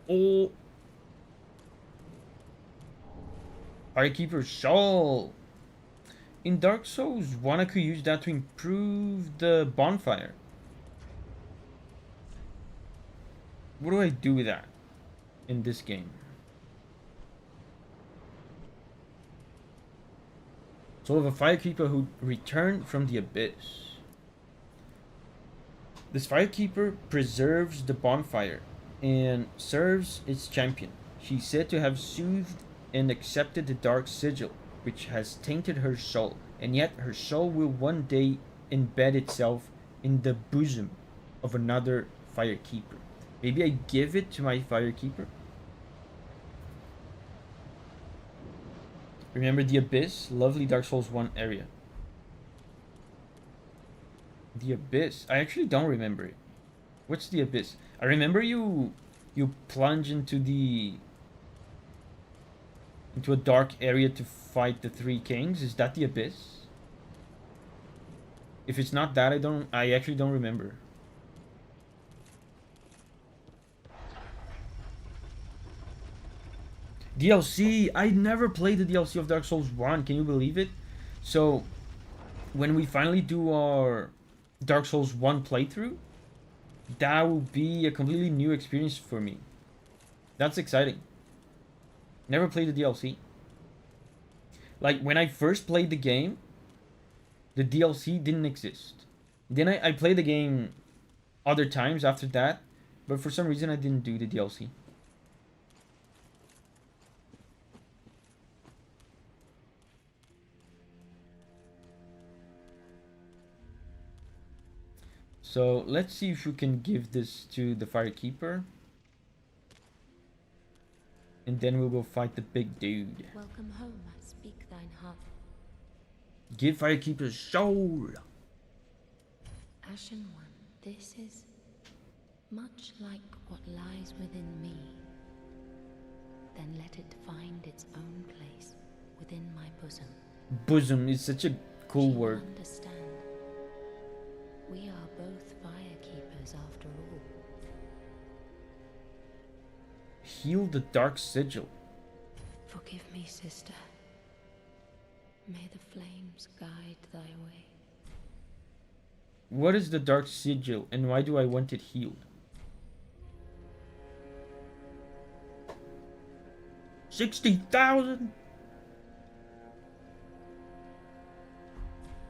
A: Oh, Firekeeper Soul. In Dark Souls 1, I could use that to improve the bonfire. What do I do with that in this game? Soul of a Firekeeper who returned from the Abyss. This Firekeeper preserves the bonfire and serves its champion. She's said to have soothed and accepted the dark sigil, which has tainted her soul, and yet her soul will one day embed itself in the bosom of another Firekeeper. Maybe I give it to my Firekeeper? Remember the Abyss? Lovely Dark Souls 1 area. The Abyss? I actually don't remember it. What's the Abyss? I remember you plunge into a dark area to fight the three kings. Is that the Abyss? If it's not that, I actually don't remember. DLC. I never played the DLC of Dark Souls 1. Can you believe it? So when we finally do our Dark Souls 1 playthrough, that will be a completely new experience for me. That's exciting. Never played the DLC. Like, when I first played the game, the DLC didn't exist. Then I played the game other times after that, but for some reason I didn't do the DLC. So let's see if we can give this to the Firekeeper. And then we'll go fight the big dude.
C: Welcome home, speak thine heart.
A: Give Firekeeper soul.
C: Ashen One, this is much like what lies within me. Then let it find its own place within my bosom.
A: Bosom is such a cool
C: She will
A: word.
C: understand. We are both firekeepers after all.
A: Heal the dark sigil.
C: Forgive me, sister. May the flames guide thy way.
A: What is the dark sigil and why do I want it healed? 60,000?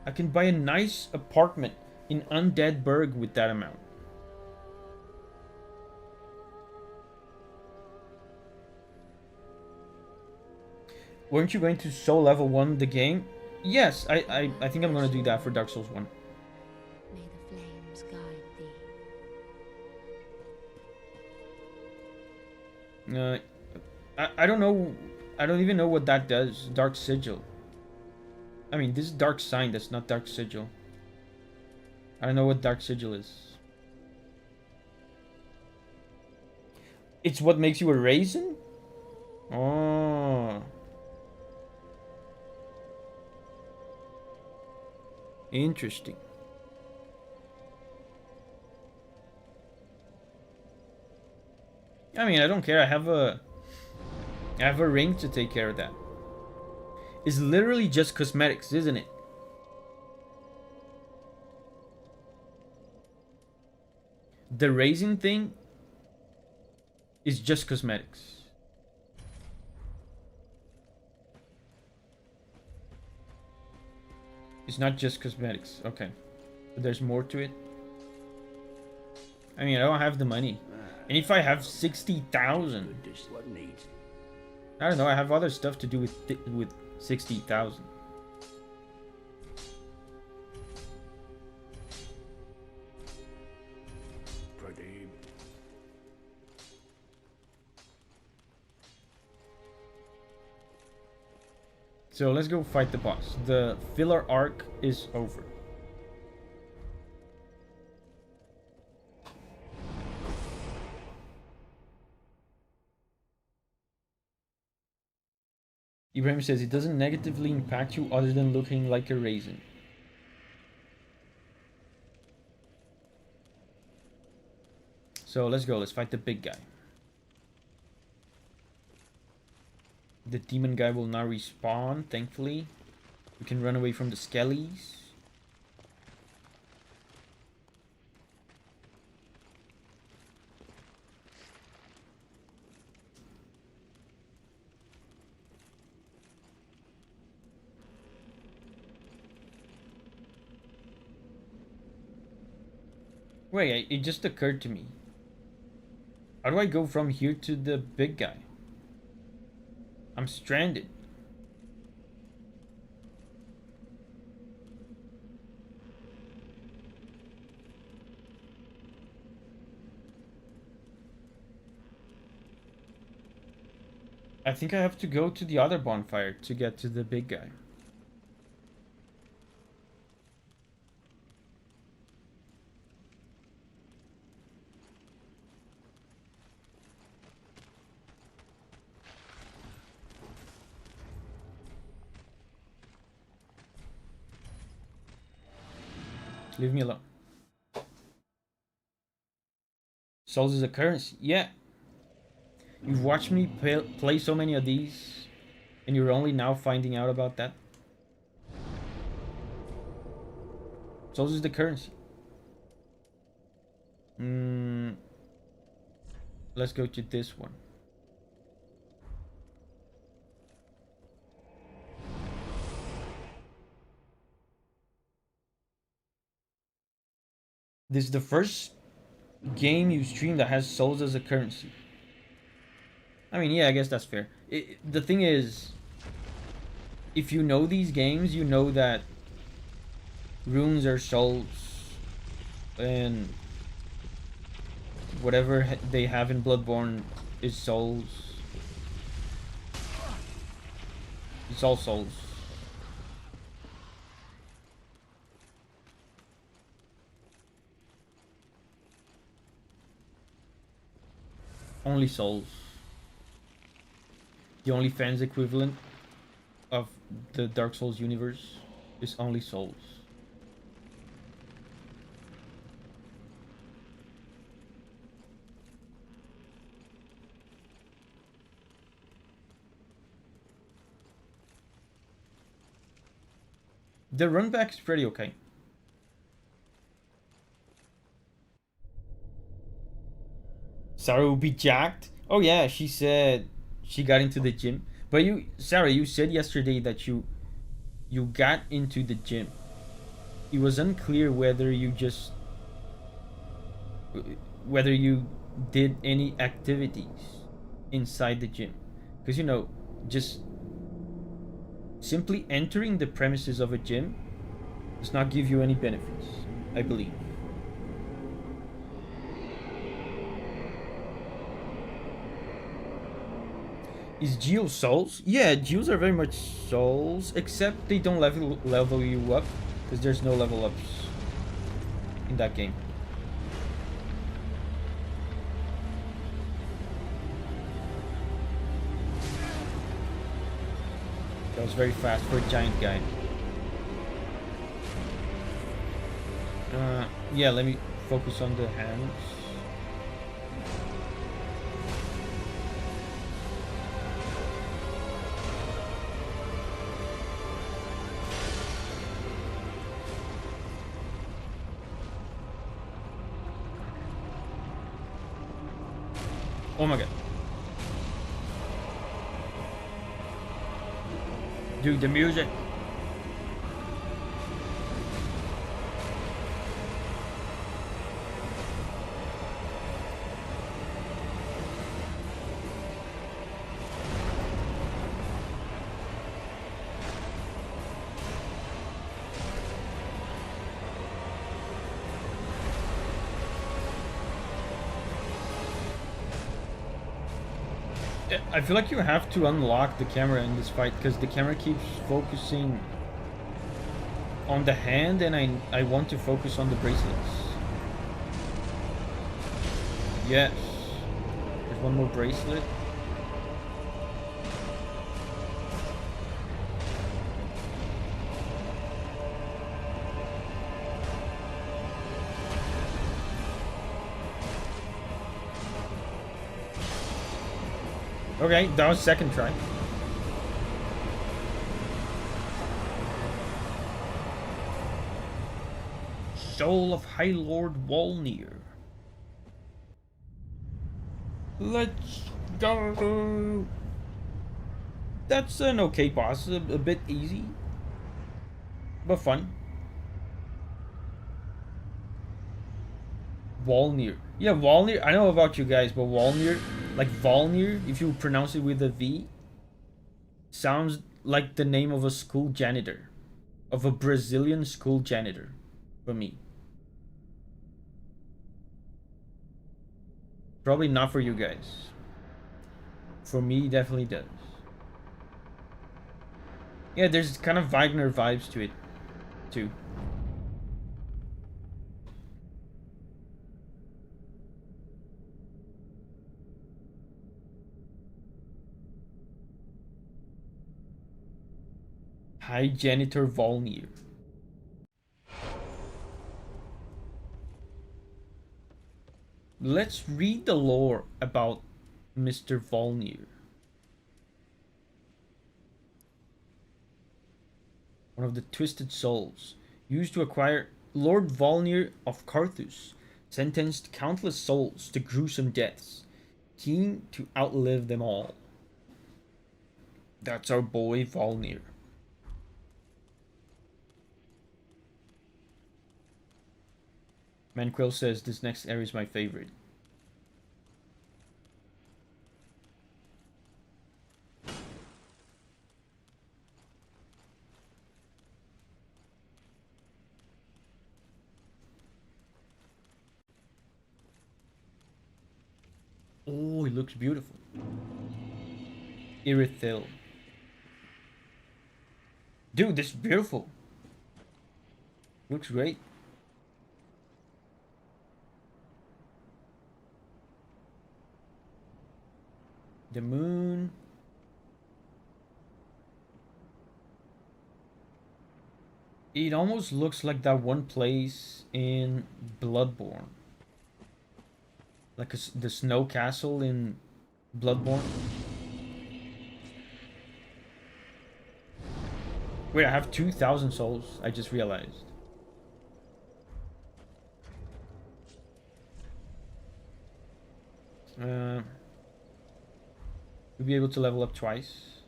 A: I can buy a nice apartment in Undead Burg with that amount. Weren't you going to soul level 1 the game? Yes, I think I'm going to do that for Dark Souls 1.
C: May the flames guide thee.
A: I don't know. I don't even know what that does. Dark Sigil. I mean, this is Dark Sign. That's not Dark Sigil. I don't know what Dark Sigil is. It's what makes you a raisin? Oh. Interesting. I mean, I don't care. I have a ring to take care of that. It's literally just cosmetics, isn't it? The raisin thing is just cosmetics. It's not just cosmetics. Okay. But there's more to it. I mean, I don't have the money. And if I have 60,000,
F: What needs?
A: I don't know. I have other stuff to do with 60,000.
F: Pradeep.
A: So let's go fight the boss. The filler arc is over. Ibrahim says it doesn't negatively impact you other than looking like a raisin. So let's go. Let's fight the big guy. The demon guy will now respawn, thankfully. We can run away from the skellies. Wait, it just occurred to me. How do I go from here to the big guy? I'm stranded. I think I have to go to the other bonfire to get to the big guy. Leave me alone. Souls is a currency. Yeah. You've watched me play so many of these, and you're only now finding out about that. Souls is the currency. Let's go to this one. This is the first game you stream that has souls as a currency. I mean, yeah, I guess that's fair. The thing is, if you know these games, you know that runes are souls, and whatever they have in Bloodborne is souls. It's all souls. Only souls. The only fans equivalent of the Dark Souls universe is only souls. The run back is pretty okay. Sarah will be jacked. Oh yeah, she said she got into the gym. But you, Sarah, you said yesterday that you got into the gym. It was unclear whether you did any activities inside the gym, because just simply entering the premises of a gym does not give you any benefits, I believe. Is Geo souls? Yeah, Geos are very much souls, except they don't level you up, because there's no level ups in that game. That was very fast for a giant guy. Yeah, let me focus on the hands. Oh my god. Dude, the music. I feel like you have to unlock the camera in this fight, because the camera keeps focusing on the hand, and I want to focus on the bracelets. Yes. There's one more bracelet. Okay, that was second try. Soul of High Lord Volnir. Let's go. That's an okay boss, a bit easy, but fun. Volnir. Yeah, Volnir. I know about you guys, but Volnir, like Volnir, if you pronounce it with a V, sounds like the name of a school janitor, of a Brazilian school janitor, for me. Probably not for you guys. For me, definitely does. Yeah, there's kind of Wagner vibes to it, too. High Janitor Volnir. Let's read the lore about Mr. Volnir. One of the twisted souls used to acquire Lord Volnir of Carthus sentenced countless souls to gruesome deaths, keen to outlive them all. That's our boy Volnir. Manquill says this next area is my favorite. Oh, it looks beautiful. Irithil. Dude, this is beautiful. Looks great. The moon. It almost looks like that one place in Bloodborne. Like the snow castle in Bloodborne. Wait, I have 2,000 souls. I just realized. We'll be able to level up twice.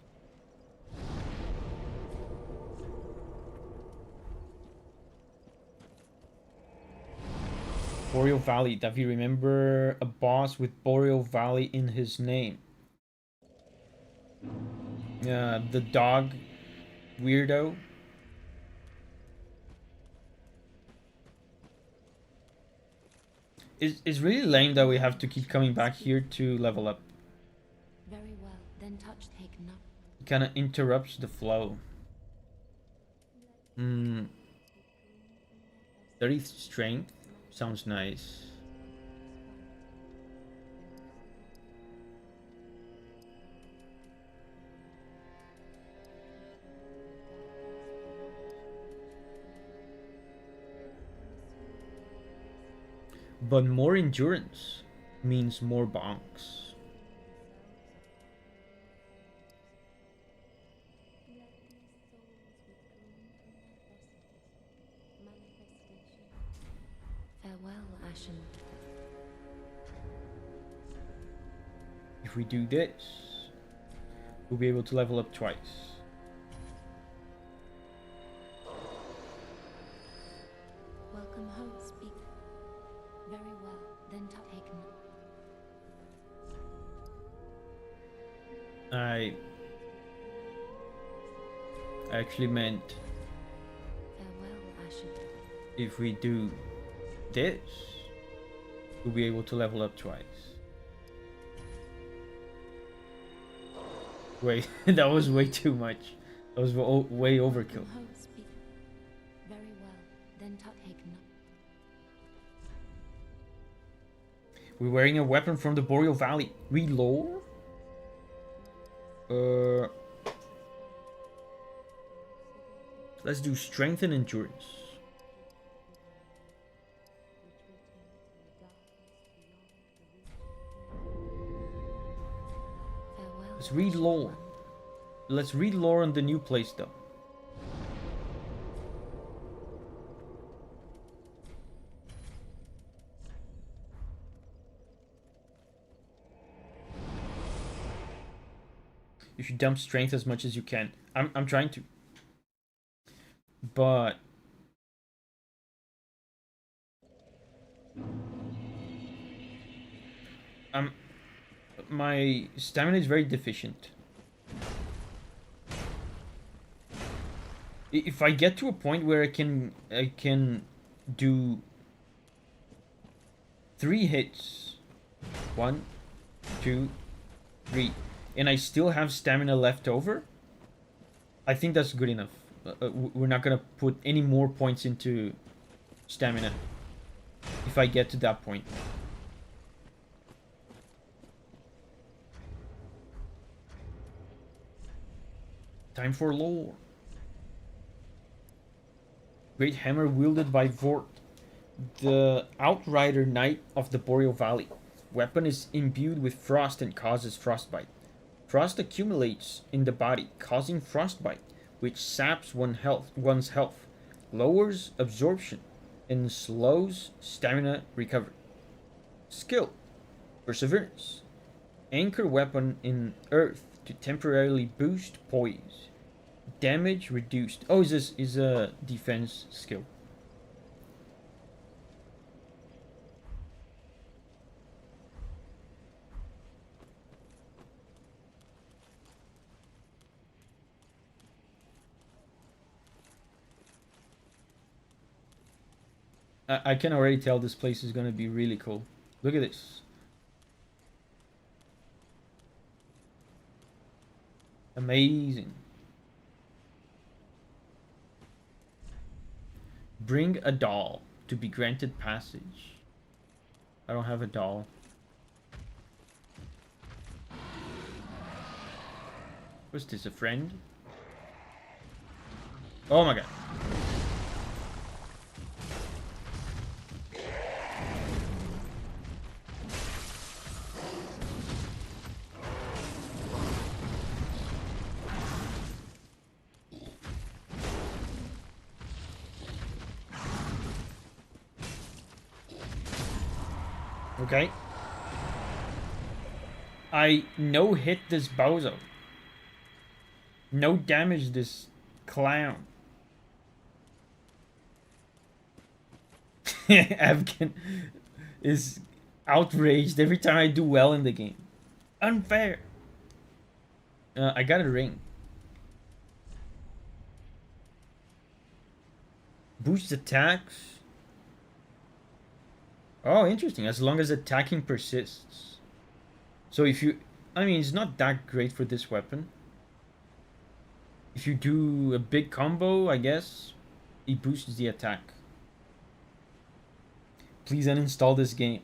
A: Boreal Valley. Davi, remember a boss with Boreal Valley in his name? The dog weirdo. It's really lame that we have to keep coming back here to level up.
C: Very well, then touch taken up.
A: It kind of interrupts the flow. 30 strength sounds nice. But more endurance means more bonks.
C: Farewell, Ashen.
A: If we do this, we'll be able to level up twice.
C: Welcome home, speak. Very well, then taken.
A: I actually meant
C: Farewell, Ashen.
A: if we do this, we'll be able to level up twice. Wait, that was way too much. That was way overkill.
C: Welcome home, speak. Very well, then taken.
A: We're wearing a weapon from the Boreal Valley. Read lore? Let's do strength and endurance.
C: Farewell.
A: Let's read lore. Let's read lore on the new place though. You should dump strength as much as you can. I'm trying to. But my stamina is very deficient. If I get to a point where I can do 3 hits, 1, 2, 3, and I still have stamina left over, I think that's good enough. We're not gonna put any more points into stamina if I get to that point. Time for lore. Great hammer wielded by Vort, the Outrider Knight of the Boreal Valley. Weapon is imbued with frost and causes frostbite. Frost accumulates in the body, causing frostbite, which saps one's health, lowers absorption, and slows stamina recovery. Skill: Perseverance. Anchor weapon in earth to temporarily boost poise. Damage reduced. Oh, is a defense skill. I can already tell this place is gonna be really cool. Look at this. Amazing. Bring a doll to be granted passage. I don't have a doll. What's this, a friend? Oh my god. Okay. I no hit this bozo. No damage this clown. Avkin is outraged every time I do well in the game. Unfair. I got a ring. Boosts attacks. Oh, interesting. As long as attacking persists. So if you... I mean, it's not that great for this weapon. If you do a big combo, I guess, it boosts the attack. Please uninstall this game.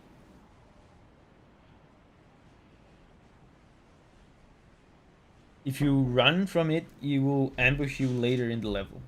A: If you run from it, it will ambush you later in the level.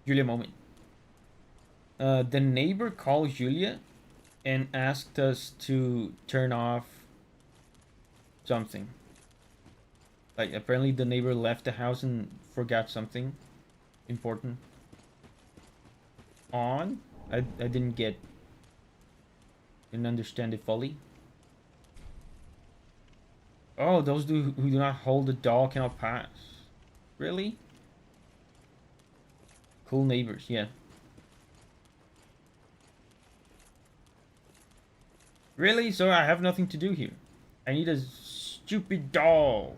A: Julia moment. The neighbor called Julia and asked us to turn off something. Like, apparently the neighbor left the house and forgot something important. On? I didn't get... Didn't understand it fully. Oh, those who do not hold the doll cannot pass. Really? Cool neighbors, yeah. Really? So I have nothing to do here. I need a stupid doll.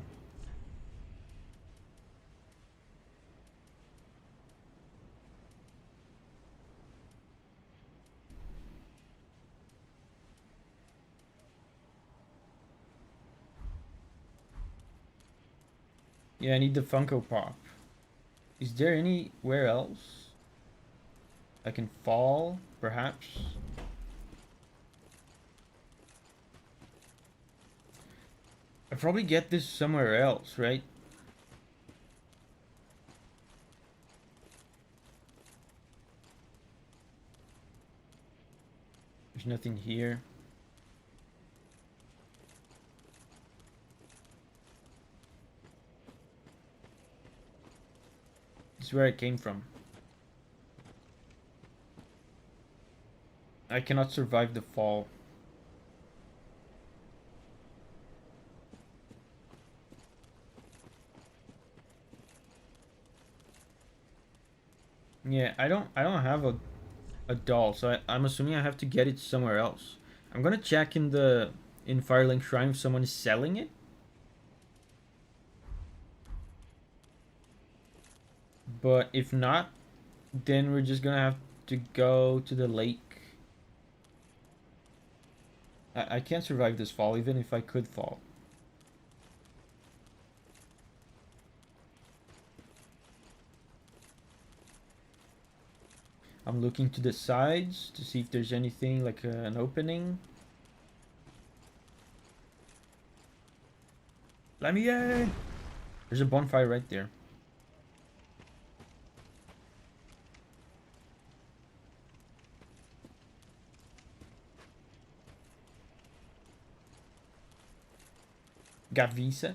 A: Yeah, I need the Funko Pop. Is there anywhere else I can fall, perhaps? I probably get this somewhere else, right? There's nothing here. This is where I came from. I cannot survive the fall. Yeah, I don't have a doll, so I'm assuming I have to get it somewhere else. I'm gonna check in Firelink Shrine if someone is selling it. But if not, then we're just gonna have to go to the lake. I can't survive this fall, even if I could fall. I'm looking to the sides to see if there's anything like an opening. Let me in! There's a bonfire right there. Got Visa.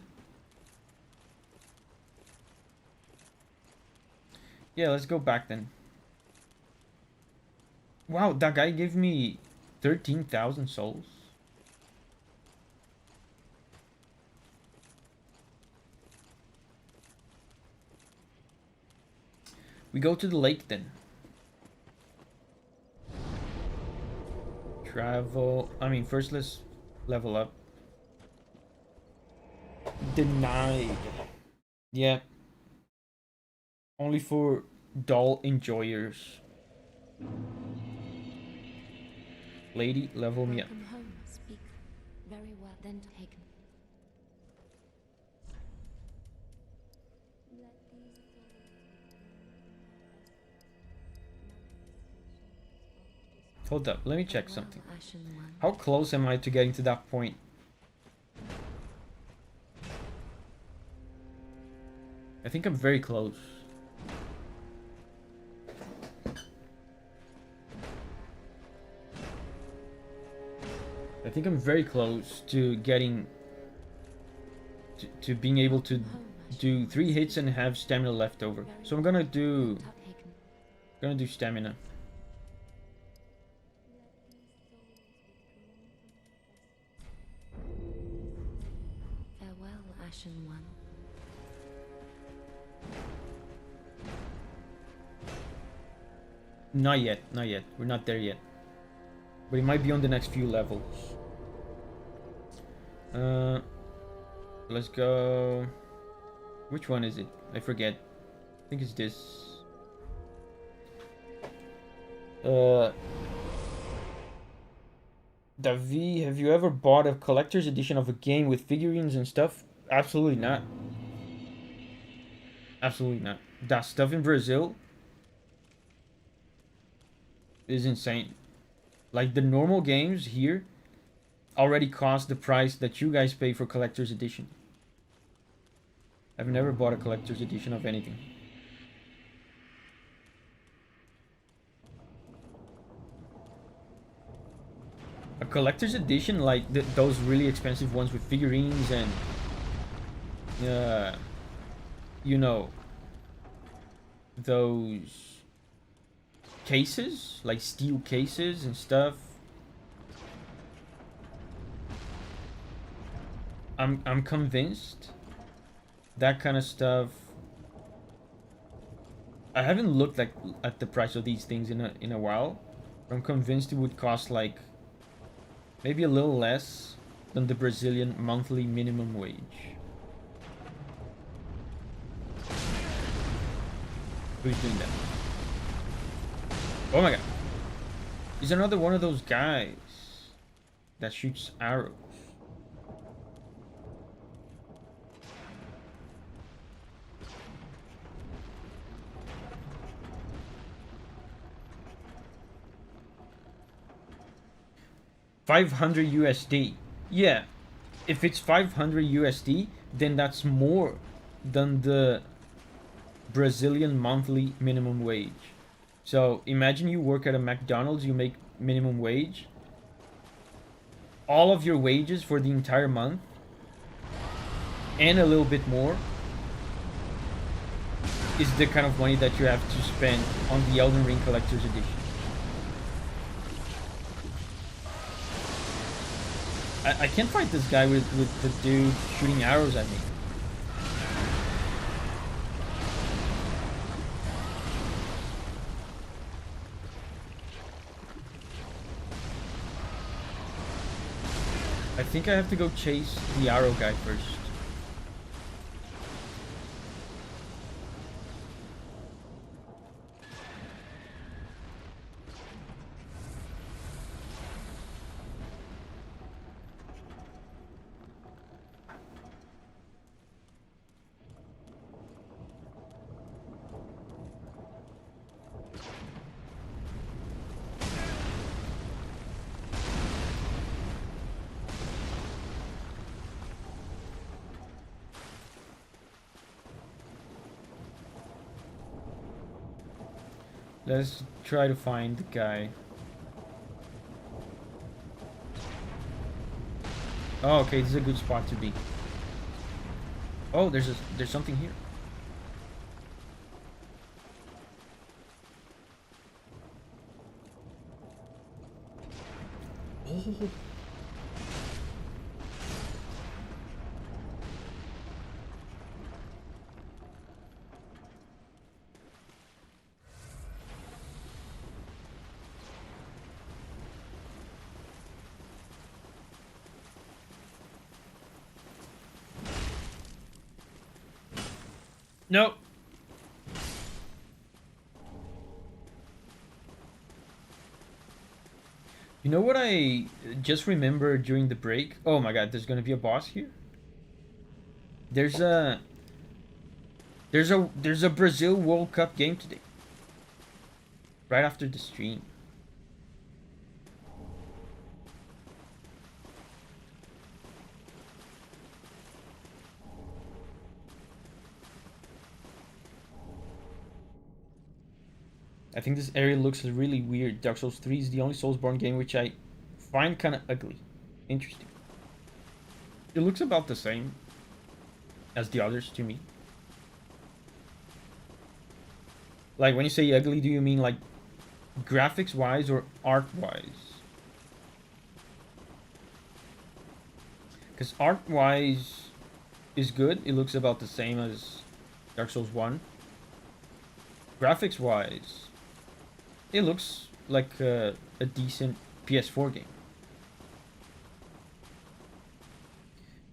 A: Yeah, let's go back then. Wow, that guy gave me 13,000 souls. We go to the lake then. Travel. I mean, first let's level up. Denied. Yeah. Only for dull enjoyers. Lady, level me up.
C: Welcome home, speak very well, then taken.
A: Hold up, let me check
C: Farewell,
A: something.
C: Ashen One.
A: How close am I to getting to that point? I think I'm very close. I think I'm very close to getting to being able to do 3 hits and have stamina left over. So I'm gonna do stamina.
C: Farewell, Ashen One.
A: Not yet, not yet. We're not there yet. But it might be on the next few levels. Let's go. Which one is it? I forget. I think it's this. Davi, have you ever bought a collector's edition of a game with figurines and stuff? Absolutely not. Absolutely not. That stuff in Brazil is insane. Like the normal games here already cost the price that you guys pay for collector's edition. I've never bought a collector's edition of anything. A collector's edition, like those really expensive ones with figurines and you know, those cases, like steel cases and stuff. I'm convinced that kind of stuff. I haven't looked like at the price of these things in a while. But I'm convinced it would cost like maybe a little less than the Brazilian monthly minimum wage. Who's doing that? Oh my god. He's another one of those guys that shoots arrows. $500 USD. Yeah, if it's 500 USD, then that's more than the Brazilian monthly minimum wage. So imagine you work at a McDonald's, you make minimum wage. All of your wages for the entire month and a little bit more is the kind of money that you have to spend on the Elden Ring Collector's Edition. I can't fight this guy with the dude shooting arrows at me. I think I have to go chase the arrow guy first. Let's try to find the guy. Oh, okay, this is a good spot to be. Oh, there's something here. No. You know what I just remembered during the break? Oh my god, there's gonna be a boss here. There's a Brazil World Cup game today. Right after the stream. I think this area looks really weird. Dark Souls 3 is the only Soulsborne game which I find kind of ugly. Interesting. It looks about the same as the others to me. Like, when you say ugly, do you mean like graphics-wise or art-wise? Because art-wise is good. It looks about the same as Dark Souls 1. Graphics-wise, it looks like a decent PS4 game.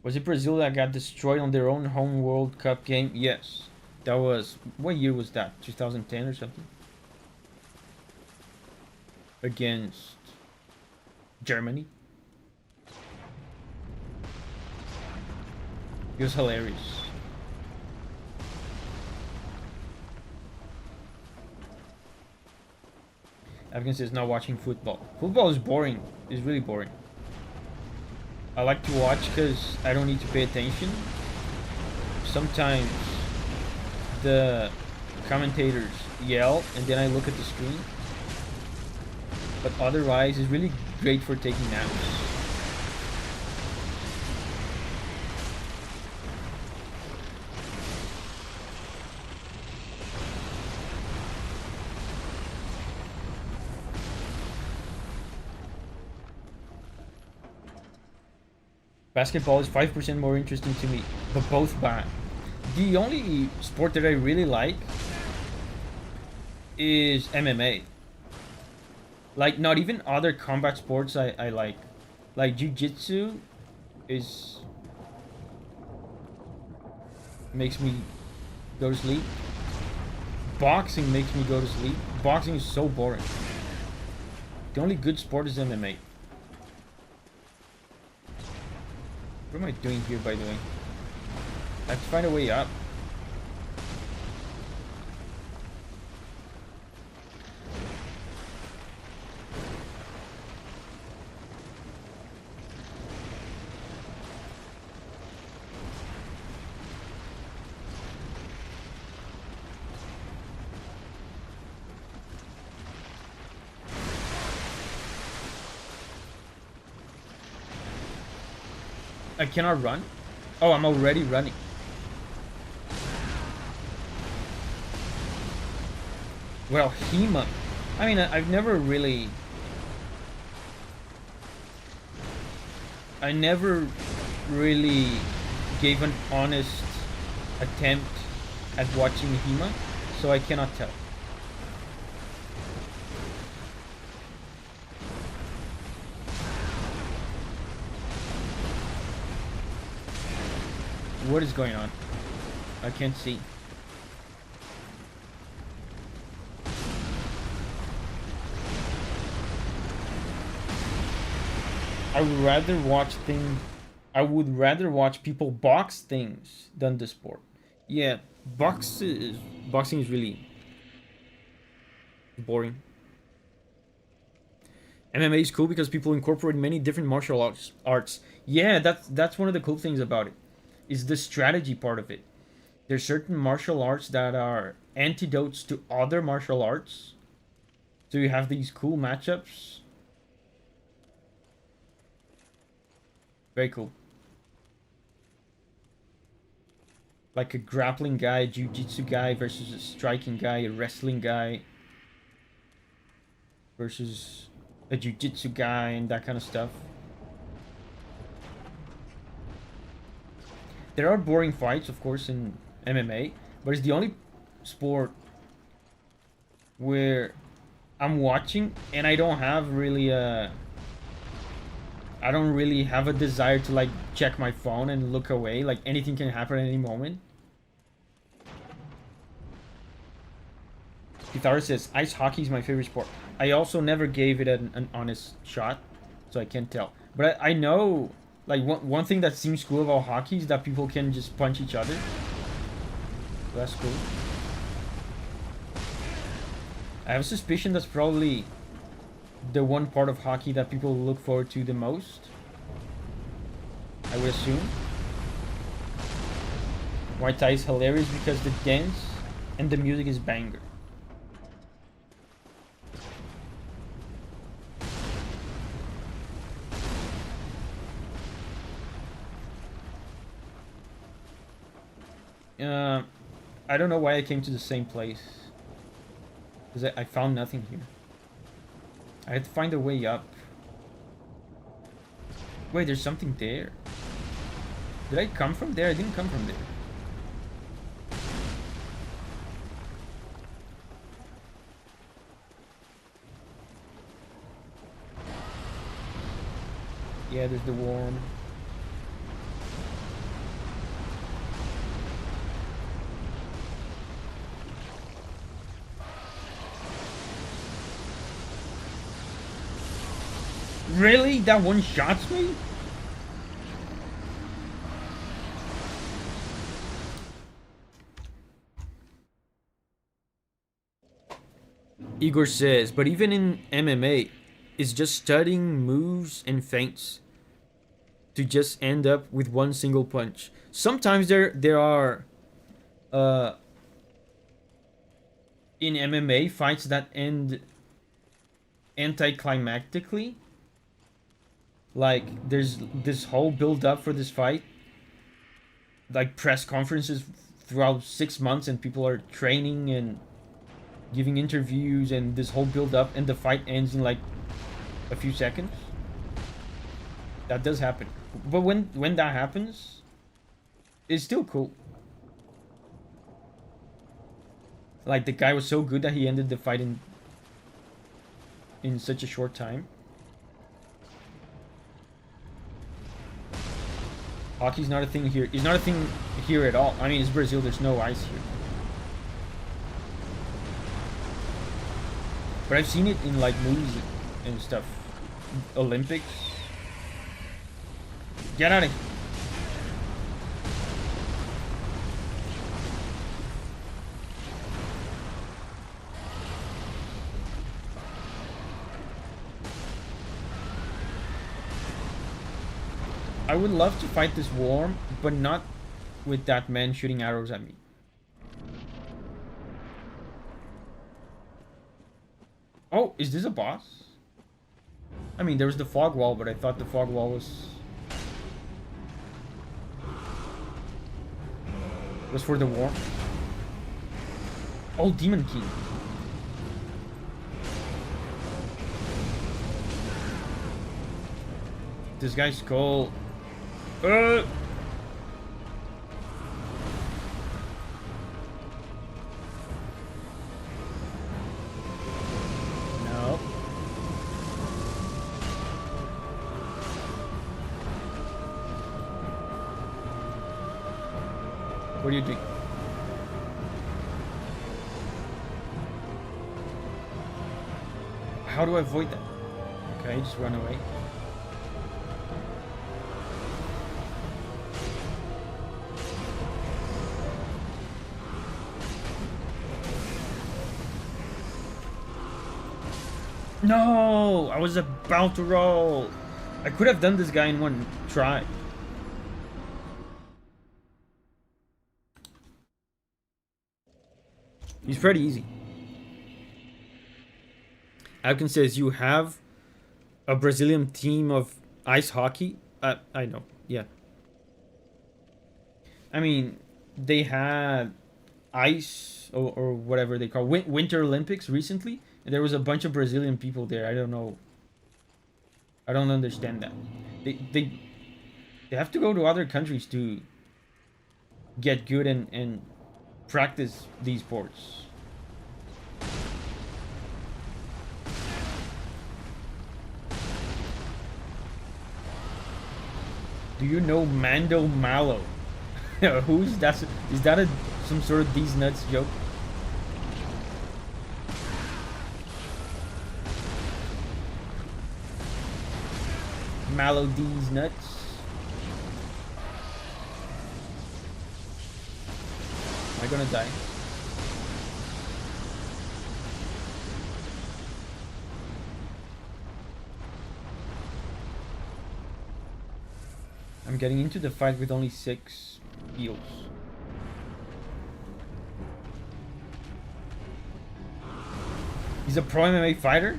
A: Was it Brazil that got destroyed on their own home World Cup game? Yes. That was... What year was that? 2010 or something? Against Germany. It was hilarious. Afghan says not watching football. Football is boring. It's really boring. I like to watch because I don't need to pay attention. Sometimes the commentators yell and then I look at the screen. But otherwise, it's really great for taking naps. Basketball is 5% more interesting to me, but both bad. The only sport that I really like is MMA. Like, not even other combat sports I like. Like, jiu-jitsu is... makes me go to sleep. Boxing makes me go to sleep. Boxing is so boring. The only good sport is MMA. What am I doing here, by the way? I have to find a way up. I cannot run? Oh, I'm already running. Well, Hema. I mean, I've never really... I never really gave an honest attempt at watching Hema, so I cannot tell. What is going on? I can't see. I would rather watch things. I would rather watch people box things than the sport. Yeah, boxing is really boring. MMA is cool because people incorporate many different martial arts. Yeah, that's one of the cool things about it. Is the strategy part of it. There's certain martial arts that are antidotes to other martial arts. So you have these cool matchups. Very cool. Like a grappling guy, a jiu-jitsu guy versus a striking guy, a wrestling guy versus a jiu-jitsu guy and that kind of stuff. There are boring fights, of course, in MMA, but it's the only sport where I'm watching and I don't really have a desire to like check my phone and look away. Like anything can happen at any moment. Guitar says, ice hockey is my favorite sport. I also never gave it an honest shot, so I can't tell. But I know, like, one thing that seems cool about hockey is that people can just punch each other. That's cool. I have a suspicion that's probably the one part of hockey that people look forward to the most. I would assume. White tie is hilarious because the dance and the music is banger. I don't know why I came to the same place. Because I found nothing here. I had to find a way up. Wait, there's something there. Did I come from there? I didn't come from there. Yeah, there's the worm. Really? That one shots me? Igor says, but even in MMA, it's just studying moves and feints to just end up with one single punch. Sometimes there are in MMA fights that end anticlimactically. Like there's this whole build up for this fight, like press conferences throughout 6 months, and people are training and giving interviews, and this whole build up, and the fight ends in like a few seconds. That does happen, but when that happens, it's still cool. Like the guy was so good that he ended the fight in such a short time. Hockey's not a thing here. It's not a thing here at all. I mean, it's Brazil. There's no ice here. But I've seen it in like movies and stuff. Olympics. Get out of here. I would love to fight this worm, but not with that man shooting arrows at me. Oh, is this a boss? I mean, there was the fog wall, but I thought the fog wall was for the worm. Oh, Demon King. This guy's skull. No. What do you think? How do I avoid that? Okay, just run away. No! I was about to roll! I could have done this guy in one try. He's pretty easy. Alkin says, you have a Brazilian team of ice hockey? I know, yeah. I mean, they had ice or whatever they call Winter Olympics recently. And there was a bunch of Brazilian people there. I don't know I don't understand that. They have to go to other countries to get good and practice these ports. Do you know Mando Mallow? Who's that? Is that some sort of these nuts joke? Mallow D's nuts. Am I gonna die? I'm getting into the fight with only 6 heals. He's a pro MMA fighter?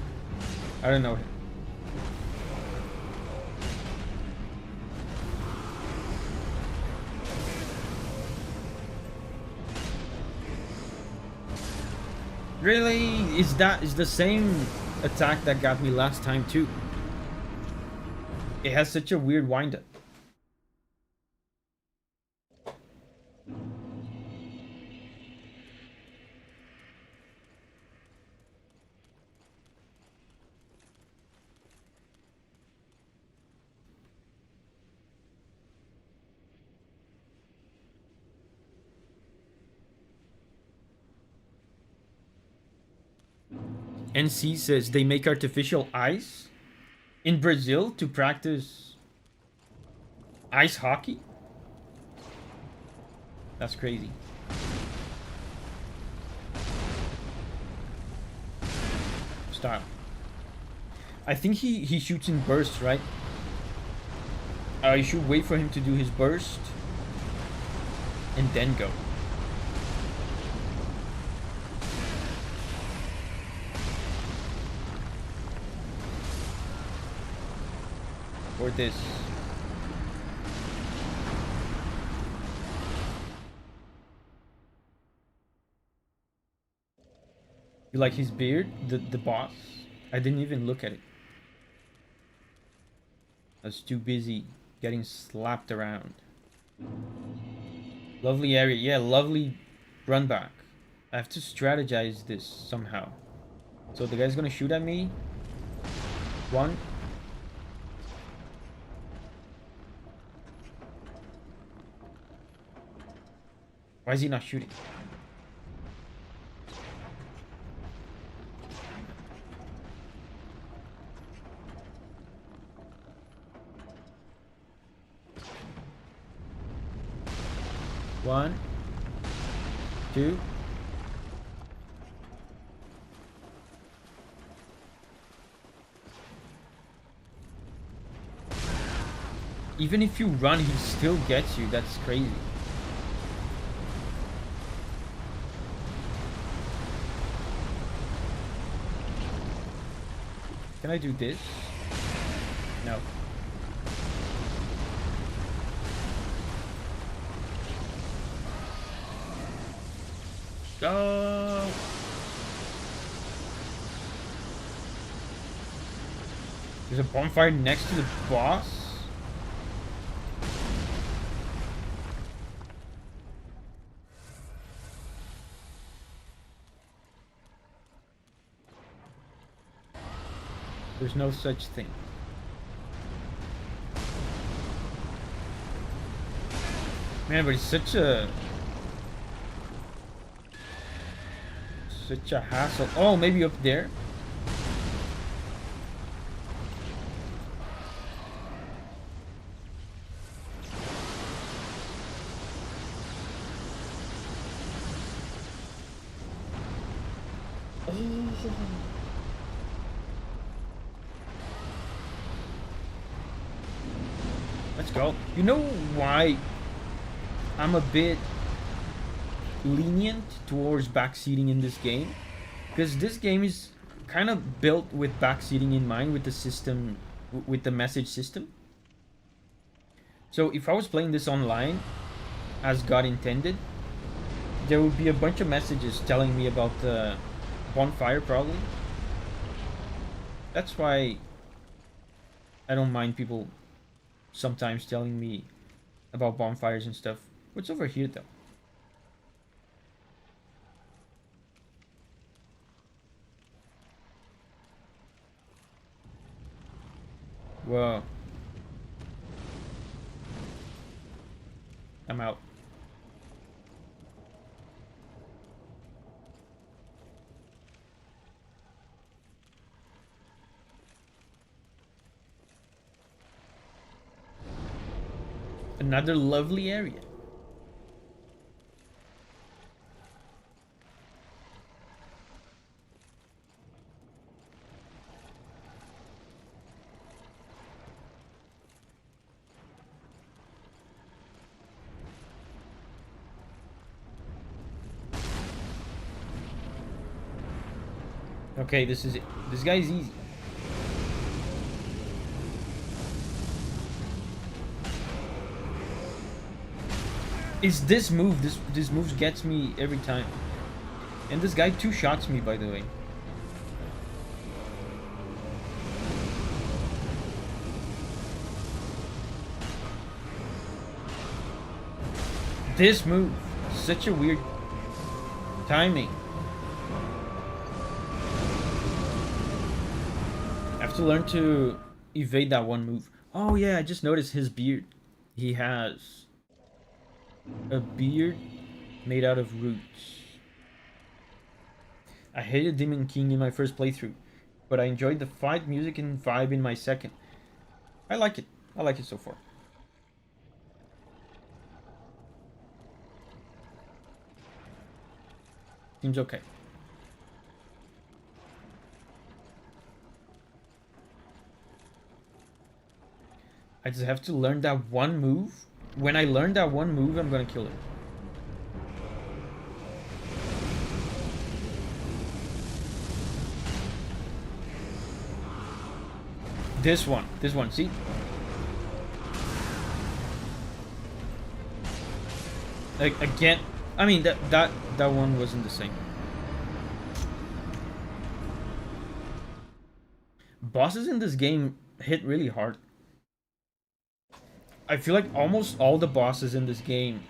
A: I don't know him. Really? Is the same attack that got me last time too? It has such a weird wind-up. NC says they make artificial ice in Brazil to practice ice hockey. That's crazy. Style. I think he shoots in bursts, right? You should wait for him to do his burst and then go. Or this. You like his beard? The boss? I didn't even look at it. I was too busy getting slapped around. Lovely area. Yeah, lovely run back. I have to strategize this somehow. So the guy's gonna shoot at me. 1. Why is he not shooting? One, 2. Even if you run, he still gets you. That's crazy. Can I do this? No. Go! There's a bonfire next to the boss? There's no such thing. Man, but it's such a hassle. Oh, maybe up there. Let's go. You know why I'm a bit lenient towards backseating in this game? Because this game is kind of built with backseating in mind, with the system, with the message system. So if I was playing this online, as God intended, there would be a bunch of messages telling me about the bonfire, probably. That's why I don't mind people sometimes telling me about bonfires and stuff. What's over here though? Whoa. I'm out. Another lovely area. Okay, this is it. This guy's easy. It's this move. This move gets me every time. And this guy two shots me, by the way. This move, such a weird timing. I have to learn to evade that one move. Oh yeah, I just noticed his beard. He has a beard made out of roots. I hated Demon King in my first playthrough, but I enjoyed the fight music and vibe in my second. I like it. I like it so far. Seems okay. I just have to learn that one move. When I learn that one move, I'm gonna kill it. This one, see? Like, again, I mean, that one wasn't the same. Bosses in this game hit really hard. I feel like almost all the bosses in this game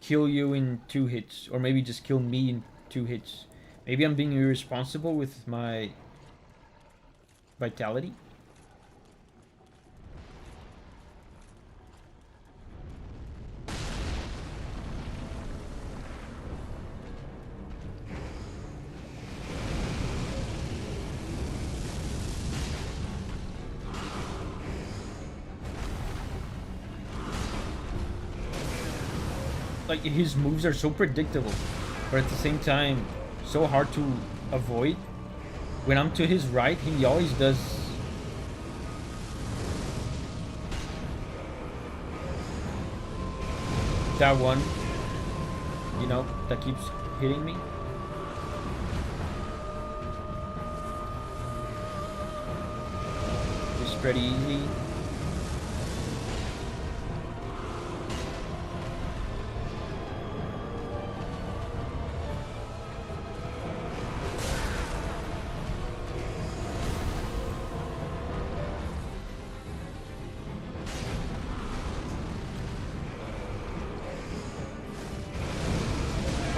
A: kill you in 2 hits, or maybe just kill me in 2 hits. Maybe I'm being irresponsible with my vitality. Like, his moves are so predictable, but at the same time so hard to avoid. When I'm to his right, he always does that one, you know, that keeps hitting me. It's pretty easy.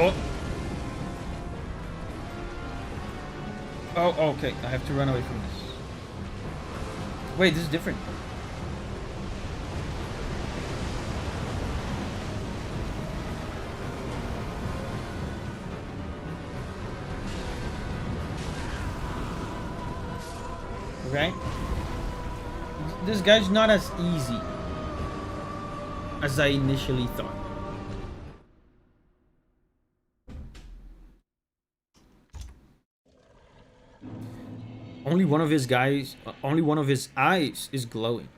A: Oh. Oh, okay. I have to run away from this. Wait, this is different. Okay. This guy's not as easy as I initially thought. Only one of his eyes is glowing.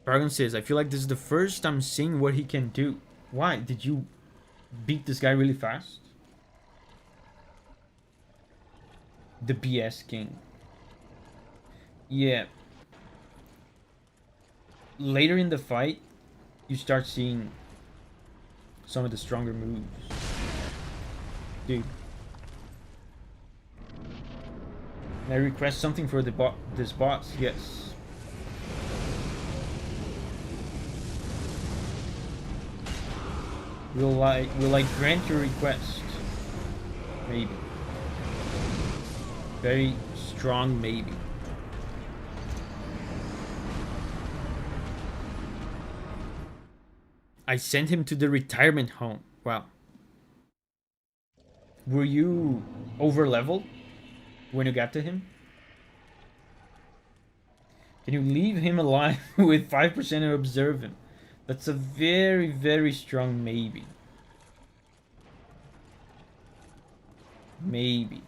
A: Paragon says, I feel like this is the first I'm seeing what he can do. Why? Did you beat this guy really fast? The BS King. Yeah. Later in the fight, you start seeing some of the stronger moves. Dude. Can I request something for this boss? Yes. Will I grant your request? Maybe. Very strong maybe. I sent him to the retirement home. Wow. Were you over leveled when you got to him? Can you leave him alive with 5% and observe him? That's a very, very strong maybe. Maybe.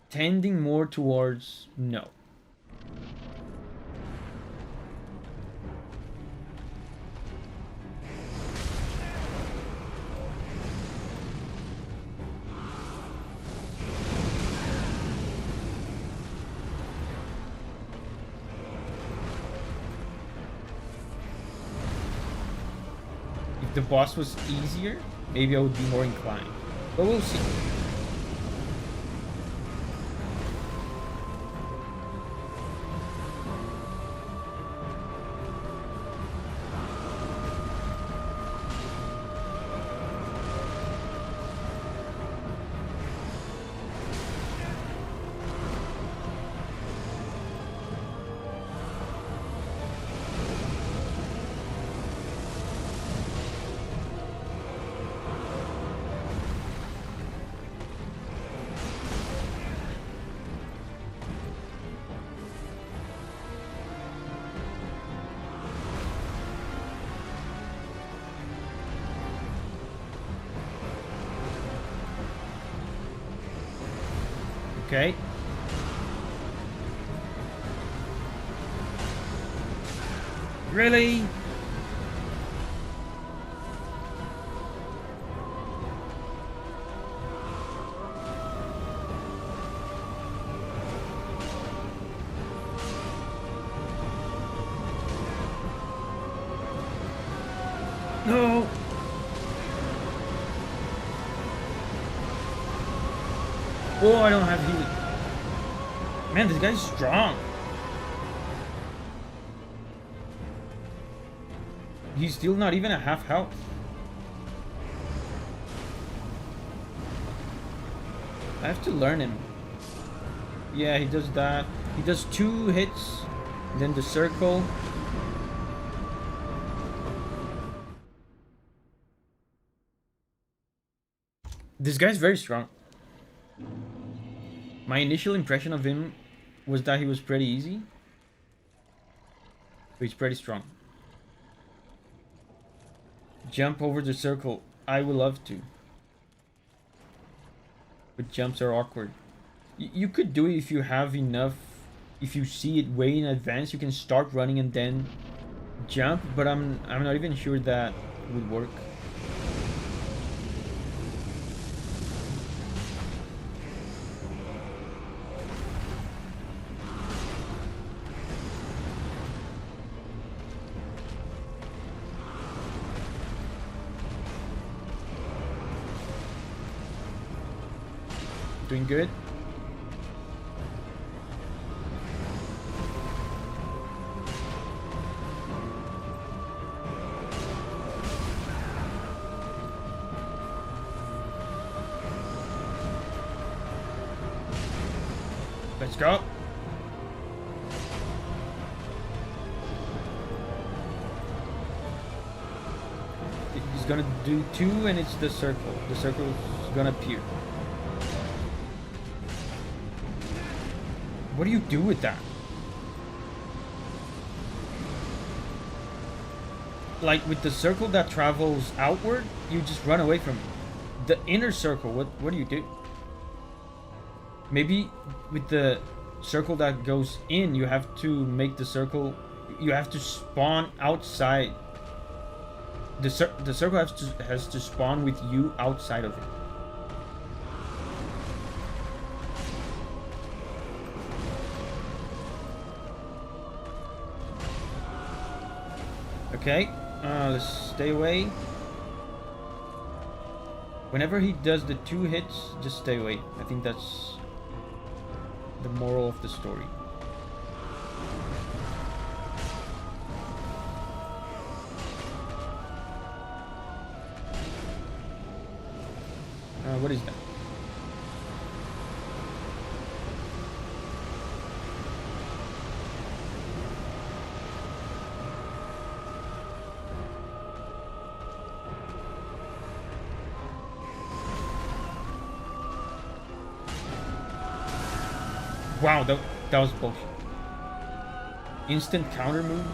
A: Tending more towards no. If the boss was easier, maybe I would be more inclined. But we'll see. Okay. Really? No. Oh, I don't have healing. Man, this guy's strong. He's still not even a half health. I have to learn him. Yeah, he does that. He does 2 hits, then the circle. This guy's very strong. My initial impression of him was that he was pretty easy. But he's pretty strong. Jump over the circle. I would love to. But jumps are awkward. You could do it if you have enough. If you see it way in advance, you can start running and then jump. But I'm not even sure that would work. Doing good. Let's go. He's gonna do 2 and it's the circle. The circle is gonna appear. What do you do with that? Like with the circle that travels outward, you just run away from it. The inner circle, what do you do? Maybe with the circle that goes in, you have to make the circle, you have to spawn outside. The circle has to spawn with you outside of it. Okay, let's stay away. Whenever he does the 2 hits, just stay away. I think that's the moral of the story. What is that? Wow, that was bullshit. Instant counter move?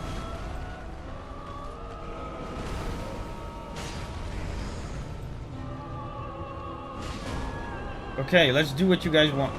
A: Okay, let's do what you guys want.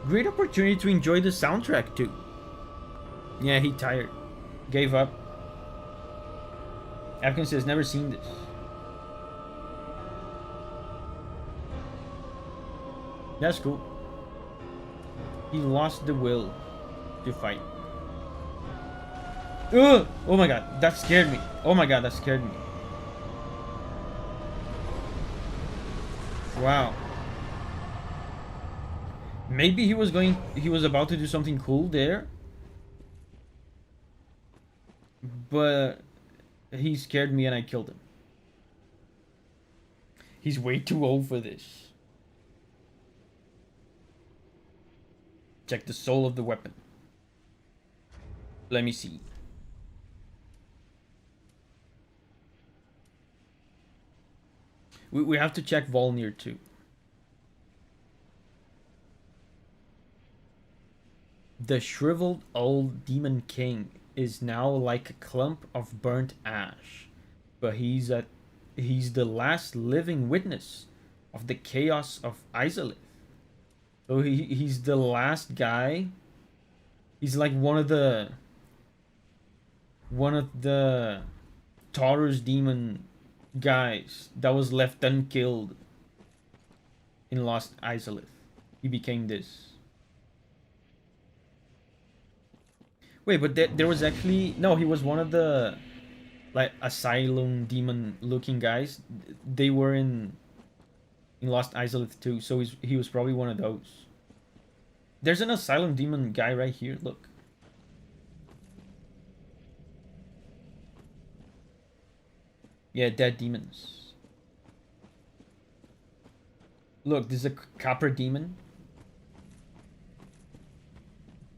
A: Great opportunity to enjoy the soundtrack too. Yeah, he tired. Gave up. Atkins says, never seen this. That's cool. He lost the will to fight. Ugh! Oh my god, that scared me. Oh my god, that scared me. Wow. Maybe he was about to do something cool there. But he scared me and I killed him. He's way too old for this. Check the soul of the weapon. Let me see. We have to check Volnir too. The shriveled old demon king is now like a clump of burnt ash, but he's the last living witness of the chaos of Izalith. So he's the last guy. He's like one of the Taurus demon guys that was left unkilled in Lost Izalith. He became this. Wait, but there was actually... No, he was one of the... like, asylum demon looking guys. They were in Lost Izalith too, so he was probably one of those. There's an asylum demon guy right here, look. Yeah, dead demons. Look, this is a copper demon.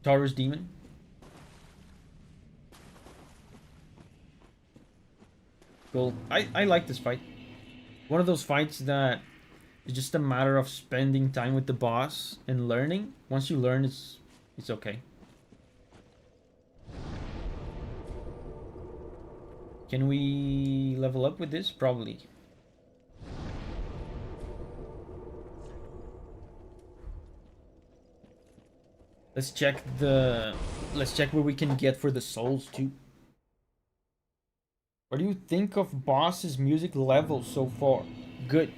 A: Taurus demon. Cool. I like this fight. One of those fights that is just a matter of spending time with the boss and learning. Once you learn, it's okay. Can we level up with this? Probably. Let's check what we can get for the souls too. What do you think of boss's music level so far? Good.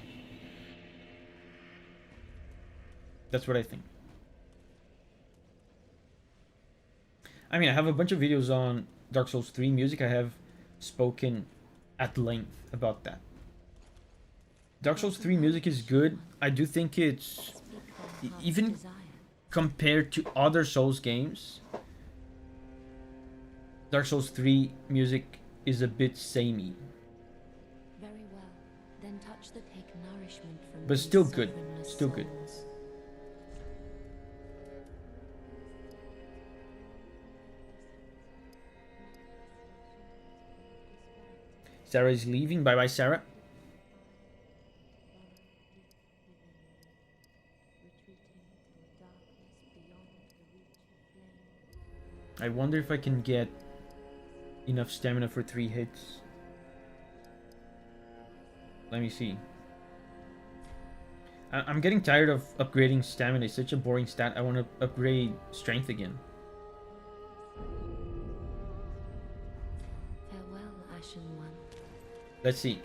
A: That's what I think. I mean, I have a bunch of videos on Dark Souls 3 music. I have spoken at length about that. Dark Souls 3 music is good. I do think it's... even compared to other Souls games, Dark Souls 3 music is a bit samey.
C: Very well. Then touch the take nourishment from
A: But still good. Still good. Sarah is leaving. Bye bye, Sarah. I wonder if I can get enough stamina for 3 hits. Let me see. I'm getting tired of upgrading stamina. It's such a boring stat. I want to upgrade strength again.
C: Farewell, Ashen One.
A: Let's see.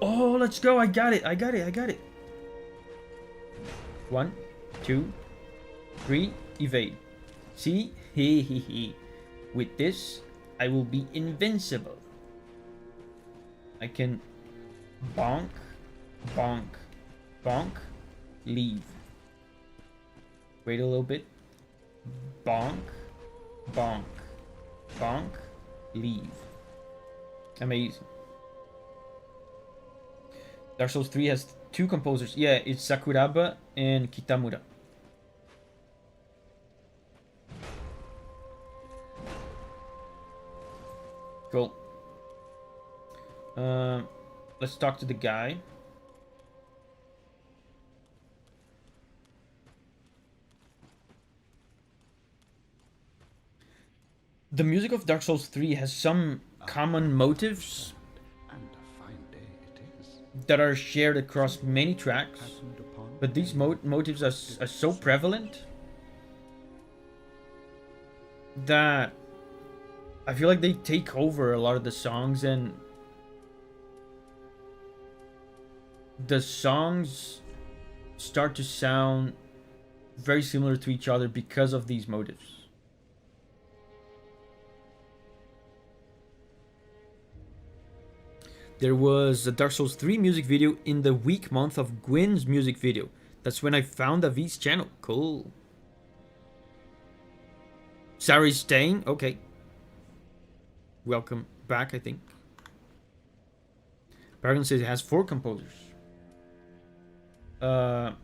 A: Oh, let's go. I got it. I got it. I got it. 1, 2, 3. Evade. See? Hee hee hee. With this, I will be invincible. I can bonk, bonk, bonk, leave. Wait a little bit. Bonk, bonk, bonk, leave. Amazing. Dark Souls 3 has 2 composers. Yeah, it's Sakuraba and Kitamura. Cool. Let's talk to the guy. The music of Dark Souls 3 has some common motives
D: And a fine day it is.
A: that are shared across many tracks,
D: Patterned upon
A: but these motives are so prevalent that I feel like they take over a lot of the songs, and the songs start to sound very similar to each other because of these motives. There was a Dark Souls 3 music video in the week month of Gwyn's music video. That's when I found Davi's channel. Cool. Sari's staying? Okay. Welcome back, I think. Paragon says it has 4 composers. Oh!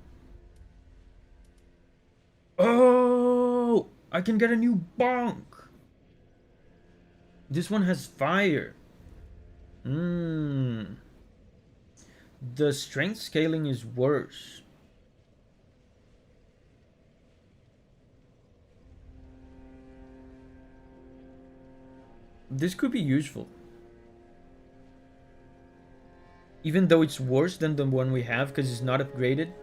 A: I can get a new bonk! This one has fire. The strength scaling is worse. This could be useful. Even though it's worse than the one we have because it's not upgraded.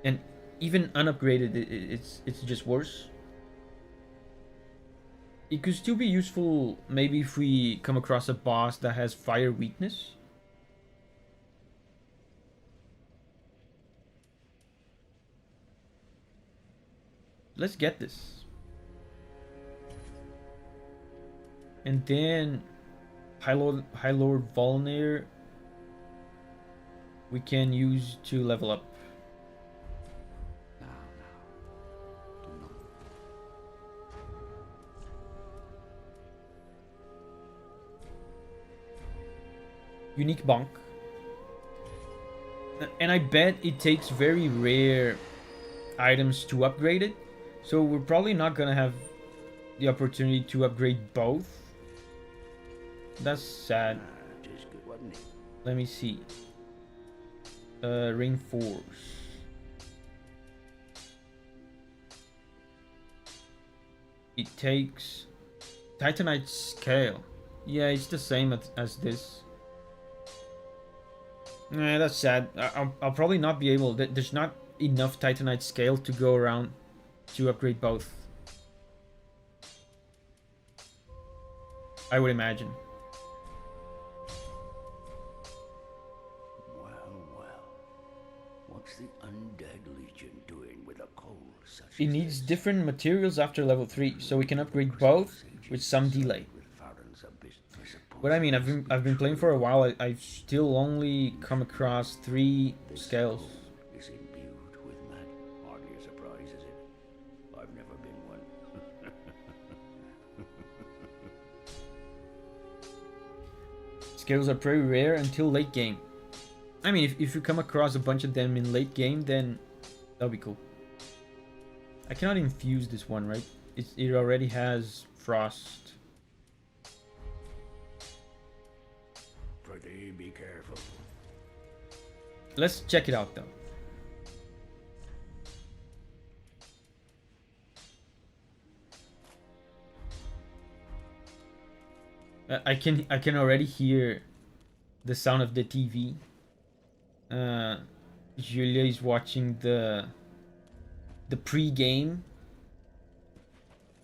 A: And even unupgraded, it's just worse. It could still be useful maybe if we come across a boss that has fire weakness. Let's get this. And then High Lord Volnir we can use to level up.
D: now. Do not.
A: Unique bonk. And I bet it takes very rare items to upgrade it. So we're probably not gonna have the opportunity to upgrade both. That's sad.
F: Just good, wasn't it?
A: Let me see. Reinforce. It takes Titanite scale. Yeah, it's the same as this. Nah, that's sad. I'll probably not be able. There's not enough Titanite scale to go around to upgrade both. I would imagine.
F: Well. What's the undead legion doing with a coal such
A: It
F: as
A: needs
F: this?
A: different materials after level 3, so we can upgrade both with some delay.
F: With Farron's abyss, I suppose.
A: But I mean, I've been playing for a while. I've still only come across 3
F: This
A: scales.
F: coal is imbued with magic. Hardly a surprise, is it? I've never been one.
A: Scales are pretty rare until late game. I mean, if you come across a bunch of them in late game, then that'll be cool. I cannot infuse this one, right? It already has frost.
F: Pretty be careful.
A: Let's check it out though. I can already hear the sound of the TV. Julia is watching the pre-game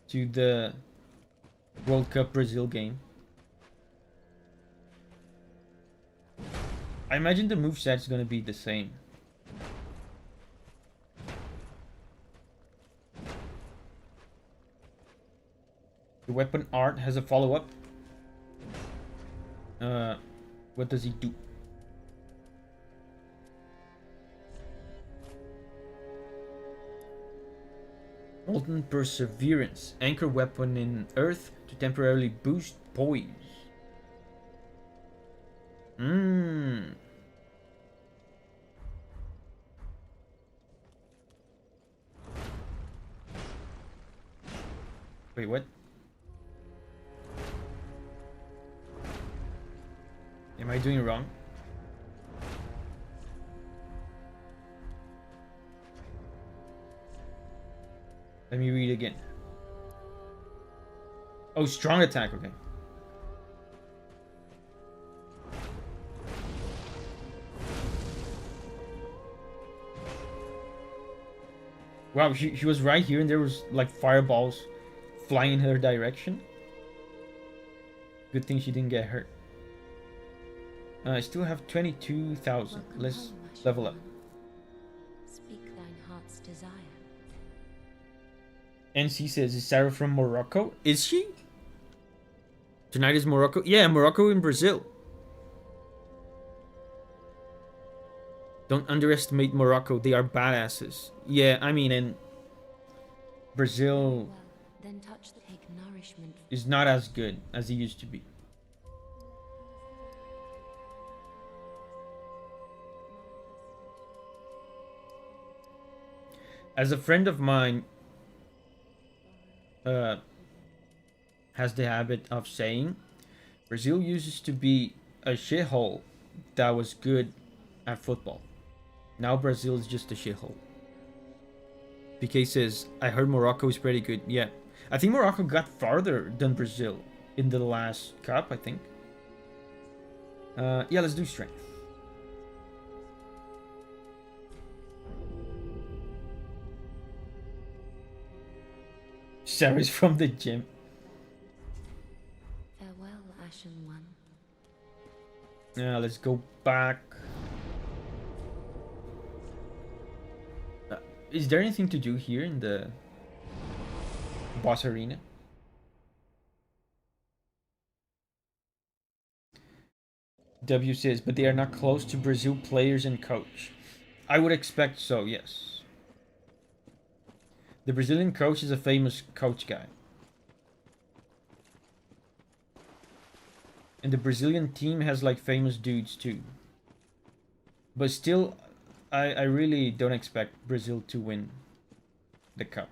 A: to the World Cup Brazil game. I imagine the moveset's gonna be the same. The weapon art has a follow-up. What does he do? Molten Perseverance. Anchor weapon in Earth to temporarily boost poise. Wait, what? Am I doing it wrong? Let me read again. Oh, strong attack, okay. Wow, she was right here and there was like fireballs flying in her direction. Good thing she didn't get hurt. I still have 22,000. Let's level up.
C: Speak thine heart's desire.
A: NC says, is Sarah from Morocco? Is she? Tonight is Morocco? Yeah, Morocco in Brazil. Don't underestimate Morocco. They are badasses. Yeah, I mean, and Brazil
C: Well, then touch the take nourishment.
A: is not as good as it used to be. As a friend of mine has the habit of saying, Brazil used to be a shithole that was good at football. Now Brazil is just a shithole. PK says, I heard Morocco is pretty good. Yeah. I think Morocco got farther than Brazil in the last cup, I think. Yeah, let's do strength. Sarah's from the gym.
C: Farewell, Ashen One.
A: Yeah, let's go back. Is there anything to do here in the boss arena? W says, but they are not close to Brazil players and coach. I would expect so, yes. The Brazilian coach is a famous coach guy. And the Brazilian team has like famous dudes too. But still, I really don't expect Brazil to win the cup.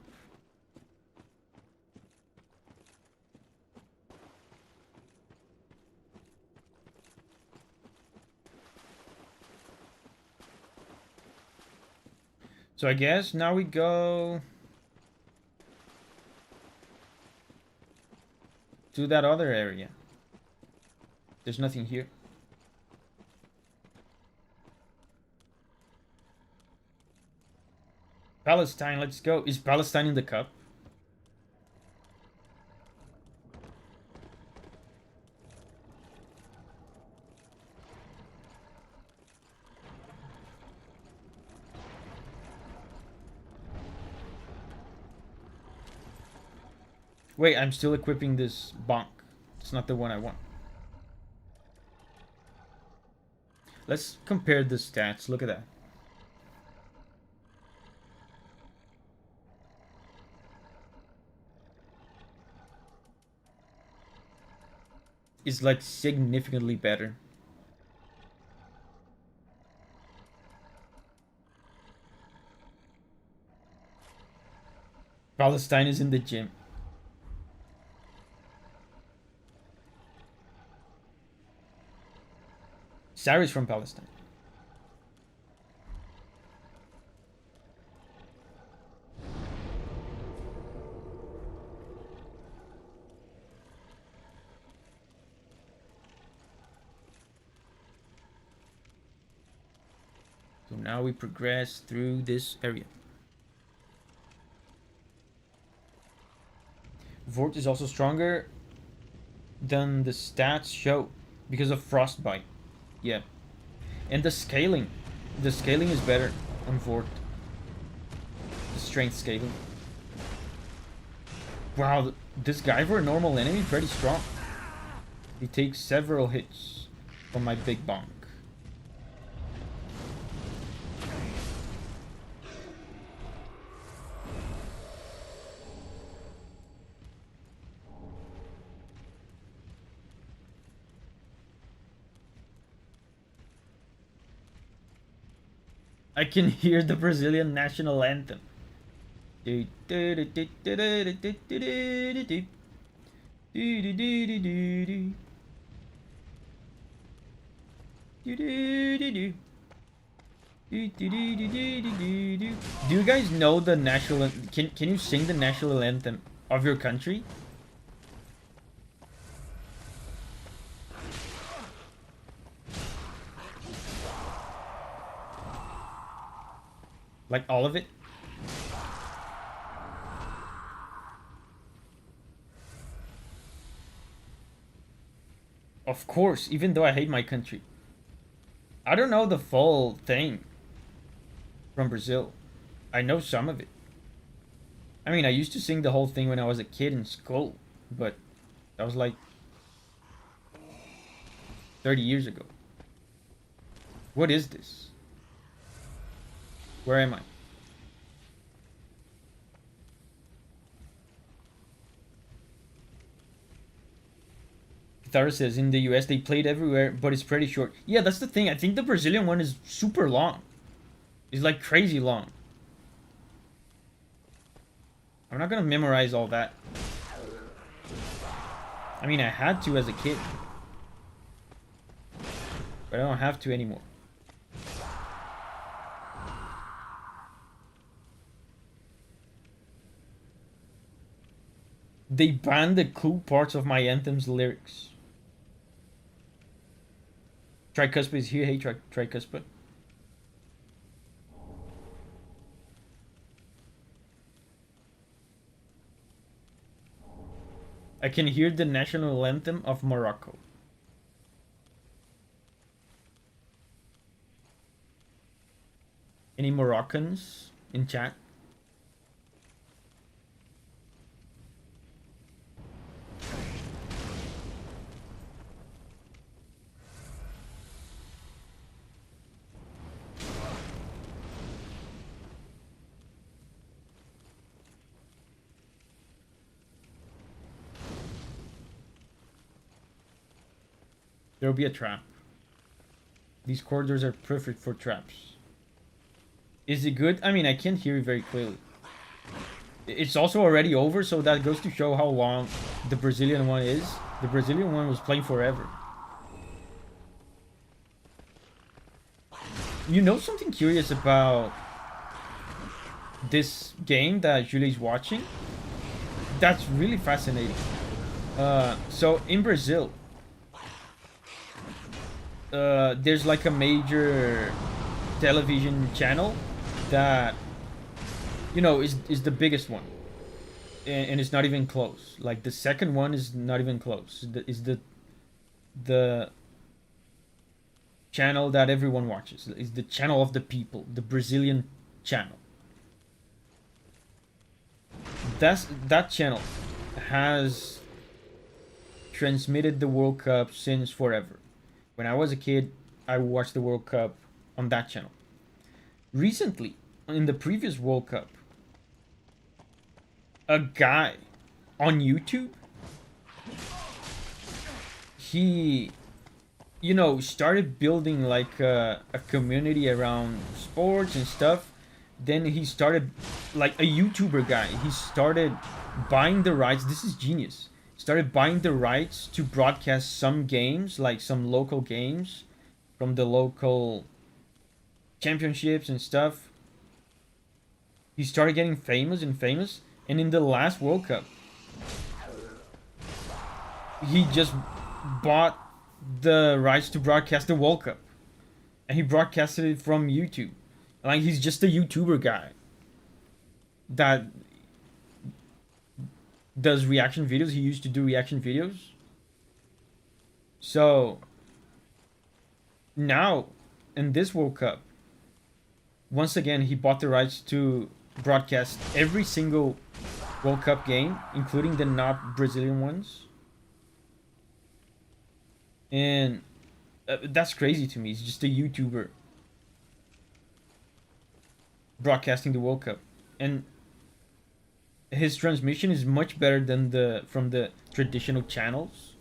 A: So I guess now we go to that other area. There's nothing here. Palestine, let's go. Is Palestine in the cup? Wait, I'm still equipping this bonk. It's not the one I want. Let's compare the stats. Look at that. It's like significantly better. Palestine is in the gym. Sarah's from Palestine. So now we progress through this area. Vort is also stronger than the stats show because of frostbite. Yeah. And the scaling. The scaling is better on Vort. The strength scaling. Wow, this guy for a normal enemy pretty strong. He takes several hits from my big bonk. I can hear the Brazilian national anthem. Do you guys know the national? Can you sing the national anthem of your country? Like all of it? Of course, even though I hate my country. I don't know the full thing from Brazil. I know some of it. I mean, I used to sing the whole thing when I was a kid in school, but that was like 30 years ago. What is this? Where am I? Thara says in the US they played everywhere, but it's pretty short. Yeah, that's the thing. I think the Brazilian one is super long. It's like crazy long. I'm not gonna memorize all that. I mean, I had to as a kid, but I don't have to anymore. They banned the cool parts of my anthem's lyrics. Tricuspid is here. Hey, Tricuspid. I can hear the national anthem of Morocco. Any Moroccans in chat? There will be a trap. These corridors are perfect for traps. Is it good? I mean, I can't hear it very clearly. It's also already over, so that goes to show how long the Brazilian one is. The Brazilian one was playing forever. You know something curious about this game that Julie's watching? That's really fascinating. So in Brazil, there's like a major television channel that, you know, is the biggest one, and it's not even close. Like the second one is not even close. Is the channel that everyone watches. Is the channel of the people, the Brazilian channel. That channel has transmitted the World Cup since forever. When I was a kid, I watched the World Cup on that channel. Recently, in the previous World Cup, a guy on YouTube, he, you know, started building like a community around sports and stuff. Then he started, like a YouTuber guy, he started buying the rights. This is genius. Started buying the rights to broadcast some games, like some local games from the local championships and stuff. He started getting famous, and in the last World Cup, he just bought the rights to broadcast the World Cup, and he broadcasted it from YouTube. Like, he's just a YouTuber guy that does reaction videos. He used to do reaction videos. So now, in this World Cup, once again, he bought the rights to broadcast every single World Cup game, including the not Brazilian ones. And that's crazy to me. He's just a YouTuber broadcasting the World Cup. And his transmission is much better than from the traditional channels.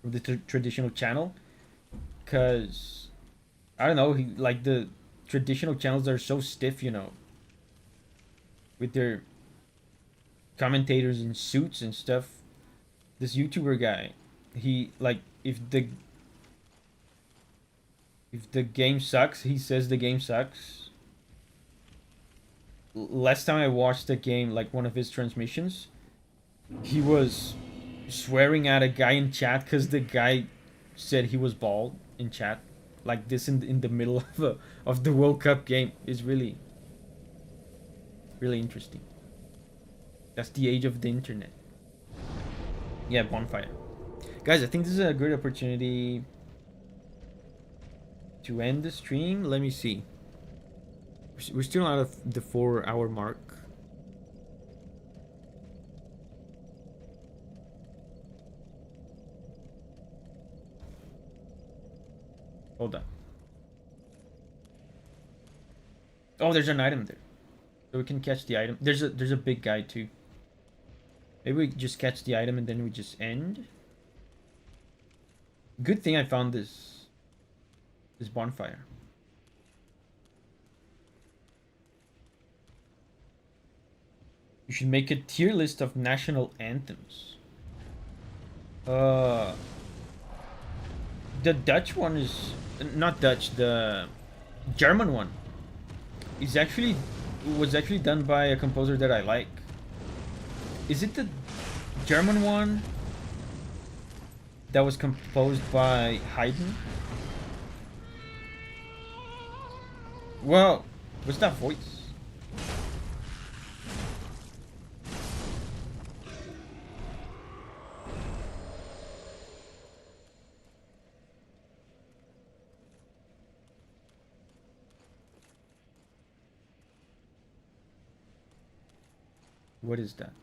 A: From the traditional channel. Because, I don't know, like the traditional channels are so stiff, you know. With their commentators in suits and stuff. This YouTuber guy, he, like, if the game sucks, he says the game sucks. Last time I watched the game, like one of his transmissions, he was swearing at a guy in chat because the guy said he was bald in chat. Like this in the middle of the World Cup game is really interesting. That's the age of the internet. Yeah, bonfire. Guys, I think this is a good opportunity to end the stream. Let me see. We're still out of the 4-hour mark. Hold on. Oh, there's an item there. So we can catch the item. There's a big guy too. Maybe we just catch the item and then we just end. Good thing I found this bonfire. You should make a tier list of national anthems. The Dutch one is not Dutch. The German one was actually done by a composer that I like. Is it the German one that was composed by Haydn? Well, what's that voice? What is that?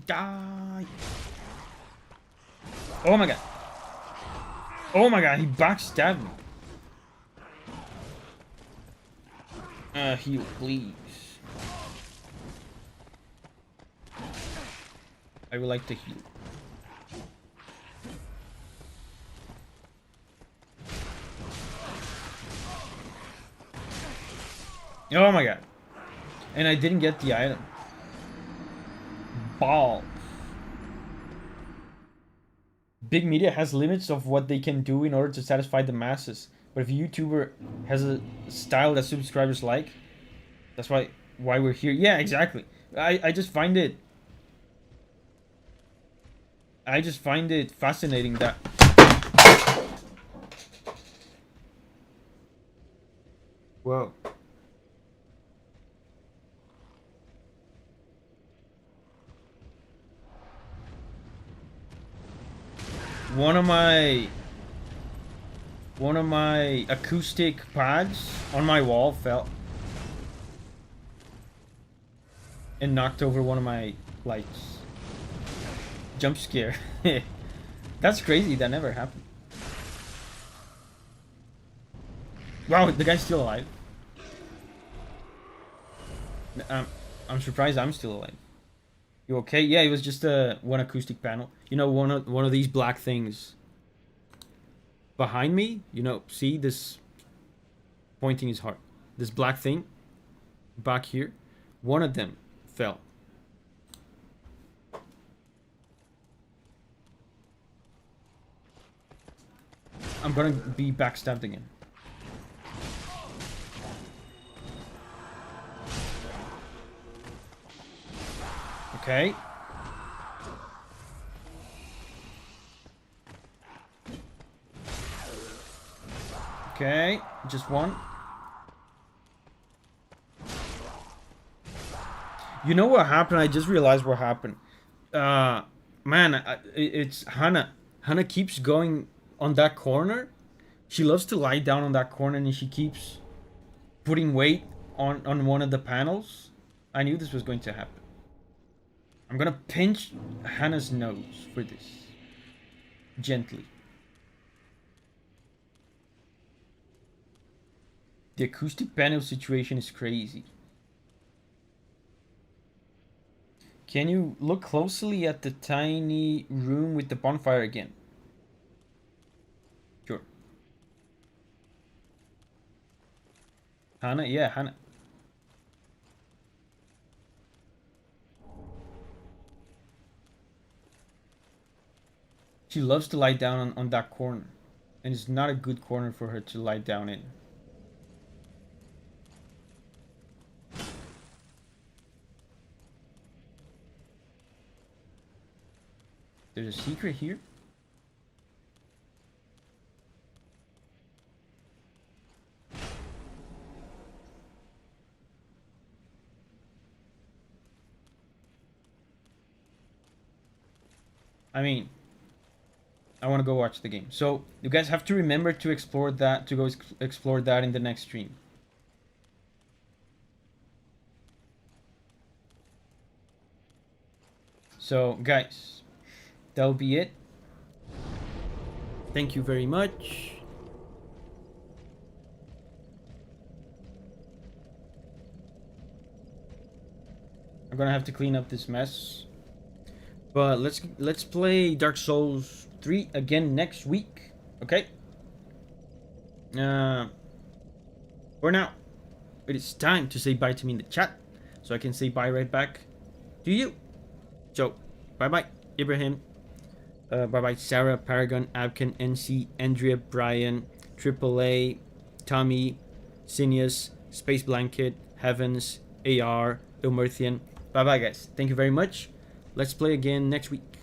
A: Die! Oh my god! Oh my god, he backstabbed me! Heal, please. I would like to heal. Oh my god. And I didn't get the item. Balls. Big media has limits of what they can do in order to satisfy the masses. But if a YouTuber has a style that subscribers like, that's why we're here. Yeah, exactly. I just find it fascinating that whoa. One of my acoustic pads on my wall fell and knocked over one of my lights. Jump scare. That's crazy. That never happened. Wow, the guy's still alive. I'm surprised I'm still alive. You okay? Yeah, it was just one acoustic panel. You know, one of these black things behind me. You know, see this pointing is hard. This black thing back here, one of them fell. I'm gonna be backstabbed again. Okay. Okay, just one. You know what happened? I just realized what happened. Man, it's Hannah. Hannah keeps going on that corner. She loves to lie down on that corner, and she keeps putting weight on one of the panels. I knew this was going to happen. I'm gonna pinch Hannah's nose for this. Gently. The acoustic panel situation is crazy. Can you look closely at the tiny room with the bonfire again? Sure. Hannah? Yeah, Hannah. She loves to lie down on that corner. And it's not a good corner for her to lie down in. There's a secret here. I mean, I want to go watch the game. So you guys have to remember to explore that, to go explore that in the next stream. So guys, that'll be it. Thank you very much. I'm gonna have to clean up this mess. But let's play Dark Souls 3 again next week. Okay? For now, it is time to say bye to me in the chat. So I can say bye right back to you. So, bye-bye, Ibrahim. Bye-bye, Sarah, Paragon, Abkin, NC, Andrea, Brian, AAA, Tommy, Sinius, Space Blanket, Heavens, AR, Ilmerthian. Bye-bye, guys. Thank you very much. Let's play again next week.